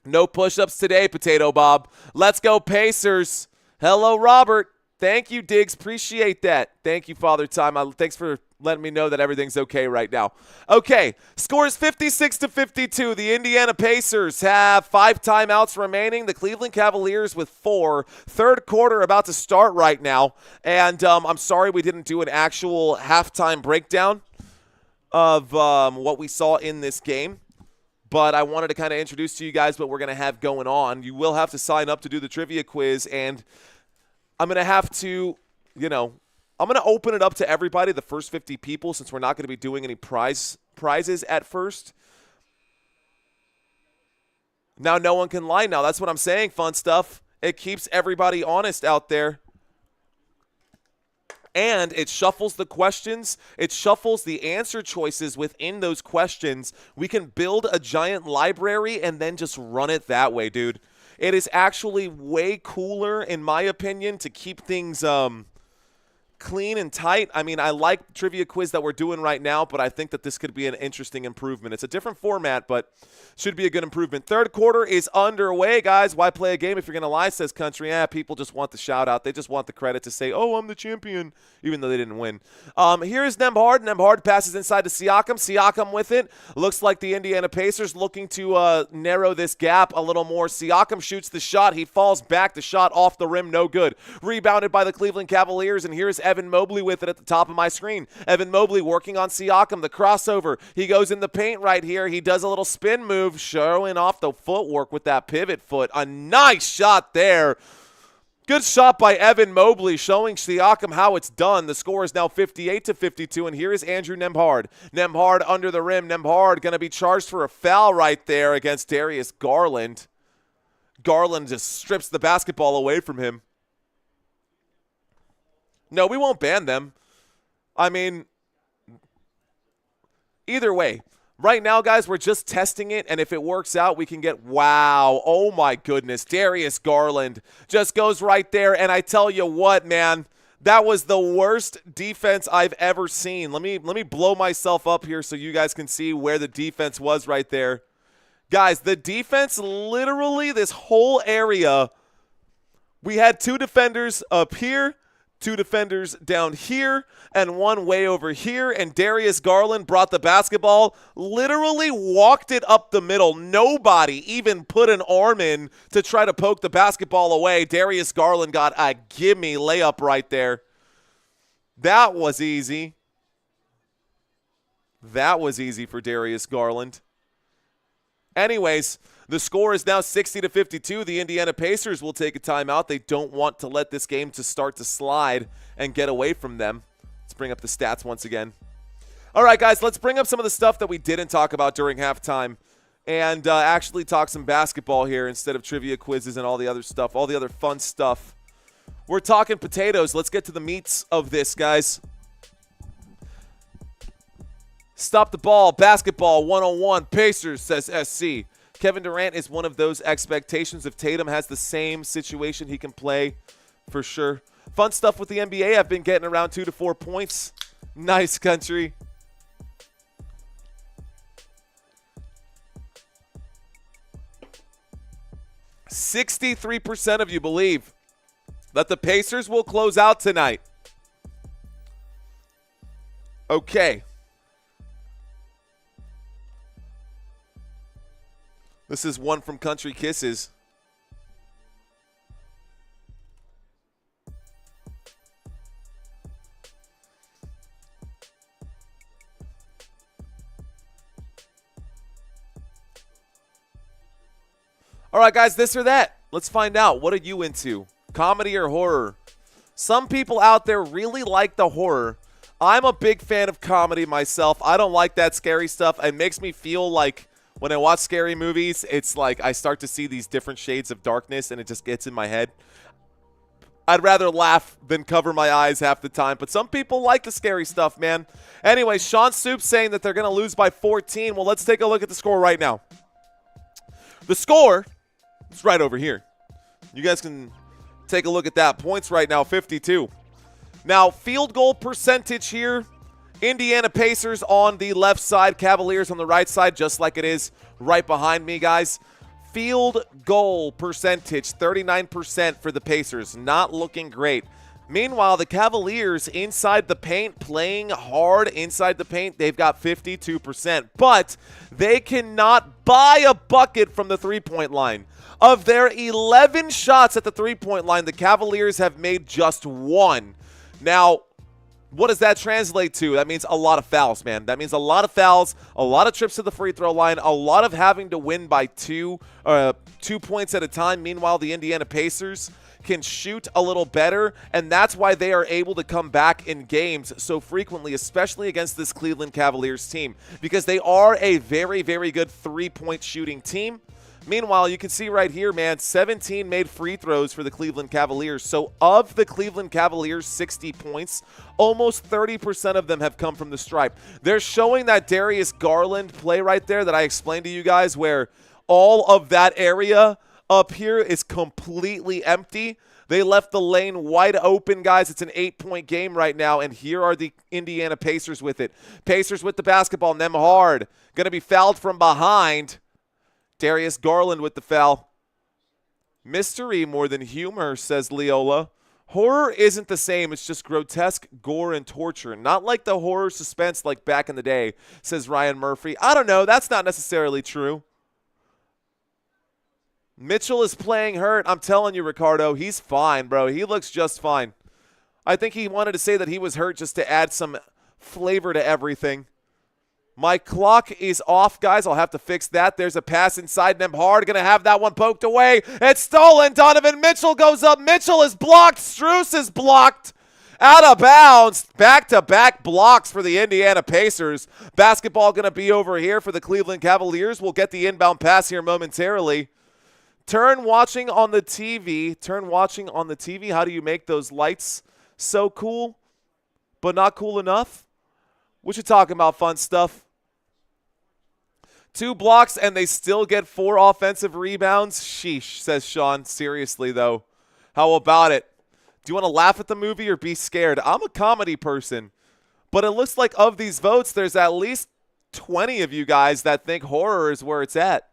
No push-ups today, Potato Bob. Let's go, Pacers. Hello, Robert. Thank you, Diggs. Appreciate that. Thank you, Father Time. Thanks for letting me know that everything's okay right now. Okay, score is 56-52. The Indiana Pacers have 5 timeouts remaining. The Cleveland Cavaliers with 4. Third quarter about to start right now. And I'm sorry we didn't do an actual halftime breakdown of what we saw in this game. But I wanted to kind of introduce to you guys what we're going to have going on. You will have to sign up to do the trivia quiz, and I'm going to have to, I'm going to open it up to everybody, the first 50 people, since we're not going to be doing any prizes at first. Now no one can lie now. That's what I'm saying, fun stuff. It keeps everybody honest out there. And it shuffles the questions. It shuffles the answer choices within those questions. We can build a giant library and then just run it that way, dude. It is actually way cooler, in my opinion, to keep things clean and tight. I mean, I like the trivia quiz that we're doing right now, but I think that this could be an interesting improvement. It's a different format, but should be a good improvement. Third quarter is underway, guys. Why play a game if you're going to lie, says Country. People just want the shout-out. They just want the credit to say, oh, I'm the champion, even though they didn't win. Here's Nembhard. Nembhard passes inside to Siakam. Siakam with it. Looks like the Indiana Pacers looking to narrow this gap a little more. Siakam shoots the shot. He falls back. The shot off the rim, no good. Rebounded by the Cleveland Cavaliers, and here's Evan Mobley with it at the top of my screen. Evan Mobley working on Siakam, the crossover. He goes in the paint right here. He does a little spin move, showing off the footwork with that pivot foot. A nice shot there. Good shot by Evan Mobley, showing Siakam how it's done. The score is now 58-52, and here is Andrew Nembhard. Nembhard under the rim. Nembhard going to be charged for a foul right there against Darius Garland. Garland just strips the basketball away from him. No, we won't ban them. I mean, either way. Right now, guys, we're just testing it, and if it works out, we can get, wow, oh my goodness, Darius Garland just goes right there, and I tell you what, man, that was the worst defense I've ever seen. Let me blow myself up here so you guys can see where the defense was right there. Guys, the defense, literally this whole area, we had 2 defenders up here, 2 defenders down here, and 1 way over here, and Darius Garland brought the basketball, literally walked it up the middle. Nobody even put an arm in to try to poke the basketball away. Darius Garland got a gimme layup right there. That was easy. That was easy for Darius Garland. Anyways, the score is now 60-52. The Indiana Pacers will take a timeout. They don't want to let this game to start to slide and get away from them. Let's bring up the stats once again. All right, guys, let's bring up some of the stuff that we didn't talk about during halftime and actually talk some basketball here instead of trivia quizzes and all the other stuff, all the other fun stuff. We're talking potatoes. Let's get to the meats of this, guys. Stop the ball, basketball 101, Pacers, says SC. Kevin Durant is one of those expectations. If Tatum has the same situation, he can play for sure. Fun stuff with the NBA. I've been getting around 2 to 4 points. Nice, Country. "63% of you believe that the Pacers will close out tonight." Okay. This is one from Country Kisses. All right, guys, this or that. Let's find out. What are you into? Comedy or horror? Some people out there really like the horror. I'm a big fan of comedy myself. I don't like that scary stuff. It makes me feel like when I watch scary movies, it's like I start to see these different shades of darkness, and it just gets in my head. I'd rather laugh than cover my eyes half the time, but some people like the scary stuff, man. Anyway, Sean Soup's saying that they're going to lose by 14. Well, let's take a look at the score right now. The score is right over here. You guys can take a look at that. Points right now, 52. Now, field goal percentage here. Indiana Pacers on the left side, Cavaliers on the right side, just like it is right behind me, guys. field goal percentage, 39% for the Pacers. Not looking great. Meanwhile, the Cavaliers inside the paint, playing hard inside the paint, they've got 52%. But they cannot buy a bucket from the three-point line. Of their 11 shots at the three-point line, the Cavaliers have made just one. Now, what does that translate to? That means a lot of fouls, man. That means a lot of fouls, a lot of trips to the free throw line, a lot of having to win by 2 points at a time. Meanwhile, the Indiana Pacers can shoot a little better, and that's why they are able to come back in games so frequently, especially against this Cleveland Cavaliers team, because they are a very, very good three-point shooting team. Meanwhile, you can see right here, man, 17 made free throws for the Cleveland Cavaliers. So of the Cleveland Cavaliers' 60 points, almost 30% of them have come from the stripe. They're showing that Darius Garland play right there that I explained to you guys, where all of that area up here is completely empty. They left the lane wide open, guys. It's an 8-point game right now, and here are the Indiana Pacers with it. Pacers with the basketball. Nembhard going to be fouled from behind. Darius Garland with the foul. Mystery more than humor, says Leola. Horror isn't the same. It's just grotesque gore and torture. Not like the horror suspense like back in the day, says Ryan Murphy. I don't know. That's not necessarily true. Mitchell is playing hurt. I'm telling you, Ricardo, he's fine, bro. He looks just fine. I think he wanted to say that he was hurt just to add some flavor to everything. My clock is off, guys. I'll have to fix that. There's a pass inside. Nembhard going to have that one poked away. It's stolen. Donovan Mitchell goes up. Mitchell is blocked. Strus is blocked. Out of bounds. Back-to-back blocks for the Indiana Pacers. Basketball going to be over here for the Cleveland Cavaliers. We'll get the inbound pass here momentarily. Turn watching on the TV. Turn watching on the TV. How do you make those lights so cool, but not cool enough? What you talking about, fun stuff? 2 blocks, and they still get 4 offensive rebounds? Sheesh, says Sean. Seriously, though. How about it? Do you want to laugh at the movie or be scared? I'm a comedy person, but it looks like of these votes, there's at least 20 of you guys that think horror is where it's at.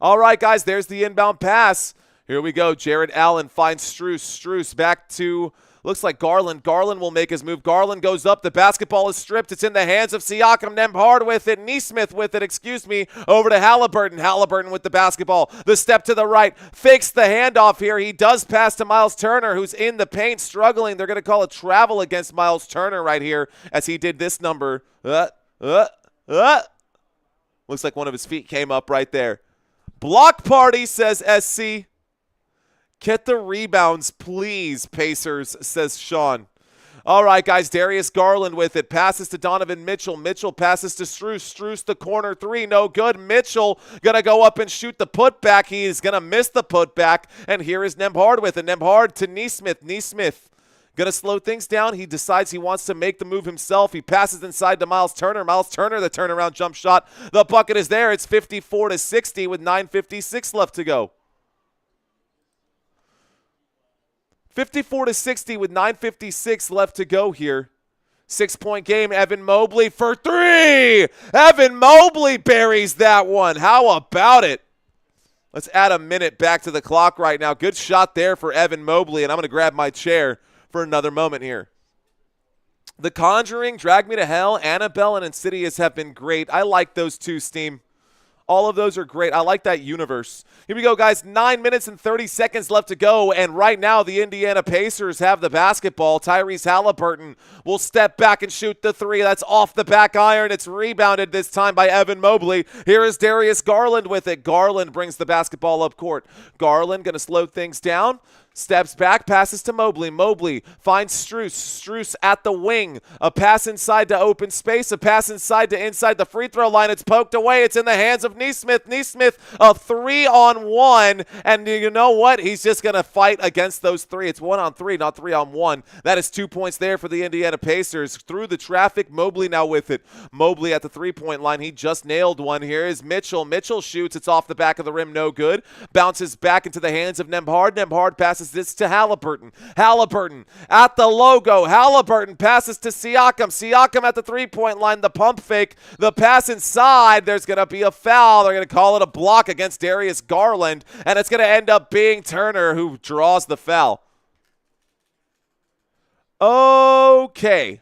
All right, guys, there's the inbound pass. Here we go. Jared Allen finds Strus. Strus back to, looks like Garland. Garland will make his move. Garland goes up. The basketball is stripped. It's in the hands of Siakam. Nembhard with it. Nesmith with it, excuse me. Over to Halliburton. Halliburton with the basketball. The step to the right. Fakes the handoff here. He does pass to Miles Turner, who's in the paint, struggling. They're going to call a travel against Miles Turner right here as he did this number. Looks like one of his feet came up right there. Block party, says SC. Get the rebounds, please, Pacers, says Sean. All right, guys, Darius Garland with it. Passes to Donovan Mitchell. Mitchell passes to Strus. Strus the corner 3, no good. Mitchell going to go up and shoot the putback. He's going to miss the putback. And here is Nembhard with it. Nembhard to Nesmith. Nesmith going to slow things down. He decides he wants to make the move himself. He passes inside to Miles Turner. Miles Turner, the turnaround jump shot. The bucket is there. It's 54-60 with 9:56 left to go. 54-60 with 9:56 left to go here. 6-point game. Evan Mobley for 3. Evan Mobley buries that one. How about it? Let's add a minute back to the clock right now. Good shot there for Evan Mobley, and I'm going to grab my chair for another moment here. The Conjuring, Drag Me to Hell, Annabelle, and Insidious have been great. I like those 2, Steam. All of those are great. I like that universe. Here we go, guys. 9 minutes and 30 seconds left to go, and right now the Indiana Pacers have the basketball. Tyrese Halliburton will step back and shoot the 3. That's off the back iron. It's rebounded this time by Evan Mobley. Here is Darius Garland with it. Garland brings the basketball up court. Garland going to slow things down. Steps back, passes to Mobley. Mobley finds Strus. Strus at the wing. A pass inside to open space. A pass inside the free throw line. It's poked away. It's in the hands of Nesmith. Nesmith, a 3-on-1. And you know what? He's just going to fight against those 3. It's 1-on-3, not 3-on-1. That is 2 points there for the Indiana Pacers. Through the traffic, Mobley now with it. Mobley at the 3-point line. He just nailed one. Here is Mitchell. Mitchell shoots. It's off the back of the rim. No good. Bounces back into the hands of Nembhard. Nembhard passes passes this to Halliburton. Halliburton at the logo. Halliburton passes to Siakam. Siakam at the three-point line. The pump fake. The pass inside. There's going to be a foul. They're going to call it a block against Darius Garland, and it's going to end up being Turner who draws the foul. Okay.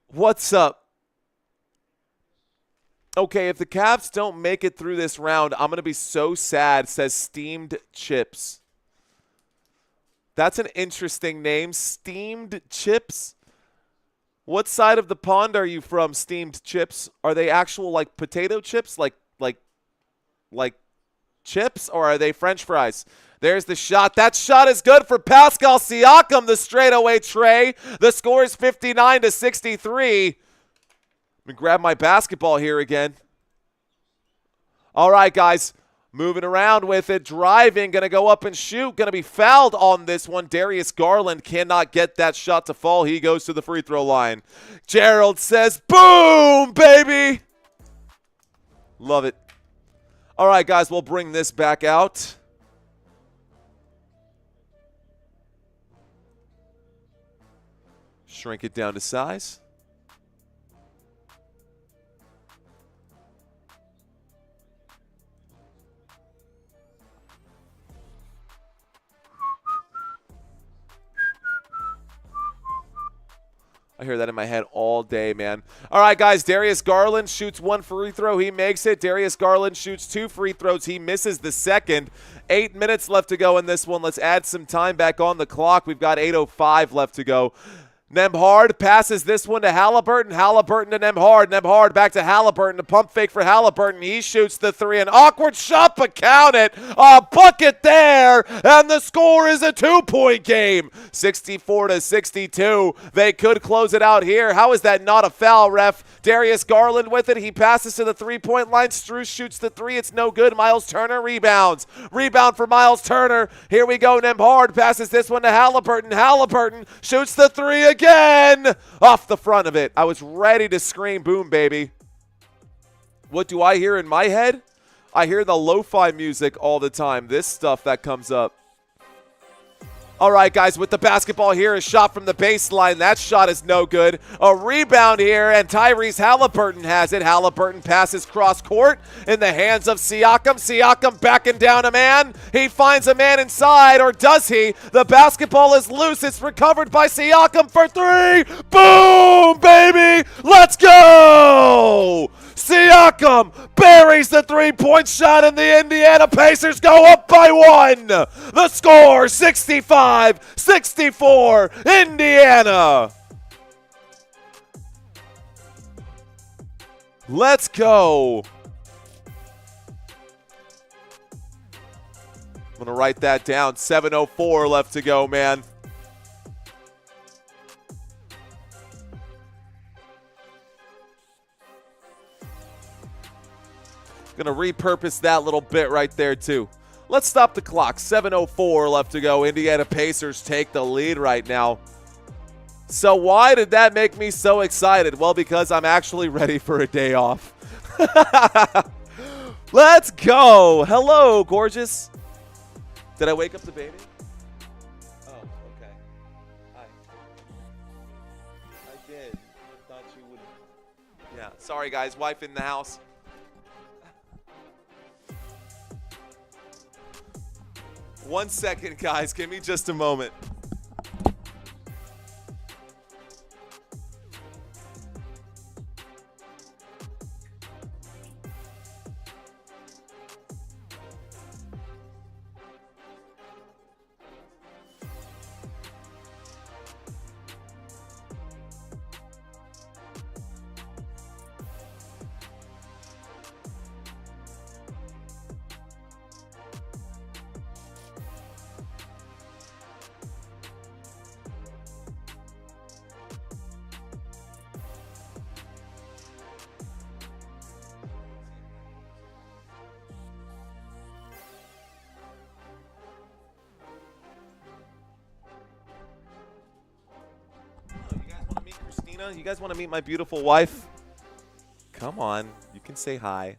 What's up? Okay, if the Cavs don't make it through this round, I'm going to be so sad, says Steamed Chips. That's an interesting name, Steamed Chips. What side of the pond are you from, Steamed Chips? Are they actual, like, potato chips? Like chips? Or are they French fries? There's the shot. That shot is good for Pascal Siakam, the straightaway tray. The score is 59-63. Let me grab my basketball here again. All right, guys. Moving around with it. Driving. Going to go up and shoot. Going to be fouled on this one. Darius Garland cannot get that shot to fall. He goes to the free throw line. Gerald says, boom, baby. Love it. All right, guys. We'll bring this back out. Shrink it down to size. I hear that in my head all day, man. All right, guys, Darius Garland shoots one free throw. He makes it. Darius Garland shoots two free throws. He misses the second. 8 minutes left to go in this one. Let's add some time back on the clock. We've got 8:05 left to go. Nembhard passes this one to Halliburton. Halliburton to Nembhard. Nembhard back to Halliburton. A pump fake for Halliburton. He shoots the three. An awkward shot, but count it. A bucket there. And the score is a 2-point game. 64-62. They could close it out here. How is that not a foul, ref? Darius Garland with it. He passes to the three-point line. Strus shoots the three. It's no good. Miles Turner rebounds. Rebound for Miles Turner. Here we go. Nembhard passes this one to Halliburton. Halliburton shoots the three again. Off the front of it. I was ready to scream, boom, baby. What do I hear in my head? I hear the lo-fi music all the time. This stuff that comes up. All right, guys, with the basketball here, a shot from the baseline. That shot is no good. A rebound here, and Tyrese Halliburton has it. Halliburton passes cross court in the hands of Siakam. Siakam backing down a man. He finds a man inside, or does he? The basketball is loose. It's recovered by Siakam for three. Boom, baby. Let's go. Siakam buries the three-point shot, and the Indiana Pacers go up by one. The score, 65-64, Indiana. Let's go. I'm going to write that down. 7:04 left to go, man. Going to repurpose that little bit right there, too. Let's stop the clock. 7:04 left to go. Indiana Pacers take the lead right now. So why did that make me so excited? Well, because I'm actually ready for a day off. Let's go. Hello, gorgeous. Did I wake up the baby? Oh, okay. Hi. I did. I thought you would. Yeah, sorry, guys. Wife in the house. One second, guys. Give me just a moment. You guys want to meet my beautiful wife? Come on. You can say hi.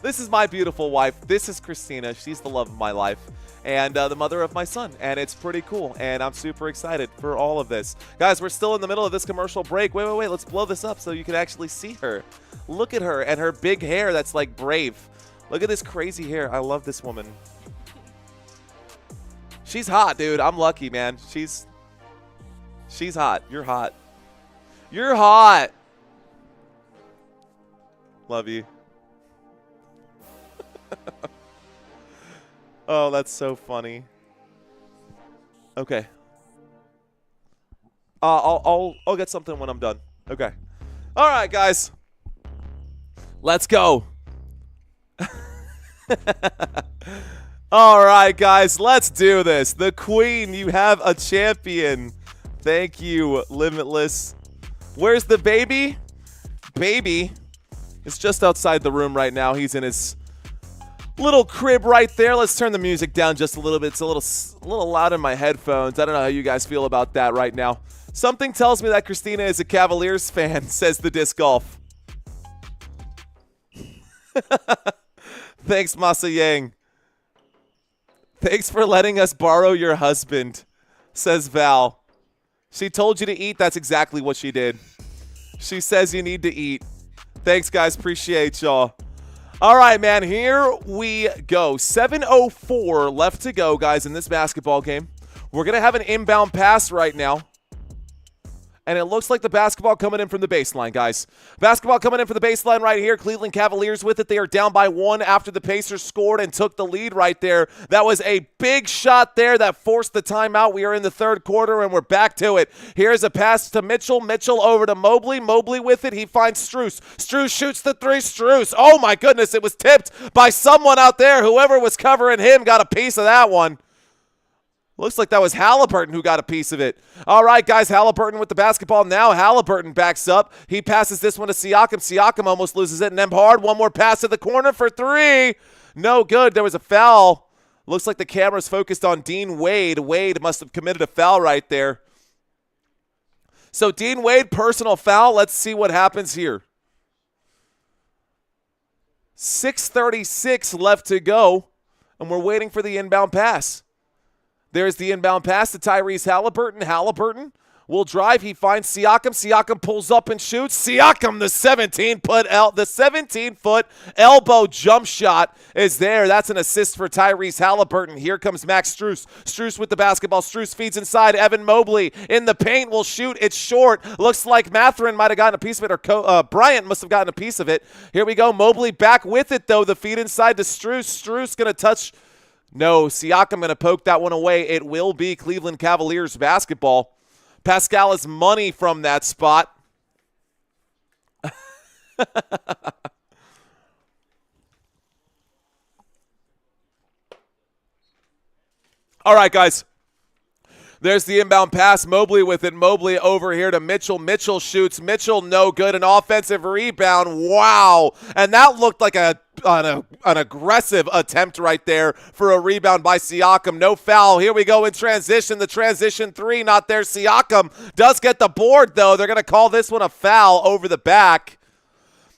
This is my beautiful wife. This is Christina. She's the love of my life and the mother of my son, and it's pretty cool, and I'm super excited for all of this. Guys, we're still in the middle of this commercial break. Wait. Let's blow this up so you can actually see her. Look at her and her big hair that's like Brave. Look at this crazy hair. I love this woman. She's hot, dude. I'm lucky, man. She's hot. You're hot. You're hot. Love you. Oh, that's so funny. Okay. I'll get something when I'm done. Okay. All right, guys. Let's go. All right, guys. Let's do this. The Queen, you have a champion. Thank you, Limitless. Where's the baby? Baby is just outside the room right now. He's in his little crib right there. Let's turn the music down just a little bit. It's a little loud in my headphones. I don't know how you guys feel about that right now. Something tells me that Christina is a Cavaliers fan, says the disc golf. Thanks, Masa Yang. Thanks for letting us borrow your husband, says Val. She told you to eat. That's exactly what she did. She says you need to eat. Thanks, guys. Appreciate y'all. All right, man, here we go. 7:04 left to go, guys, in this basketball game. We're going to have an inbound pass right now. And it looks like the basketball coming in from the baseline, guys. Basketball coming in for the baseline right here. Cleveland Cavaliers with it. They are down by 1 after the Pacers scored and took the lead right there. That was a big shot there that forced the timeout. We are in the third quarter, and we're back to it. Here's a pass to Mitchell. Mitchell over to Mobley. Mobley with it. He finds Strus. Strus shoots the three. Strus. Oh, my goodness. It was tipped by someone out there. Whoever was covering him got a piece of that one. Looks like that was Halliburton who got a piece of it. All right, guys, Halliburton with the basketball now. Halliburton backs up. He passes this one to Siakam. Siakam almost loses it. Nembhard, one more pass to the corner for three. No good. There was a foul. Looks like the camera's focused on Dean Wade. Wade must have committed a foul right there. So Dean Wade, personal foul. Let's see what happens here. 6:36 left to go, and we're waiting for the inbound pass. There's the inbound pass to Tyrese Halliburton. Halliburton will drive. He finds Siakam. Siakam pulls up and shoots. Siakam, the 17-foot elbow jump shot is there. That's an assist for Tyrese Halliburton. Here comes Max Strus. Strus with the basketball. Strus feeds inside. Evan Mobley in the paint will shoot. It's short. Looks like Mathurin might have gotten a piece of it, or Bryant must have gotten a piece of it. Here we go. Mobley back with it, though. The feed inside to Strus. Strus going to touch. No, Siakam going to poke that one away. It will be Cleveland Cavaliers basketball. Pascal is money from that spot. All right, guys. There's the inbound pass. Mobley with it. Mobley over here to Mitchell. Mitchell shoots. Mitchell no good. An offensive rebound. Wow. And that looked like an aggressive attempt right there for a rebound by Siakam. No foul. Here we go in transition. The transition three not there. Siakam does get the board, though. They're going to call this one a foul over the back.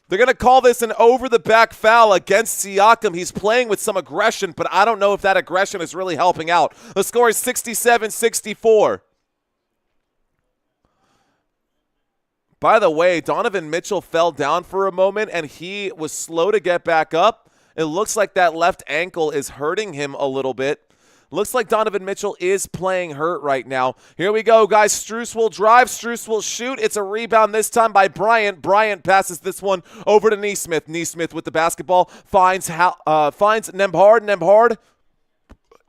They're going to call this an over-the-back foul against Siakam. He's playing with some aggression, but I don't know if that aggression is really helping out. The score is 67-64. By the way, Donovan Mitchell fell down for a moment, and he was slow to get back up. It looks like that left ankle is hurting him a little bit. Looks like Donovan Mitchell is playing hurt right now. Here we go, guys. Strus will drive. Strus will shoot. It's a rebound this time by Bryant. Bryant passes this one over to Nesmith. Nesmith with the basketball finds Nembhard. Nembhard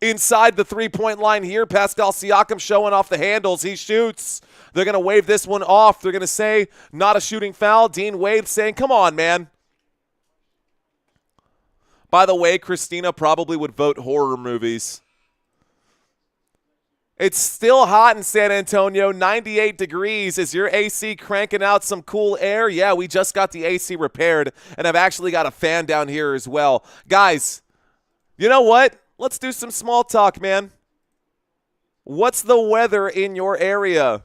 inside the three-point line here. Pascal Siakam showing off the handles. He shoots. They're going to wave this one off. They're going to say not a shooting foul. Dean Wade saying, come on, man. By the way, Christina probably would vote horror movies. It's still hot in San Antonio, 98 degrees. Is your AC cranking out some cool air? Yeah, we just got the AC repaired, and I've actually got a fan down here as well. Guys, you know what? Let's do some small talk, man. What's the weather in your area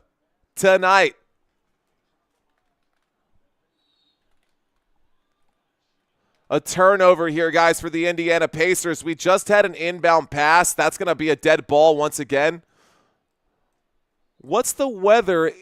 tonight? A turnover here, guys, for the Indiana Pacers. We just had an inbound pass. That's going to be a dead ball once again. What's the weather?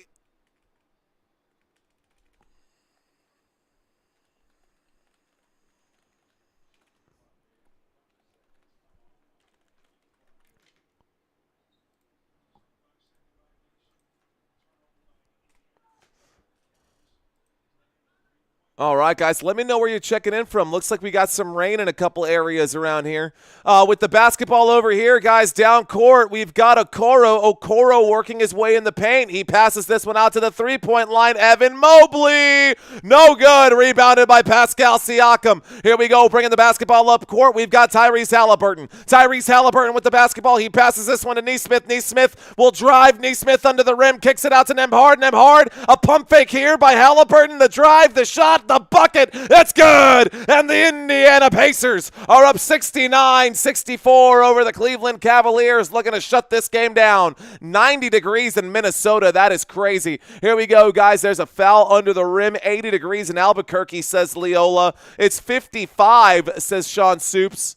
All right, guys, let me know where you're checking in from. Looks like we got some rain in a couple areas around here. With the basketball over here, guys, down court, we've got Okoro working his way in the paint. He passes this one out to the three-point line. Evan Mobley, no good. Rebounded by Pascal Siakam. Here we go, bringing the basketball up court. We've got Tyrese Halliburton. Tyrese Halliburton with the basketball. He passes this one to Nesmith. Nesmith will drive. Nesmith under the rim, kicks it out to Nembhard. Nembhard, a pump fake here by Halliburton. The drive, the shot, the bucket, that's good, and the Indiana Pacers are up 69-64 over the Cleveland Cavaliers, looking to shut this game down. 90 degrees in Minnesota, that is crazy. Here we go, guys, there's a foul under the rim. 80 degrees in Albuquerque, says Leola. It's 55, says Sean Soups.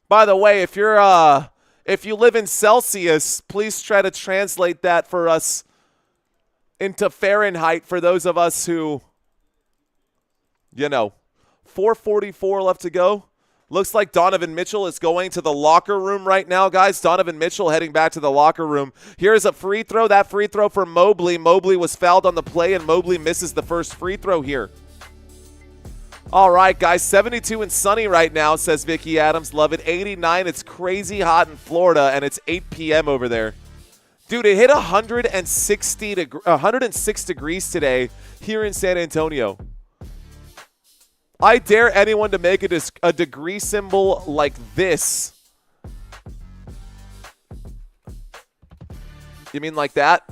By the way, if you live in Celsius, please try to translate that for us into Fahrenheit for those of us who, 4:44 left to go. Looks like Donovan Mitchell is going to the locker room right now, guys. Donovan Mitchell heading back to the locker room. Here's a free throw. That free throw for Mobley. Mobley was fouled on the play, and Mobley misses the first free throw here. All right, guys, 72 and sunny right now, says Vicky Adams. Love it. 89. It's crazy hot in Florida, and it's 8 p.m. over there. Dude, it hit 106 degrees today here in San Antonio. I dare anyone to make a degree symbol like this. You mean like that?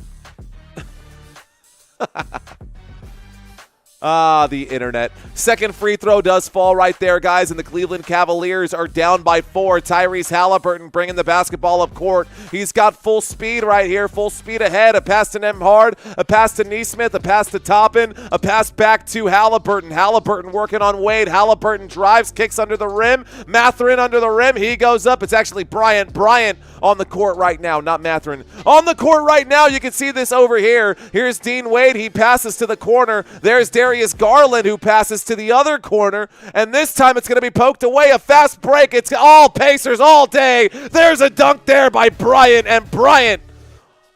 The internet. Second free throw does fall right there, guys, and the Cleveland Cavaliers are down by 4. Tyrese Halliburton bringing the basketball up court. He's got full speed right here, full speed ahead. A pass to Nembhard, a pass to Nesmith, a pass to Toppin, a pass back to Halliburton. Halliburton working on Wade. Halliburton drives, kicks under the rim. Mathurin under the rim. He goes up. It's actually Bryant. Bryant on the court right now, not Mathurin. On the court right now, you can see this over here. Here's Dean Wade. He passes to the corner. There's Darius Garland, who passes to the other corner, and this time it's going to be poked away. A fast break. It's all Pacers all day. There's a dunk there by Bryant, and Bryant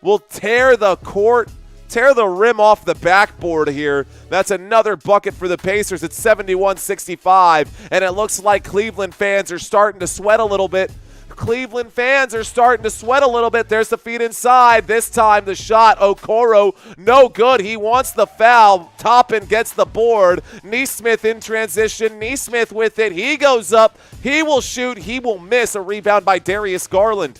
will tear the rim off the backboard here. That's another bucket for the Pacers. It's 71-65, and it looks like Cleveland fans are starting to sweat a little bit. Cleveland fans are starting to sweat a little bit. There's the feed inside. This time the shot. Okoro, no good. He wants the foul. Toppin gets the board. Nesmith in transition. Nesmith with it. He goes up. He will shoot. He will miss. A rebound by Darius Garland.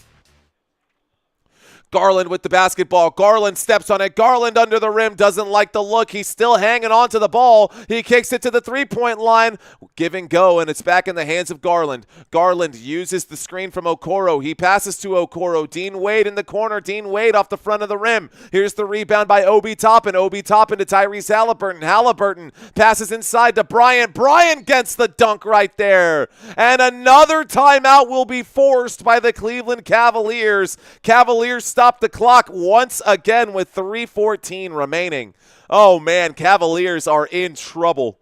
Garland with the basketball. Garland steps on it. Garland under the rim. Doesn't like the look. He's still hanging on to the ball. He kicks it to the three-point line. Give and go, and it's back in the hands of Garland. Garland uses the screen from Okoro. He passes to Okoro. Dean Wade in the corner. Dean Wade off the front of the rim. Here's the rebound by Obi Toppin. Obi Toppin to Tyrese Halliburton. Halliburton passes inside to Bryant. Bryant gets the dunk right there. And another timeout will be forced by the Cleveland Cavaliers. Cavaliers stop the clock once again with 3:14 remaining. Oh, man, Cavaliers are in trouble.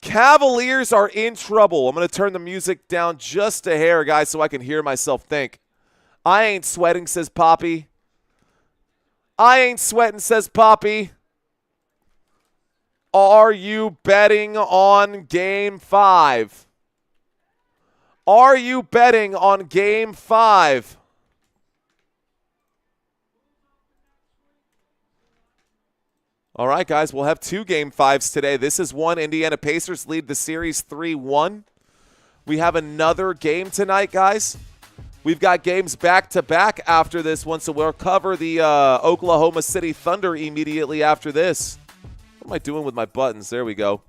Cavaliers are in trouble. I'm going to turn the music down just a hair, guys, so I can hear myself think. I ain't sweating, says Poppy. I ain't sweating, says Poppy. Are you betting on Game 5? Are you betting on Game 5? All right, guys, we'll have 2 Game 5s today. This is one. Indiana Pacers lead the series 3-1. We have another game tonight, guys. We've got games back-to-back after this one, so we'll cover the Oklahoma City Thunder immediately after this. What am I doing with my buttons? There we go.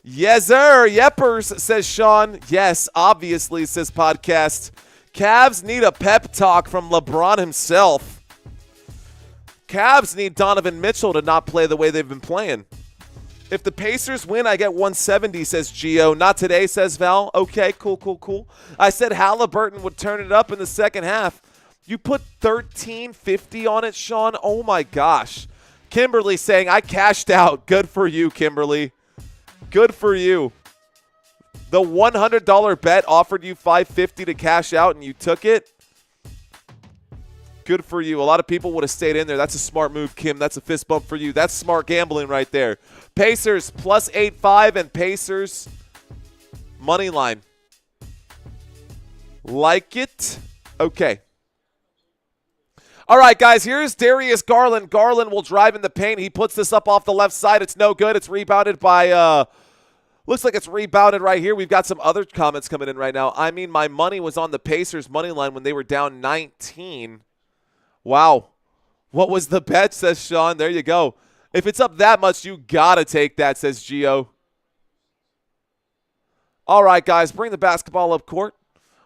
Yes, sir. Yepers, says Sean. Yes, obviously, says Podcast. Cavs need a pep talk from LeBron himself. Cavs need Donovan Mitchell to not play the way they've been playing. If the Pacers win, I get 170, says Gio. Not today, says Val. Okay, cool, cool, cool. I said Halliburton would turn it up in the second half. You put 1350 on it, Sean? Oh, my gosh. Kimberly saying, I cashed out. Good for you, Kimberly. Good for you. The $100 bet offered you $550 to cash out, and you took it? Good for you. A lot of people would have stayed in there. That's a smart move, Kim. That's a fist bump for you. That's smart gambling right there. Pacers plus 8.5 and Pacers money line. Like it? Okay. All right, guys, here's Darius Garland. Garland will drive in the paint. He puts this up off the left side. It's no good. It's rebounded by looks like it's rebounded right here. We've got some other comments coming in right now. I mean, my money was on the Pacers money line when they were down 19. Wow. What was the bet, says Sean. There you go. If it's up that much, you got to take that, says Gio. All right, guys, bring the basketball up court.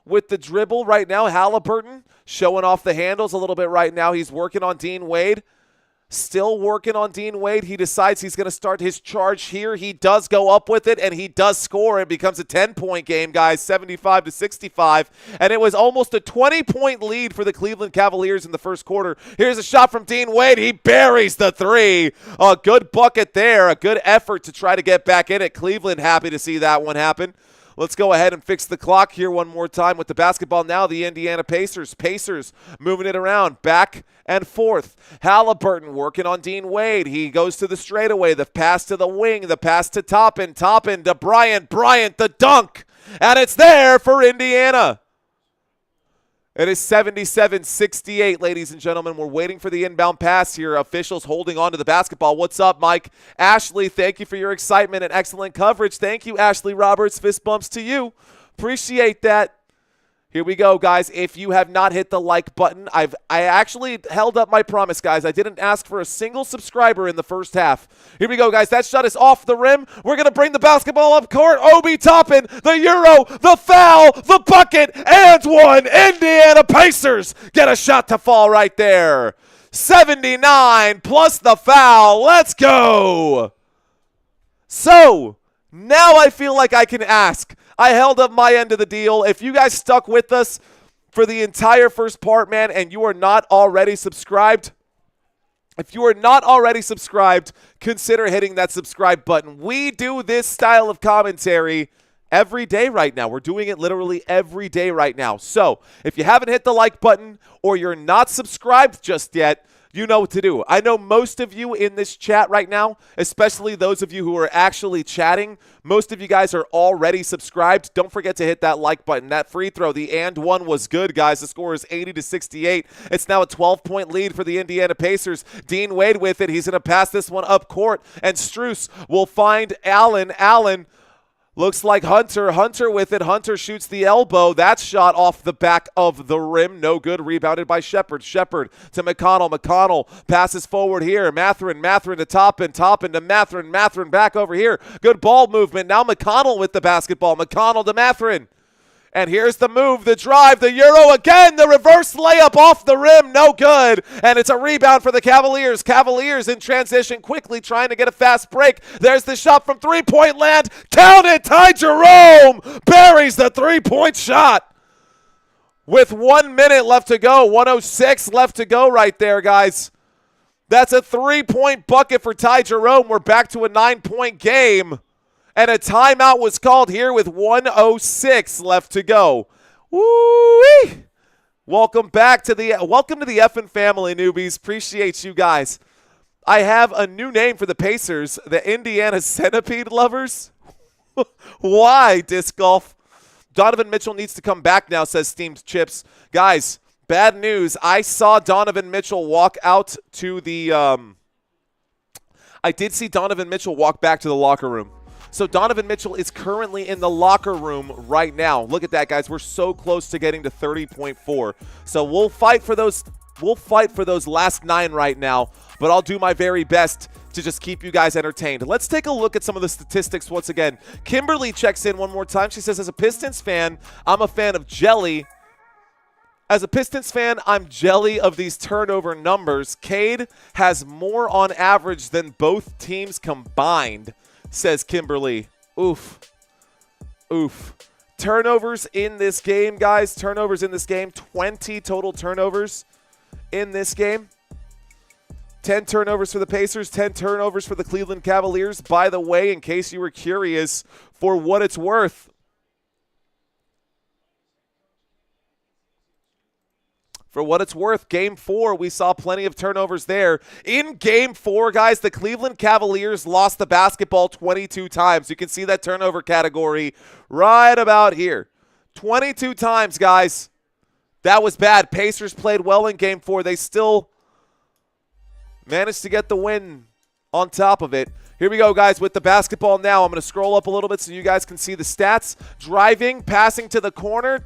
With the dribble right now, Halliburton showing off the handles a little bit right now. He's working on Dean Wade. Still working on Dean Wade. He decides he's going to start his charge here. He does go up with it, and he does score. It becomes a 10-point game, guys, 75-65. And it was almost a 20-point lead for the Cleveland Cavaliers in the first quarter. Here's a shot from Dean Wade. He buries the three. A good bucket there. A good effort to try to get back in it. Cleveland happy to see that one happen. Let's go ahead and fix the clock here one more time with the basketball now. The Indiana Pacers. Pacers moving it around back and forth. Halliburton working on Dean Wade. He goes to the straightaway. The pass to the wing. The pass to Toppin. Toppin to Bryant. Bryant the dunk. And it's there for Indiana. It is 77-68, ladies and gentlemen. We're waiting for the inbound pass here. Officials holding on to the basketball. What's up, Mike? Ashley, thank you for your excitement and excellent coverage. Thank you, Ashley Roberts. Fist bumps to you. Appreciate that. Here we go, guys. If you have not hit the like button, I actually held up my promise, guys. I didn't ask for a single subscriber in the first half. Here we go, guys. That shot is off the rim. We're going to bring the basketball up court. Obi Toppin, the Euro, the foul, the bucket, and one. Indiana Pacers get a shot to fall right there. 79 plus the foul. Let's go. So, now I feel like I can ask. I held up my end of the deal. If you guys stuck with us for the entire first part, man, and you are not already subscribed, consider hitting that subscribe button. We do this style of commentary every day right now. We're doing it literally every day right now. So if you haven't hit the like button or you're not subscribed just yet, you know what to do. I know most of you in this chat right now, especially those of you who are actually chatting, most of you guys are already subscribed. Don't forget to hit that like button. That free throw, the and one was good, guys. The score is 80-68. It's now a 12-point lead for the Indiana Pacers. Dean Wade with it. He's going to pass this one up court, and Strus will find Allen. Allen looks like Hunter. Hunter with it. Hunter shoots the elbow. That shot off the back of the rim. No good. Rebounded by Shepard. Shepard to McConnell. McConnell passes forward here. Mathurin to Toppin. Toppin to Mathurin. Mathurin back over here. Good ball movement. Now McConnell with the basketball. McConnell to Mathurin. And here's the move, the drive, the Euro again, the reverse layup off the rim, no good. And it's a rebound for the Cavaliers. Cavaliers in transition, quickly trying to get a fast break. There's the shot from three-point land. Count it, Ty Jerome buries the three-point shot. With 1 minute left to go, 1:06 left to go right there, guys. That's a three-point bucket for Ty Jerome. We're back to a 9-point game. And a timeout was called here with 1:06 left to go. Woo-wee! Welcome to the effing family, newbies. Appreciate you guys. I have a new name for the Pacers, the Indiana Centipede Lovers. Why, Disc Golf? Donovan Mitchell needs to come back now, says Steamed Chips. Guys, bad news. I saw Donovan Mitchell walk out to the I did see Donovan Mitchell walk back to the locker room. So Donovan Mitchell is currently in the locker room right now. Look at that, guys. We're so close to getting to 30.4. So we'll fight for those last 9 right now, but I'll do my very best to just keep you guys entertained. Let's take a look at some of the statistics once again. Kimberly checks in one more time. She says, as a Pistons fan, I'm a fan of jelly. As a Pistons fan, I'm jelly of these turnover numbers. Cade has more on average than both teams combined. says Kimberly. Oof. Oof. Turnovers in this game, guys. Turnovers in this game. 20 total turnovers in this game. 10 turnovers for the Pacers, 10 turnovers for the Cleveland Cavaliers. By the way, in case you were curious, for what it's worth, Game 4, we saw plenty of turnovers there. In Game 4, guys, the Cleveland Cavaliers lost the basketball 22 times. You can see that turnover category right about here. 22 times, guys. That was bad. Pacers played well in Game 4. They still managed to get the win on top of it. Here we go, guys, with the basketball now. I'm going to scroll up a little bit so you guys can see the stats. Driving, passing to the corner.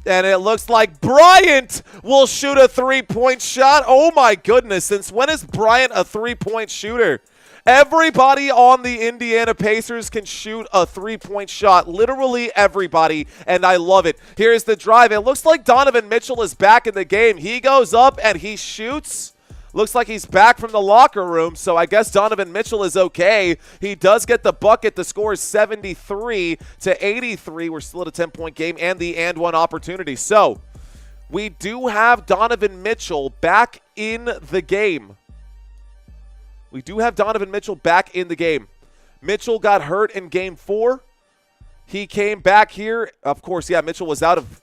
And it looks like Bryant will shoot a three-point shot. Oh, my goodness. Since when is Bryant a three-point shooter? Everybody on the Indiana Pacers can shoot a three-point shot. Literally everybody, and I love it. Here's the drive. It looks like Donovan Mitchell is back in the game. He goes up and he shoots. Looks like he's back from the locker room, so I guess Donovan Mitchell is okay. He does get the bucket. The score is 73-83. We're still at a 10-point game and the and one opportunity. So we do have Donovan Mitchell back in the game. We do have Donovan Mitchell back in the game. Mitchell got hurt in Game 4. He came back here. Of course, yeah, Mitchell was out of...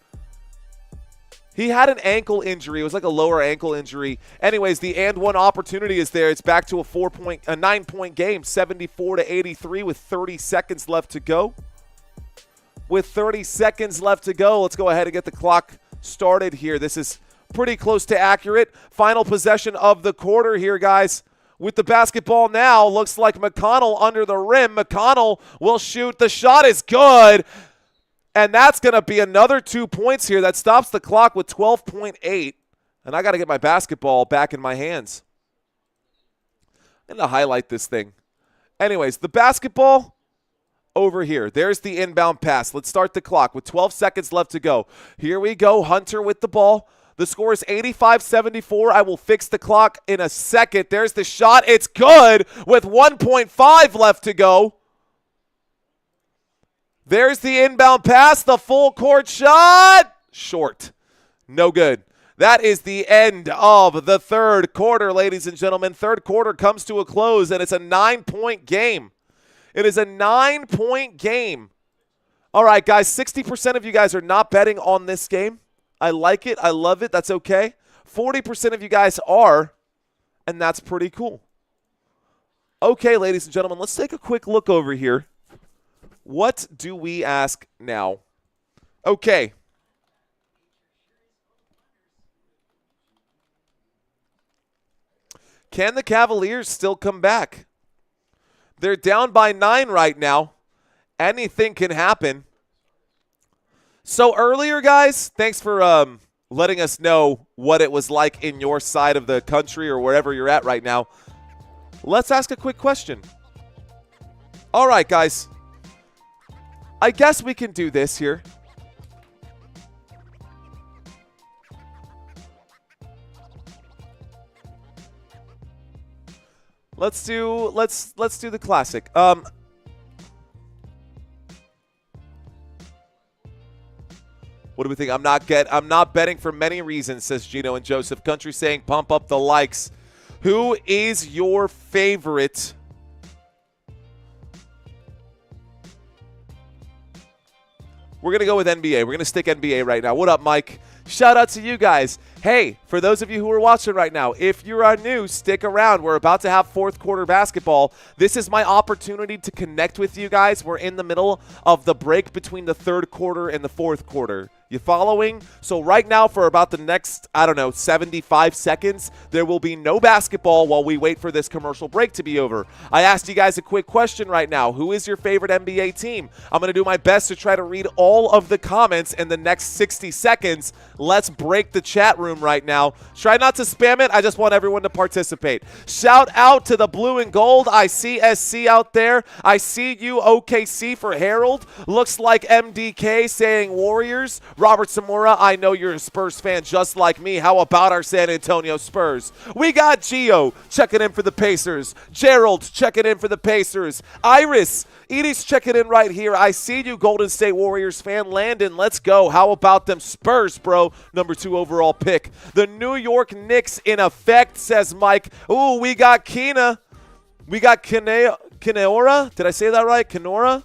He had an ankle injury. It was like a lower ankle injury. Anyways, the and one opportunity is there. It's back to a 9-point game, 74-83 with 30 seconds left to go. With 30 seconds left to go, let's go ahead and get the clock started here. This is pretty close to accurate. Final possession of the quarter here, guys. With the basketball now, looks like McConnell under the rim. McConnell will shoot. The shot is good. And that's going to be another 2 points here. That stops the clock with 12.8. And I got to get my basketball back in my hands. I'm going to highlight this thing. Anyways, the basketball over here. There's the inbound pass. Let's start the clock with 12 seconds left to go. Here we go. Hunter with the ball. The score is 85-74. I will fix the clock in a second. There's the shot. It's good with 1.5 left to go. There's the inbound pass, the full court shot. Short. No good. That is the end of the third quarter, ladies and gentlemen. Third quarter comes to a close, and it's a 9-point game. It is a 9-point game. All right, guys, 60% of you guys are not betting on this game. I like it. I love it. That's okay. 40% of you guys are, and that's pretty cool. Okay, ladies and gentlemen, let's take a quick look over here. What do we ask now? Okay. Can the Cavaliers still come back? They're down by 9 right now. Anything can happen. So earlier, guys, thanks for letting us know what it was like in your side of the country or wherever you're at right now. Let's ask a quick question. All right, guys. I guess we can do this here. Let's do the classic. What do we think? I'm not betting for many reasons, says Gino and Joseph. Country saying pump up the likes. Who is your favorite? We're going to go with NBA. We're going to stick NBA right now. What up, Mike? Shout out to you guys. Hey, for those of you who are watching right now, if you are new, stick around. We're about to have fourth quarter basketball. This is my opportunity to connect with you guys. We're in the middle of the break between the third quarter and the fourth quarter. You following? So right now for about the next, 75 seconds, there will be no basketball while we wait for this commercial break to be over. I asked you guys a quick question right now. Who is your favorite NBA team? I'm going to do my best to try to read all of the comments in the next 60 seconds. Let's break the chat room right now. Try not to spam it. I just want everyone to participate. Shout out to the blue and gold. I see SC out there. I see you, OKC for Harold. Looks like MDK saying Warriors. Robert Samora, I know you're a Spurs fan just like me. How about our San Antonio Spurs? We got Gio checking in for the Pacers. Gerald checking in for the Pacers. Iris, Edie's checking in right here. I see you, Golden State Warriors fan. Landon, let's go. How about them Spurs, bro? Number 2 overall pick. The New York Knicks in effect, says Mike. Ooh, we got Kina. We got Kineora. Did I say that right? Kinora?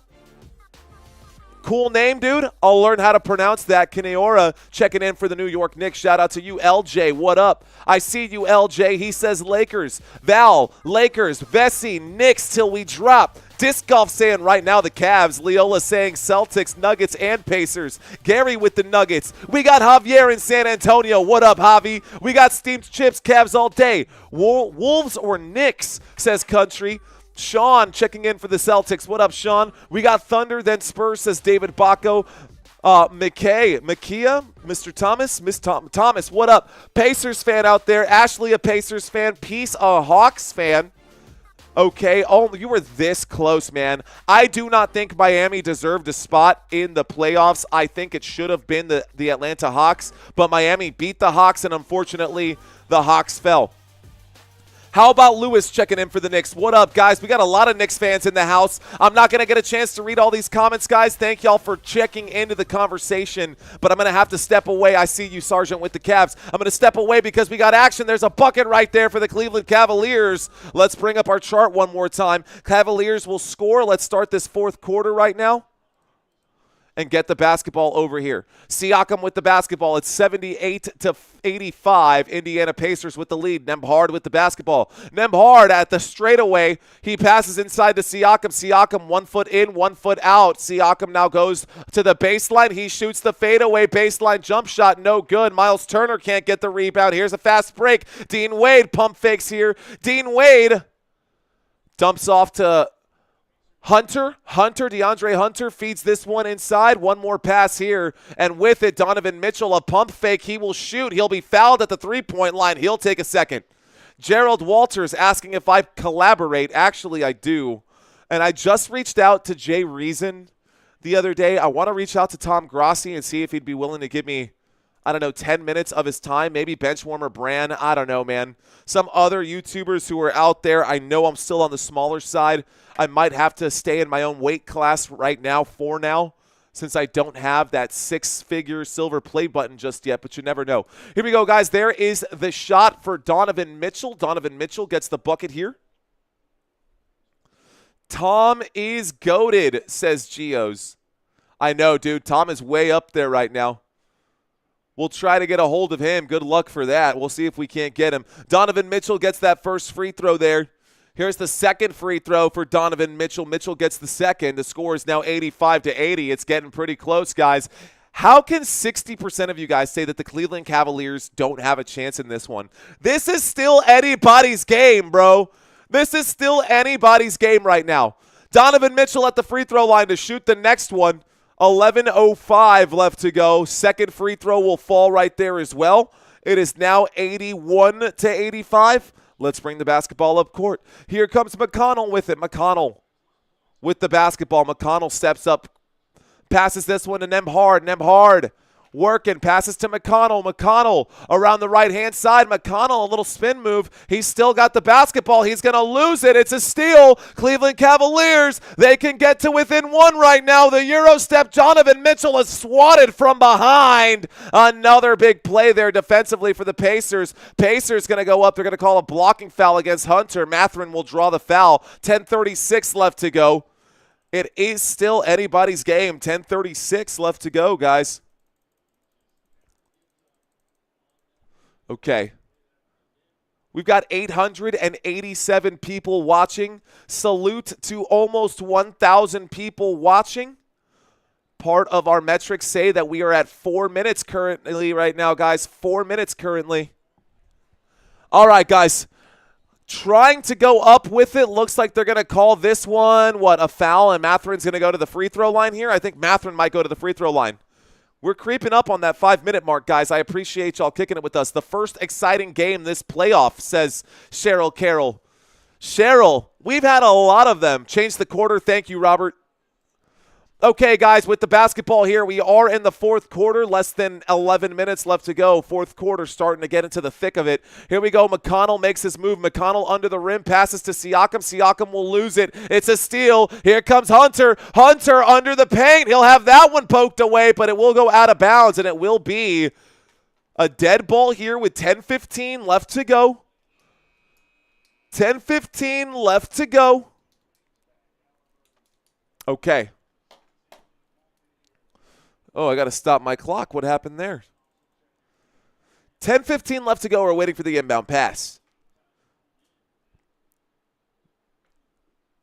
Cool name, dude. I'll learn how to pronounce that. Kineora checking in for the New York Knicks. Shout out to you, LJ. What up? I see you, LJ. He says Lakers. Val, Lakers. Vessi, Knicks till we drop. Disc Golf saying right now the Cavs. Leola saying Celtics, Nuggets, and Pacers. Gary with the Nuggets. We got Javier in San Antonio. What up, Javi? We got steamed chips, Cavs all day. Wolves or Knicks, says Country. Sean checking in for the Celtics. What up, Sean? We got Thunder, then Spurs, says David Bacco. Makia, Mr. Thomas, Thomas, what up? Pacers fan out there. Ashley, a Pacers fan. Peace, a Hawks fan. Okay, oh, you were this close, man. I do not think Miami deserved a spot in the playoffs. I think it should have been the Atlanta Hawks, but Miami beat the Hawks, and unfortunately, the Hawks fell. How about Lewis checking in for the Knicks? What up, guys? We got a lot of Knicks fans in the house. I'm not going to get a chance to read all these comments, guys. Thank y'all for checking into the conversation, but I'm going to have to step away. I see you, Sergeant, with the Cavs. I'm going to step away because we got action. There's a bucket right there for the Cleveland Cavaliers. Let's bring up our chart one more time. Cavaliers will score. Let's start this fourth quarter right now and get the basketball over here. Siakam with the basketball. It's 78-85. Indiana Pacers with the lead. Nembhard with the basketball. Nembhard at the straightaway. He passes inside to Siakam. Siakam 1 foot in, 1 foot out. Siakam now goes to the baseline. He shoots the fadeaway baseline jump shot. No good. Miles Turner can't get the rebound. Here's a fast break. Dean Wade pump fakes here. Dean Wade dumps off to DeAndre Hunter feeds this one inside. One more pass here. And with it, Donovan Mitchell, a pump fake. He will shoot. He'll be fouled at the three-point line. He'll take a second. Gerald Walters asking if I collaborate. Actually, I do. And I just reached out to Jay Reason the other day. I want to reach out to Tom Grossi and see if he'd be willing to give me, 10 minutes of his time. Maybe Benchwarmer Bran. I don't know, man. Some other YouTubers who are out there. I know I'm still on the smaller side. I might have to stay in my own weight class right now since I don't have that 6-figure silver play button just yet, but you never know. Here we go, guys. There is the shot for Donovan Mitchell. Donovan Mitchell gets the bucket here. Tom is goated, says Geos. I know, dude. Tom is way up there right now. We'll try to get a hold of him. Good luck for that. We'll see if we can't get him. Donovan Mitchell gets that first free throw there. Here's the second free throw for Donovan Mitchell. Mitchell gets the second. The score is now 85-80. It's getting pretty close, guys. How can 60% of you guys say that the Cleveland Cavaliers don't have a chance in this one? This is still anybody's game, bro. This is still anybody's game right now. Donovan Mitchell at the free throw line to shoot the next one. 11:05 left to go. Second free throw will fall right there as well. It is now 81-85. Let's bring the basketball up court. Here comes McConnell with it. McConnell with the basketball. McConnell steps up, passes this one to Nembhard. Nembhard working, passes to McConnell. McConnell around the right-hand side. McConnell, a little spin move. He's still got the basketball. He's going to lose it. It's a steal. Cleveland Cavaliers, they can get to within one right now. The Euro step. Donovan Mitchell is swatted from behind. Another big play there defensively for the Pacers. Pacers going to go up. They're going to call a blocking foul against Hunter. Mathurin will draw the foul. 10:36 left to go. It is still anybody's game. 10:36 left to go, guys. Okay. We've got 887 people watching. Salute to almost 1,000 people watching. Part of our metrics say that we are at 4 minutes currently right now, guys. 4 minutes currently. All right, guys. Trying to go up with it. Looks like they're going to call this one, a foul, and Mathurin's going to go to the free throw line here. I think Mathurin might go to the free throw line. We're creeping up on that 5-minute mark, guys. I appreciate y'all kicking it with us. The first exciting game this playoff, says Cheryl Carroll. Cheryl, we've had a lot of them. Change the quarter. Thank you, Robert. Okay, guys, with the basketball here, we are in the fourth quarter. Less than 11 minutes left to go. Fourth quarter starting to get into the thick of it. Here we go. McConnell makes his move. McConnell under the rim, passes to Siakam. Siakam will lose it. It's a steal. Here comes Hunter. Hunter under the paint. He'll have that one poked away, but it will go out of bounds, and it will be a dead ball here with 10:15 left to go. 10:15 left to go. Okay. Oh, I got to stop my clock. What happened there? 10:15 left to go. We're waiting for the inbound pass.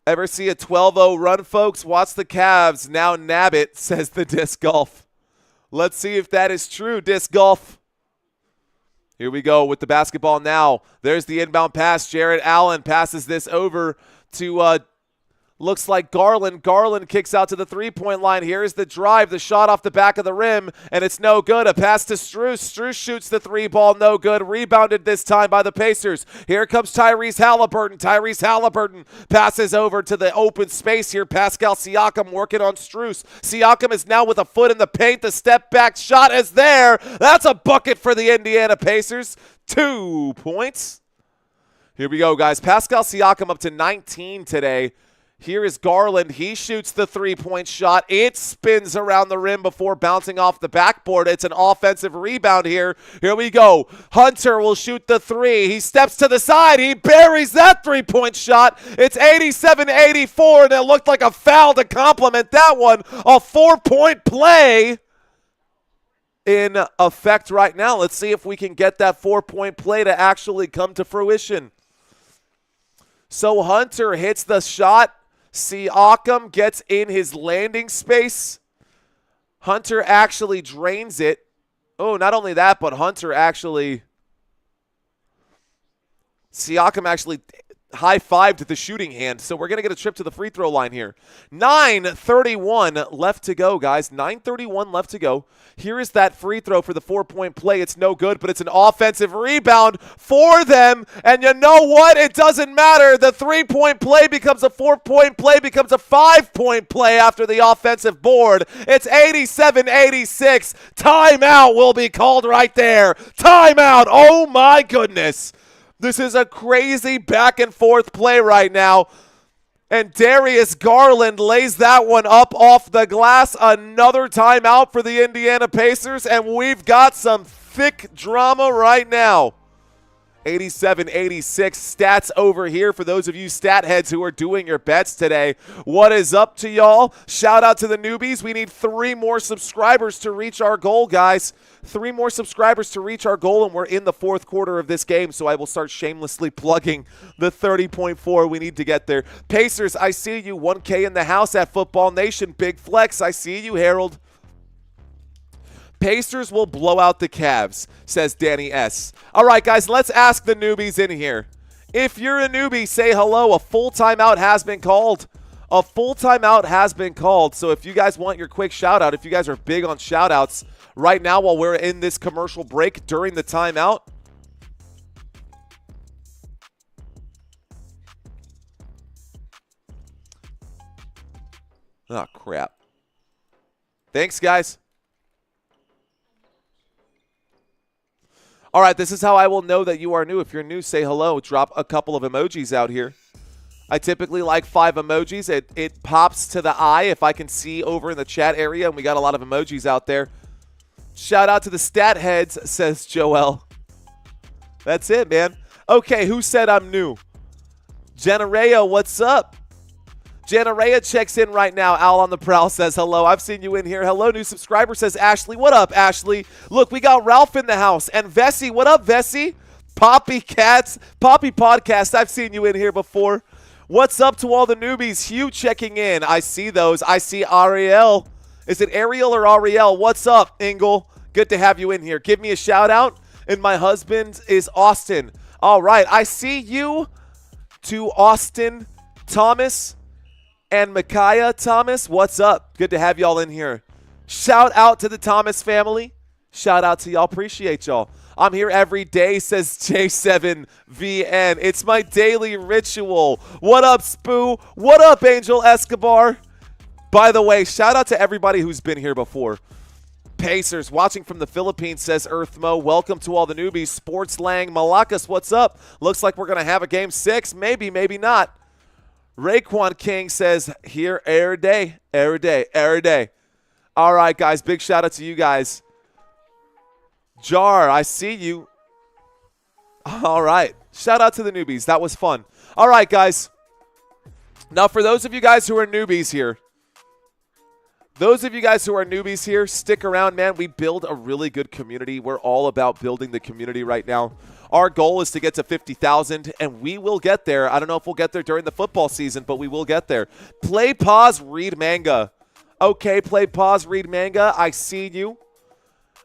Ever see a 12-0 run, folks? Watch the Cavs now nab it, says the disc golf. Let's see if that is true, disc golf. Here we go with the basketball now. There's the inbound pass. Jarrett Allen passes this over to looks like Garland. Garland kicks out to the three-point line. Here's the drive, the shot off the back of the rim, and it's no good. A pass to Strus. Strus shoots the three ball, no good. Rebounded this time by the Pacers. Here comes Tyrese Halliburton. Tyrese Halliburton passes over to the open space here. Pascal Siakam working on Strus. Siakam is now with a foot in the paint. The step-back shot is there. That's a bucket for the Indiana Pacers. 2 points. Here we go, guys. Pascal Siakam up to 19 today. Here is Garland. He shoots the three-point shot. It spins around the rim before bouncing off the backboard. It's an offensive rebound here. Here we go. Hunter will shoot the three. He steps to the side. He buries that three-point shot. It's 87-84, and it looked like a foul to complement that one. A 4-point play in effect right now. Let's see if we can get that 4-point play to actually come to fruition. So Hunter hits the shot. Siakam gets in his landing space. Hunter actually drains it. Oh, not only that, but Siakam actually high-fived the shooting hand. So we're going to get a trip to the free throw line here. 9:31 left to go, guys. 9:31 left to go. Here is that free throw for the 4-point play. It's no good, but it's an offensive rebound for them. And you know what? It doesn't matter. The 3-point play becomes a 4-point play, becomes a 5-point play after the offensive board. It's 87-86. Timeout will be called right there. Timeout. Oh, my goodness. This is a crazy back-and-forth play right now. And Darius Garland lays that one up off the glass. Another timeout for the Indiana Pacers, and we've got some thick drama right now. 87-86 stats over here for those of you stat heads who are doing your bets today. What is up to y'all? Shout out to the newbies. We need 3 more subscribers to reach our goal, guys. 3 more subscribers to reach our goal, and we're in the fourth quarter of this game, so I will start shamelessly plugging the 30.4 we need to get there. Pacers, I see you. 1K in the house at Football Nation. Big flex. I see you, Harold. Pacers will blow out the Cavs, says Danny S. All right, guys, let's ask the newbies in here. If you're a newbie, say hello. A full timeout has been called. A full timeout has been called. So if you guys want your quick shout-out, if you guys are big on shout-outs right now while we're in this commercial break during the timeout, oh, crap. Thanks, guys. All right, this is how I will know that you are new. If you're new, say hello. Drop a couple of emojis out here. I typically like 5 emojis. It pops to the eye if I can see over in the chat area, and we got a lot of emojis out there. Shout out to the stat heads, says Joel. That's it, man. Okay, who said I'm new? Generea, what's up? Generea checks in right now. Al on the Prowl says hello. I've seen you in here. Hello, new subscriber, says Ashley. What up, Ashley? Look, we got Ralph in the house. And Vessi, what up, Vessi? Poppy Podcast, I've seen you in here before. What's up to all the newbies? Hugh checking in. I see those. I see Ariel. Is it Ariel or Ariel? What's up, Ingle? Good to have you in here. Give me a shout out. And my husband is Austin. All right, I see you to Austin Thomas and Micaiah Thomas. What's up? Good to have y'all in here. Shout out to the Thomas family. Shout out to y'all. Appreciate y'all. I'm here every day, says J7VN. It's my daily ritual. What up, Spoo? What up, Angel Escobar? By the way, shout out to everybody who's been here before. Pacers watching from the Philippines, says Earthmo. Welcome to all the newbies. Sports Lang Malakas, what's up? Looks like we're going to have a game 6. Maybe, maybe not. Raekwon King says, here every day, every day, every day. All right, guys, big shout out to you guys. Jar, I see you. All right. Shout out to the newbies. That was fun. All right, guys. Now, for those of you guys who are newbies here, stick around, man. We build a really good community. We're all about building the community right now. Our goal is to get to 50,000, and we will get there. I don't know if we'll get there during the football season, but we will get there. Play, pause, read manga. Okay, play, pause, read manga. I see you.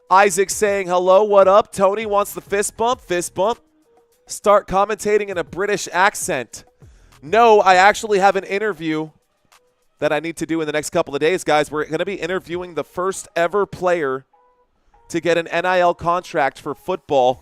Isaac saying hello, what up? Tony wants the fist bump. Fist bump. Start commentating in a British accent. No, I actually have an interview that I need to do in the next couple of days, guys. We're going to be interviewing the first ever player to get an NIL contract for football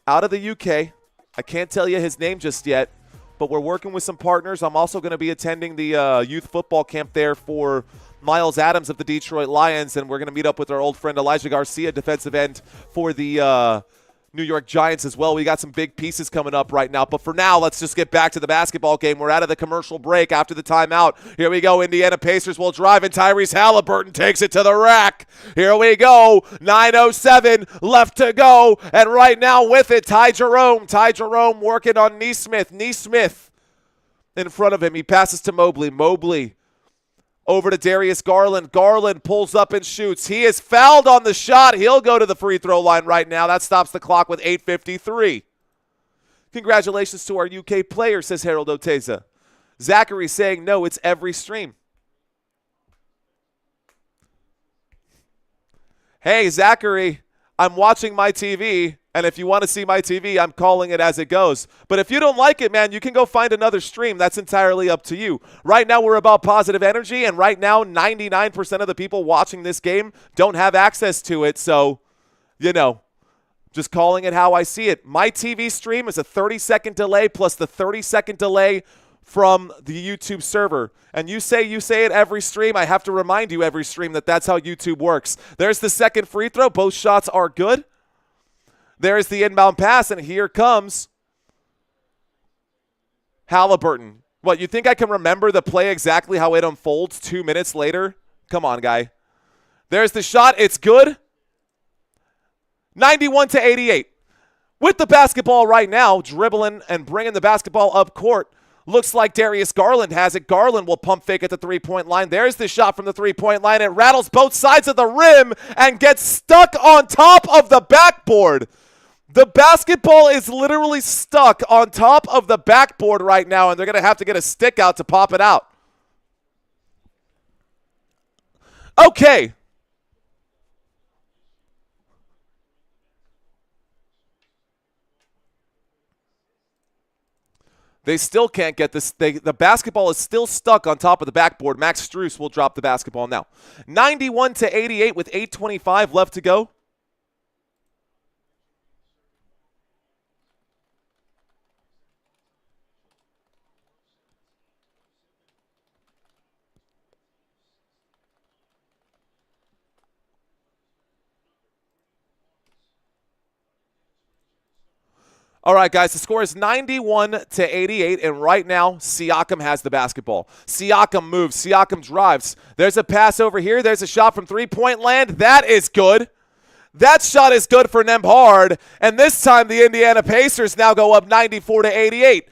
out of the UK. I can't tell you his name just yet, but we're working with some partners. I'm also going to be attending the youth football camp there for Miles Adams of the Detroit Lions, and we're going to meet up with our old friend Elijah Garcia, defensive end for the New York Giants as well. We got some big pieces coming up right now. But for now, let's just get back to the basketball game. We're out of the commercial break after the timeout. Here we go. Indiana Pacers will drive, and Tyrese Halliburton takes it to the rack. Here we go. 9:07 left to go. And right now with it, Ty Jerome. Ty Jerome working on Neesmith. Neesmith in front of him. He passes to Mobley. Mobley over to Darius Garland. Garland pulls up and shoots. He is fouled on the shot. He'll go to the free throw line right now. That stops the clock with 8:53. Congratulations to our UK player, says Harold Oteza. Zachary saying, no, it's every stream. Hey, Zachary, I'm watching my TV, and if you want to see my TV, I'm calling it as it goes. But if you don't like it, man, you can go find another stream. That's entirely up to you. Right now, we're about positive energy, and right now, 99% of the people watching this game don't have access to it. So, you know, just calling it how I see it. My TV stream is a 30-second delay plus the 30-second delay from the YouTube server. And you say it every stream. I have to remind you every stream that that's how YouTube works. There's the second free throw. Both shots are good. There's the inbound pass, and here comes Halliburton. What, you think I can remember the play exactly how it unfolds 2 minutes later? Come on, guy. There's the shot. It's good. 91-88. With the basketball right now, dribbling and bringing the basketball up court. Looks like Darius Garland has it. Garland will pump fake at the three-point line. There's the shot from the three-point line. It rattles both sides of the rim and gets stuck on top of the backboard. The basketball is literally stuck on top of the backboard right now, and they're going to have to get a stick out to pop it out. Okay. They still can't get this. The basketball is still stuck on top of the backboard. Max Strus will drop the basketball now. 91-88 with 8:25 left to go. All right, guys, the score is 91-88, and right now, Siakam has the basketball. Siakam moves. Siakam drives. There's a pass over here. There's a shot from three-point land. That is good. That shot is good for Nembhard, and this time the Indiana Pacers now go up 94-88.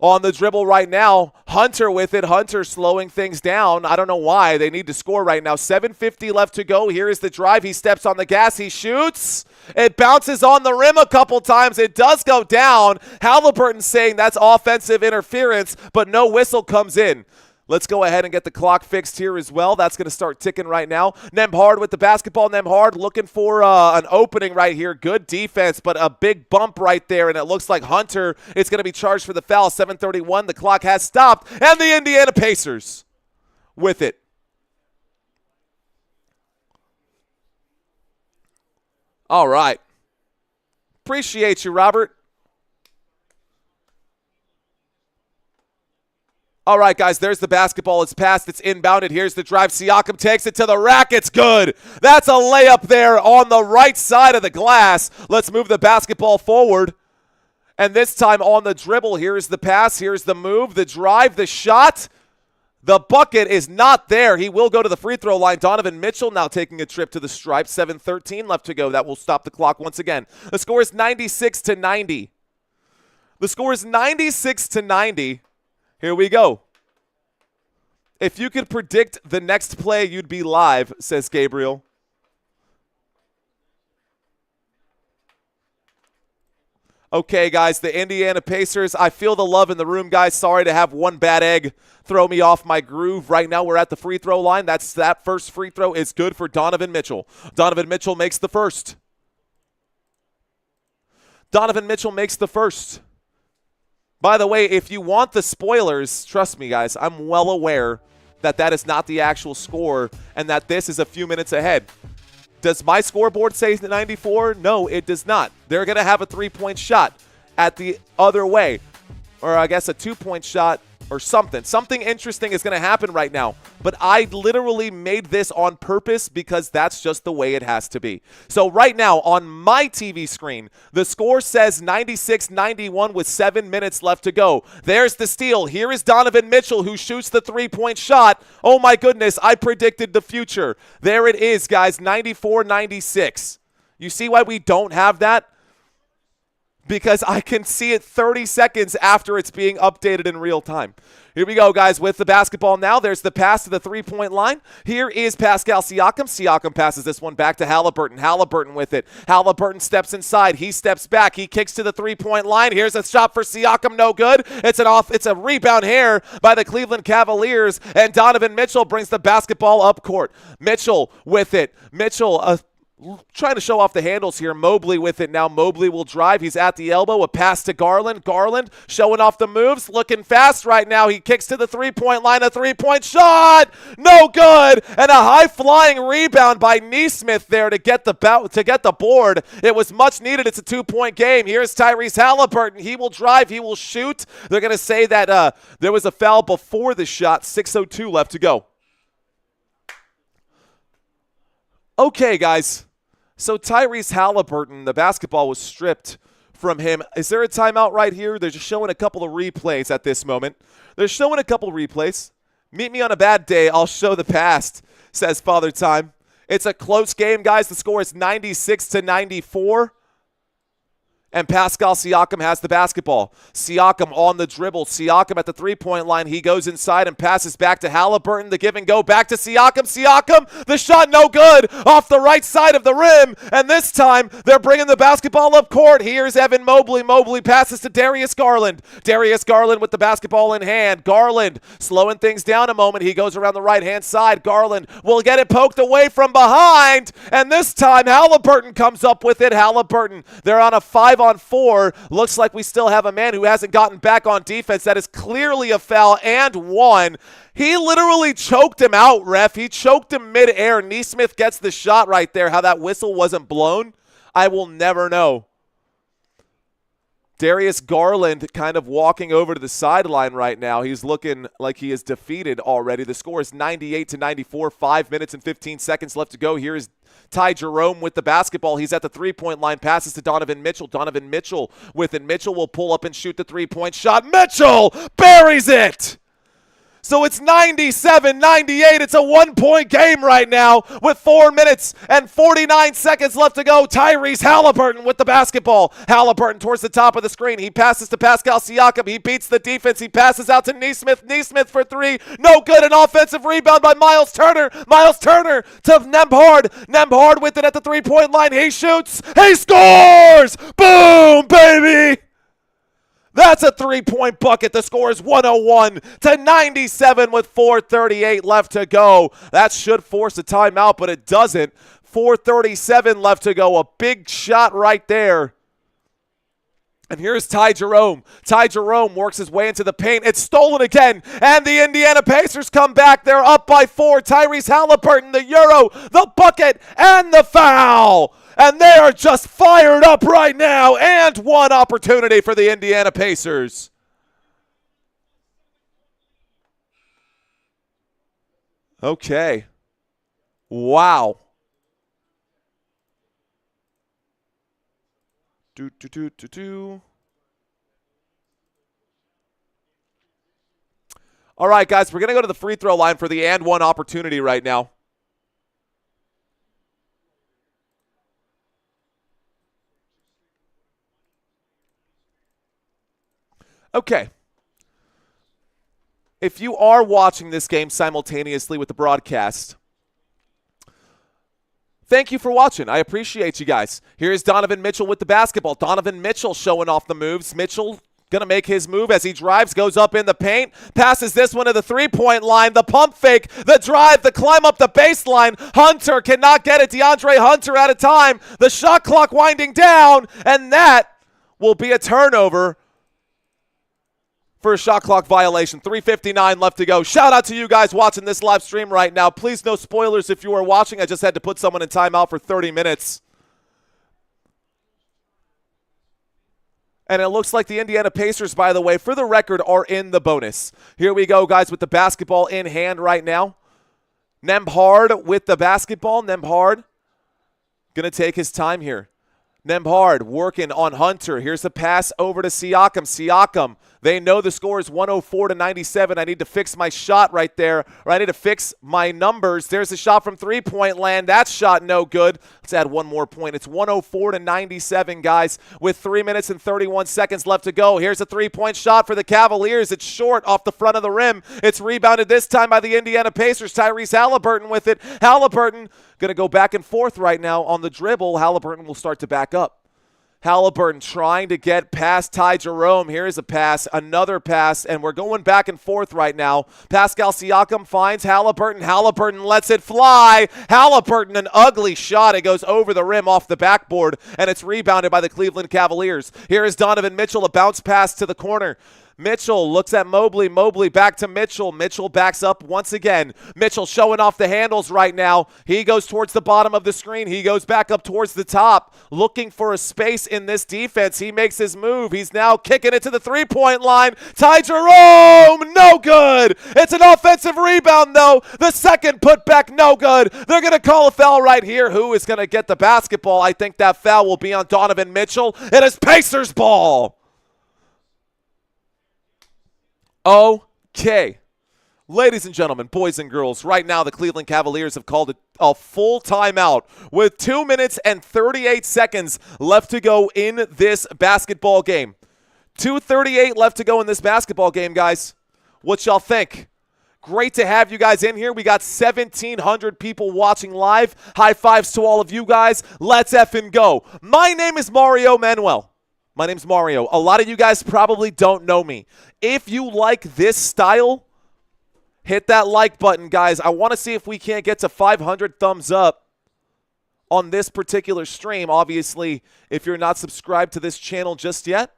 On the dribble right now, Hunter with it. Hunter slowing things down. I don't know why. They need to score right now. 7:50 left to go. Here is the drive. He steps on the gas. He shoots. It bounces on the rim a couple times. It does go down. Halliburton saying that's offensive interference, but no whistle comes in. Let's go ahead and get the clock fixed here as well. That's going to start ticking right now. Nembhard with the basketball. Nembhard looking for an opening right here. Good defense, but a big bump right there, and it looks like Hunter is going to be charged for the foul. 7:31. The clock has stopped, and the Indiana Pacers with it. All right. Appreciate you, Robert. All right, guys, there's the basketball. It's passed. It's inbounded. Here's the drive. Siakam takes it to the rack. It's good. That's a layup there on the right side of the glass. Let's move the basketball forward. And this time on the dribble, here's the pass. Here's the move, the drive, the shot. The bucket is not there. He will go to the free throw line. Donovan Mitchell now taking a trip to the stripe. 7:13 left to go. That will stop the clock once again. The score is 96-90. The score is 96-90. Here we go. If you could predict the next play, you'd be live, says Gabriel. Okay, guys, the Indiana Pacers. I feel the love in the room, guys. Sorry to have one bad egg throw me off my groove. Right now we're at the free throw line. That first free throw is good for Donovan Mitchell. Donovan Mitchell makes the first. Donovan Mitchell makes the first. By the way, if you want the spoilers, trust me, guys, I'm well aware that that is not the actual score and that this is a few minutes ahead. Does my scoreboard say 94? No, it does not. They're going to have a three-point shot at the other way, or I guess a two-point shot or something. Something interesting is going to happen right now, but I literally made this on purpose because that's just the way it has to be. So right now on my TV screen, the score says 96-91 with 7 minutes left to go. There's the steal. Here is Donovan Mitchell who shoots the three-point shot. Oh my goodness, I predicted the future. There it is, guys, 94-96. You see why we don't have that? Because I can see it 30 seconds after it's being updated in real time. Here we go, guys, with the basketball now. There's the pass to the three-point line. Here is Pascal Siakam. Siakam passes this one back to Halliburton. Halliburton with it. Halliburton steps inside. He steps back. He kicks to the three-point line. Here's a shot for Siakam. No good. It's a rebound here by the Cleveland Cavaliers, and Donovan Mitchell brings the basketball up court. Mitchell with it. Mitchell, trying to show off the handles here. Mobley with it now. Mobley will drive. He's at the elbow. A pass to Garland. Garland showing off the moves. Looking fast right now. He kicks to the three-point line. A three-point shot. No good. And a high-flying rebound by Nesmith there to get the board. It was much needed. It's a two-point game. Here's Tyrese Halliburton. He will drive. He will shoot. They're going to say that there was a foul before the shot. 6:02 left to go. Okay, guys. So Tyrese Halliburton, the basketball was stripped from him. Is there a timeout right here? They're just showing a couple of replays at this moment. They're showing a couple of replays. Meet me on a bad day. I'll show the past, says Father Time. It's a close game, guys. The score is 96-94. And Pascal Siakam has the basketball. Siakam on the dribble. Siakam at the three-point line. He goes inside and passes back to Halliburton. The give and go back to Siakam. Siakam, the shot no good off the right side of the rim. And this time, they're bringing the basketball up court. Here's Evan Mobley. Mobley passes to Darius Garland. Darius Garland with the basketball in hand. Garland slowing things down a moment. He goes around the right-hand side. Garland will get it poked away from behind. And this time, Halliburton comes up with it. Halliburton, they're on a 5-on-4. Looks like we still have a man who hasn't gotten back on defense. That is clearly a foul and one. He literally choked him out, ref. He choked him midair. Nesmith gets the shot right there. How that whistle wasn't blown, I will never know. Darius Garland kind of walking over to the sideline right now. He's looking like he is defeated already. The score is 98-94. 5 minutes and 15 seconds left to go. Here is Ty Jerome with the basketball. He's at the three-point line. Passes to Donovan Mitchell. Donovan Mitchell with it. Mitchell will pull up and shoot the three-point shot. Mitchell buries it! So it's 97-98. It's a one-point game right now with 4 minutes and 49 seconds left to go. Tyrese Halliburton with the basketball. Halliburton towards the top of the screen. He passes to Pascal Siakam. He beats the defense. He passes out to Nesmith. Nesmith for three. No good. An offensive rebound by Miles Turner. Miles Turner to Nembhard. Nembhard with it at the three-point line. He shoots. He scores! Boom, baby! That's a three-point bucket. The score is 101-97 with 4:38 left to go. That should force a timeout, but it doesn't. 4:37 left to go. A big shot right there. And here's Ty Jerome. Ty Jerome works his way into the paint. It's stolen again. And the Indiana Pacers come back. They're up by 4. Tyrese Halliburton, the Euro, the bucket, and the foul. And they are just fired up right now. And one opportunity for the Indiana Pacers. Okay. Wow. All right, guys, we're going to go to the free throw line for the and one opportunity right now. Okay. If you are watching this game simultaneously with the broadcast, thank you for watching. I appreciate you guys. Here's Donovan Mitchell with the basketball. Donovan Mitchell showing off the moves. Mitchell going to make his move as he drives, goes up in the paint, passes this one to the three-point line, the pump fake, the drive, the climb up the baseline. Hunter cannot get it. DeAndre Hunter out of time. The shot clock winding down, and that will be a turnover for a shot clock violation. 3:59 left to go. Shout out to you guys watching this live stream right now. Please no spoilers if you are watching. I just had to put someone in timeout for 30 minutes. And it looks like the Indiana Pacers, by the way, for the record, are in the bonus. Here we go, guys, with the basketball in hand right now. Nembhard with the basketball. Nembhard going to take his time here. Nembhard working on Hunter. Here's the pass over to Siakam. Siakam, they know the score is 104-97. I need to fix my shot right there, or I need to fix my numbers. There's a shot from three-point land. That shot no good. Let's add one more point. It's 104-97, guys, with 3 minutes and 31 seconds left to go. Here's a three-point shot for the Cavaliers. It's short off the front of the rim. It's rebounded this time by the Indiana Pacers. Tyrese Halliburton with it. Halliburton going to go back and forth right now on the dribble. Halliburton will start to back up. Halliburton trying to get past Ty Jerome. Here's a pass, another pass, and we're going back and forth right now. Pascal Siakam finds Halliburton. Halliburton lets it fly. Halliburton, an ugly shot. It goes over the rim off the backboard, and it's rebounded by the Cleveland Cavaliers. Here is Donovan Mitchell, a bounce pass to the corner. Mitchell looks at Mobley. Mobley back to Mitchell. Mitchell backs up once again. Mitchell showing off the handles right now. He goes towards the bottom of the screen. He goes back up towards the top, looking for a space in this defense. He makes his move. He's now kicking it to the three-point line. Ty Jerome, no good. It's an offensive rebound, though. The second putback, no good. They're going to call a foul right here. Who is going to get the basketball? I think that foul will be on Donovan Mitchell. It is Pacers ball. Okay. Ladies and gentlemen, boys and girls, right now the Cleveland Cavaliers have called it a full timeout with 2 minutes and 38 seconds left to go in this basketball game. 2:38 left to go in this basketball game, guys. What y'all think? Great to have you guys in here. We got 1,700 people watching live. High fives to all of you guys. Let's effing go. My name is Mario Manuel. My name's Mario. A lot of you guys probably don't know me. If you like this style, hit that like button, guys. I want to see if we can't get to 500 thumbs up on this particular stream. Obviously, if you're not subscribed to this channel just yet,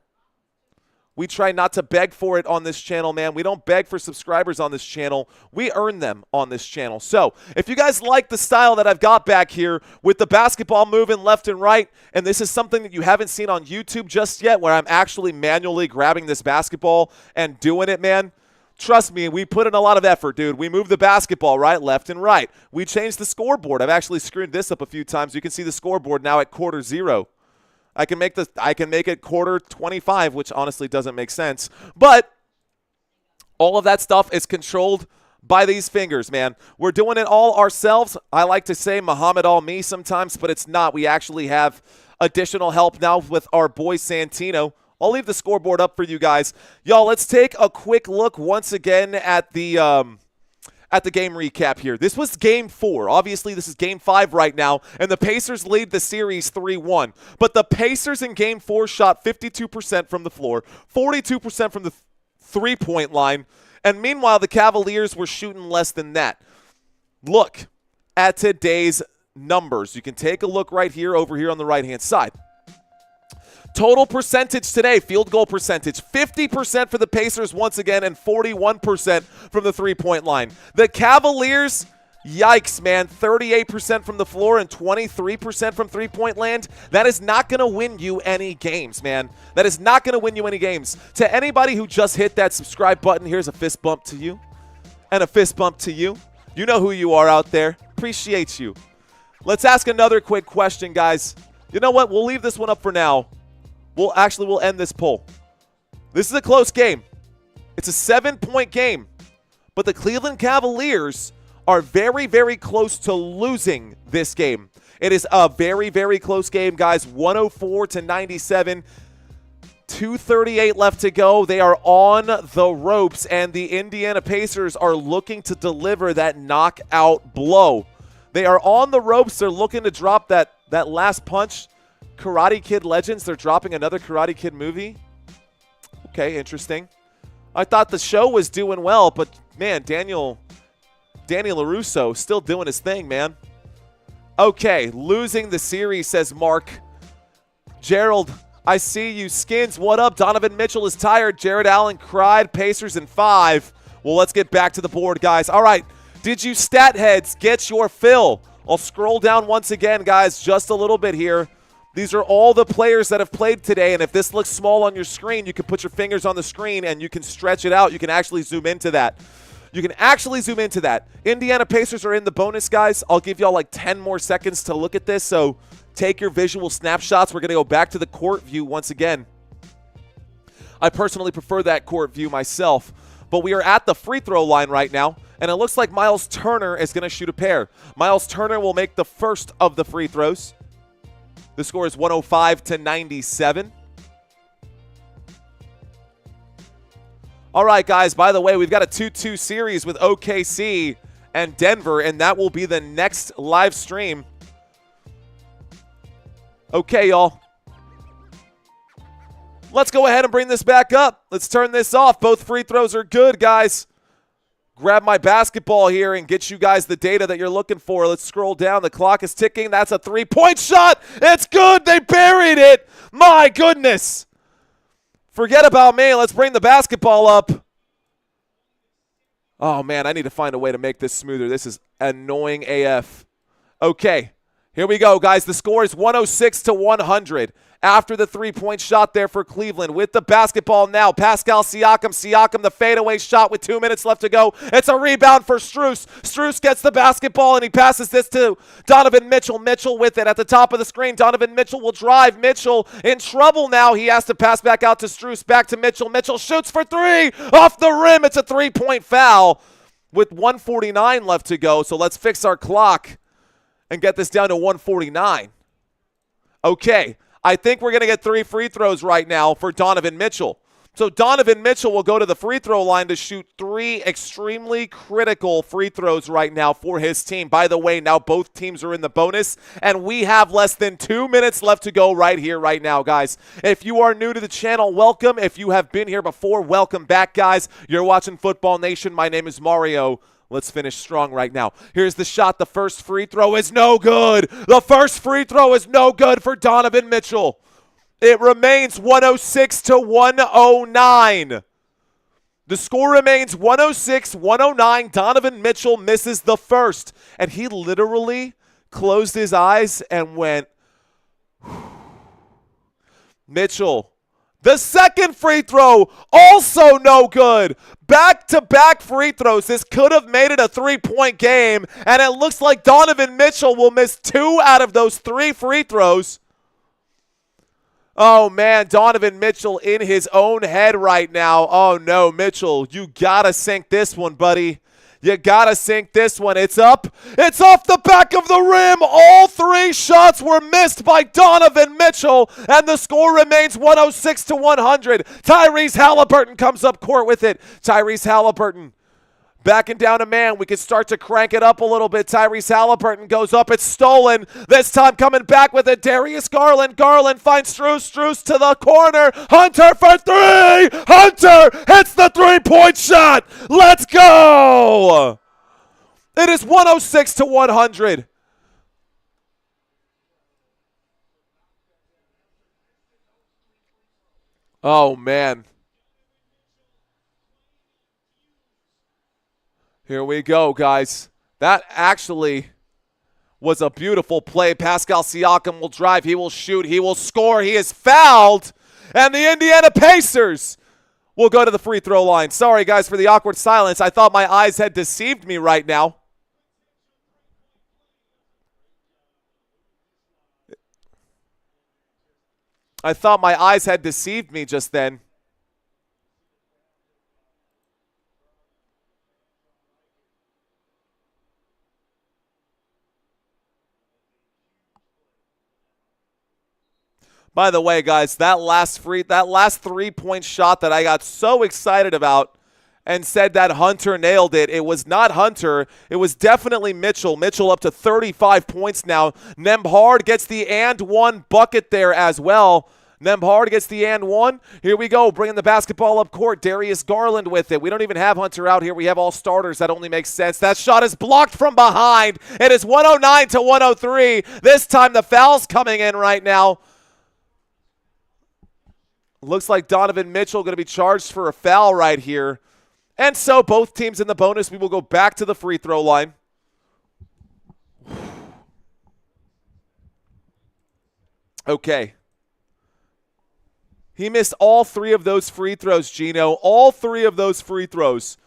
we try not to beg for it on this channel, man. We don't beg for subscribers on this channel. We earn them on this channel. So if you guys like the style that I've got back here with the basketball moving left and right, and this is something that you haven't seen on YouTube just yet, where I'm actually manually grabbing this basketball and doing it, man, trust me, we put in a lot of effort, dude. We move the basketball right, left, and right. We changed the scoreboard. I've actually screwed this up a few times. You can see the scoreboard now at quarter zero. I can make it quarter 25, which honestly doesn't make sense. But all of that stuff is controlled by these fingers, man. We're doing it all ourselves. I like to say Muhammad al-Me sometimes, but it's not. We actually have additional help now with our boy Santino. I'll leave the scoreboard up for you guys. Y'all, let's take a quick look once again at the game recap here. This was game 4. Obviously, this is game 5 right now, and the Pacers lead the series 3-1. But the Pacers in game 4 shot 52% from the floor, 42% from the three-point line, and meanwhile, the Cavaliers were shooting less than that. Look at today's numbers. You can take a look right here, over here on the right-hand side. Total percentage today, field goal percentage, 50% for the Pacers once again and 41% from the three-point line. The Cavaliers, yikes, man, 38% from the floor and 23% from three-point land. That is not going to win you any games, man. That is not going to win you any games. To anybody who just hit that subscribe button, here's a fist bump to you and a fist bump to you. You know who you are out there. Appreciate you. Let's ask another quick question, guys. You know what? We'll leave this one up for now. We'll end this poll. This is a close game. It's a 7-point game. But the Cleveland Cavaliers are very, very close to losing this game. It is a very, very close game, guys. 104-97. 2:38 left to go. They are on the ropes, and the Indiana Pacers are looking to deliver that knockout blow. They are on the ropes. They're looking to drop that last punch. Karate Kid Legends. They're dropping another Karate Kid movie. Okay, interesting. I thought the show was doing well, but, man, Daniel LaRusso still doing his thing, man. Okay, losing the series, says Mark. Gerald, I see you. Skins, what up? Donovan Mitchell is tired. Jared Allen cried. Pacers in 5. Well, let's get back to the board, guys. All right, did you stat heads get your fill? I'll scroll down once again, guys, just a little bit here. These are all the players that have played today, and if this looks small on your screen, you can put your fingers on the screen and you can stretch it out. You can actually zoom into that. Indiana Pacers are in the bonus, guys. I'll give y'all like 10 more seconds to look at this, so take your visual snapshots. We're going to go back to the court view once again. I personally prefer that court view myself, but we are at the free throw line right now, and it looks like Miles Turner is going to shoot a pair. Miles Turner will make the first of the free throws. The score is 105-97. All right, guys, by the way, we've got a 2-2 series with OKC and Denver, and that will be the next live stream. Okay, y'all. Let's go ahead and bring this back up. Let's turn this off. Both free throws are good, guys. Grab my basketball here and get you guys the data that you're looking for. Let's scroll down. The clock is ticking. That's a three-point shot. It's good. They buried it. My goodness. Forget about me. Let's bring the basketball up. Oh, man, I need to find a way to make this smoother. This is annoying AF. Okay, here we go, guys. The score is 106-100. After the three-point shot there for Cleveland. With the basketball now, Pascal Siakam. Siakam, the fadeaway shot with 2 minutes left to go. It's a rebound for Strus. Strus gets the basketball, and he passes this to Donovan Mitchell. Mitchell with it at the top of the screen. Donovan Mitchell will drive. Mitchell in trouble now. He has to pass back out to Strus. Back to Mitchell. Mitchell shoots for 3. Off the rim. It's a three-point foul with 1:49 left to go. So let's fix our clock and get this down to 1:49. Okay. I think we're going to get 3 free throws right now for Donovan Mitchell. So Donovan Mitchell will go to the free throw line to shoot 3 extremely critical free throws right now for his team. By the way, now both teams are in the bonus, and we have less than 2 minutes left to go right here, right now, guys. If you are new to the channel, welcome. If you have been here before, welcome back, guys. You're watching Football Nation. My name is Mario. Let's finish strong right now. Here's the shot. The first free throw is no good. The first free throw is no good for Donovan Mitchell. It remains 106-109. The score remains 106-109. Donovan Mitchell misses the first. And he literally closed his eyes and went, Mitchell. The second free throw, also no good. Back-to-back free throws. This could have made it a 3-point game, and it looks like Donovan Mitchell will miss 2 out of those 3 free throws. Oh, man, Donovan Mitchell in his own head right now. Oh, no, Mitchell, you got to sink this one, buddy. You got to sink this one. It's up. It's off the back of the rim. All 3 shots were missed by Donovan Mitchell, and the score remains 106-100. Tyrese Halliburton comes up court with it. Tyrese Halliburton backing down a man. We can start to crank it up a little bit. Tyrese Halliburton goes up. It's stolen. This time coming back with it. Darius Garland. Garland finds Strus. Strus to the corner. Hunter for 3. Hunter hits the 3-point shot. Let's go. It is 106-100. Oh, man. Here we go, guys. That actually was a beautiful play. Pascal Siakam will drive. He will shoot. He will score. He is fouled. And the Indiana Pacers will go to the free throw line. Sorry, guys, for the awkward silence. I thought my eyes had deceived me right now. I thought my eyes had deceived me just then. By the way, guys, that last 3-point shot that I got so excited about and said that Hunter nailed it. It was not Hunter. It was definitely Mitchell. Mitchell up to 35 points now. Nembhard gets the and one bucket there as well. Nembhard gets the and one. Here we go, bringing the basketball up court. Darius Garland with it. We don't even have Hunter out here. We have all starters. That only makes sense. That shot is blocked from behind. It is 109 to 103. This time the foul's coming in right now. Looks like Donovan Mitchell going to be charged for a foul right here. And so both teams in the bonus, we will go back to the free throw line. Okay. He missed all 3 of those free throws, Gino. All 3 of those free throws.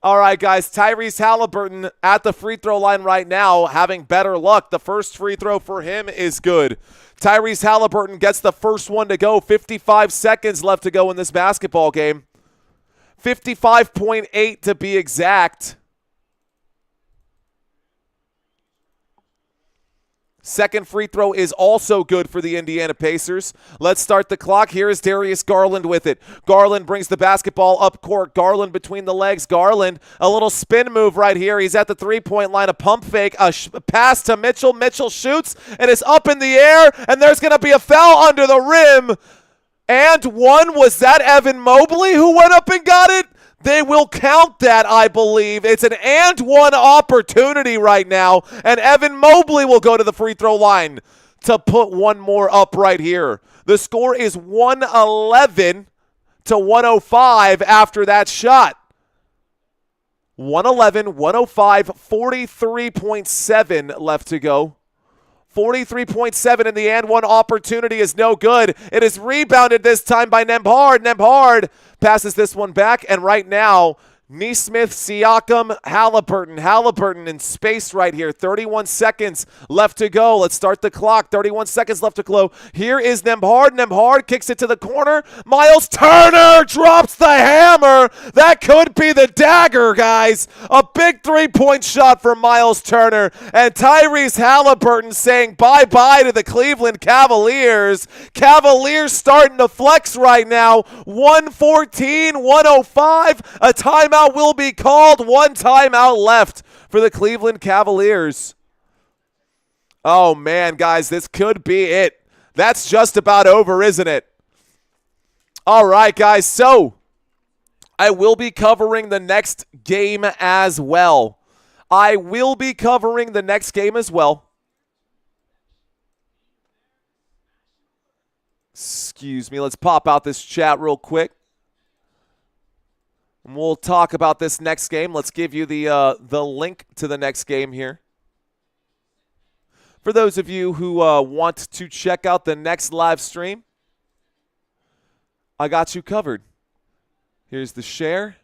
All right, guys, Tyrese Halliburton at the free throw line right now having better luck. The first free throw for him is good. Tyrese Halliburton gets the first one to go. 55 seconds left to go in this basketball game. 55.8 to be exact. Second free throw is also good for the Indiana Pacers. Let's start the clock. Here is Darius Garland with it. Garland brings the basketball up court. Garland between the legs. Garland, a little spin move right here. He's at the three-point line. A pump fake. A pass to Mitchell. Mitchell shoots, and it's up in the air, and there's going to be a foul under the rim. And one, was that Evan Mobley who went up and got it? They will count that, I believe. It's an and one opportunity right now, and Evan Mobley will go to the free throw line to put one more up right here. The score is 111 to 105 after that shot. 111, 105, 43.7 left to go. 43.7, and the and one opportunity is no good. It is rebounded this time by Nembhard. Nembhard passes this one back, and right now, Nesmith, Siakam, Halliburton. Halliburton in space right here. 31 seconds left to go. Let's start the clock. 31 seconds left to go. Here is Nembhard. Nembhard kicks it to the corner. Miles Turner drops the hammer. That could be the dagger, guys. A big three-point shot for Miles Turner. And Tyrese Halliburton saying bye-bye to the Cleveland Cavaliers. Cavaliers starting to flex right now. 114, 105. A timeout will be called. One timeout left for the Cleveland Cavaliers. Oh, man, guys, this could be it. That's just about over, isn't it? All right, guys, so I will be covering the next game as well. Excuse me. Let's pop out this chat real quick. We'll talk about this next game. Let's give you the link to the next game here. For those of you who want to check out the next live stream, I got you covered. Here's the share.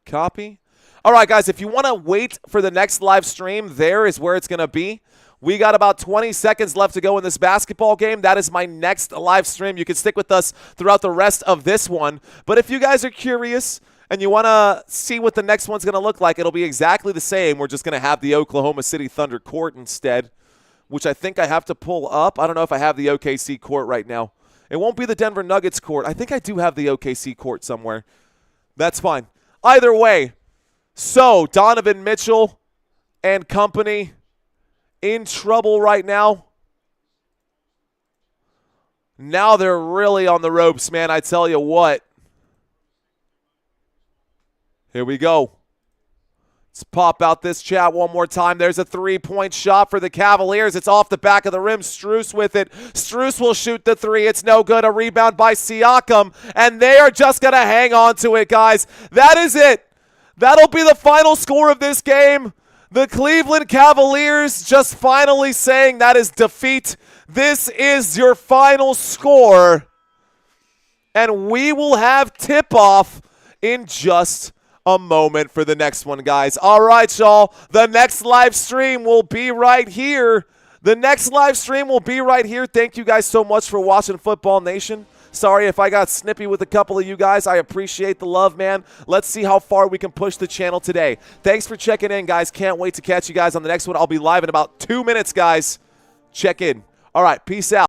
Copy. All right, guys, if you want to wait for the next live stream, there is where it's going to be. We got about 20 seconds left to go in this basketball game. That is my next live stream. You can stick with us throughout the rest of this one. But if you guys are curious and you want to see what the next one's going to look like, it'll be exactly the same. We're just going to have the Oklahoma City Thunder court instead, which I think I have to pull up. I don't know if I have the OKC court right now. It won't be the Denver Nuggets court. I think I do have the OKC court somewhere. That's fine. Either way, so Donovan Mitchell and company in trouble right now. Now they're really on the ropes, man. I tell you what. Here we go. Let's pop out this chat one more time. There's a three-point shot for the Cavaliers. It's off the back of the rim. Strus with it. Strus will shoot the three. It's no good. A rebound by Siakam. And they are just going to hang on to it, guys. That is it. That'll be the final score of this game. The Cleveland Cavaliers just finally saying that is defeat. This is your final score. And we will have tip-off in just a moment for the next one, guys. All right, y'all. The next live stream will be right here. The next live stream will be right here. Thank you guys so much for watching Football Nation. Sorry if I got snippy with a couple of you guys. I appreciate the love, man. Let's see how far we can push the channel today. Thanks for checking in, guys. Can't wait to catch you guys on the next one. I'll be live in about 2 minutes, guys. Check in. All right, peace out.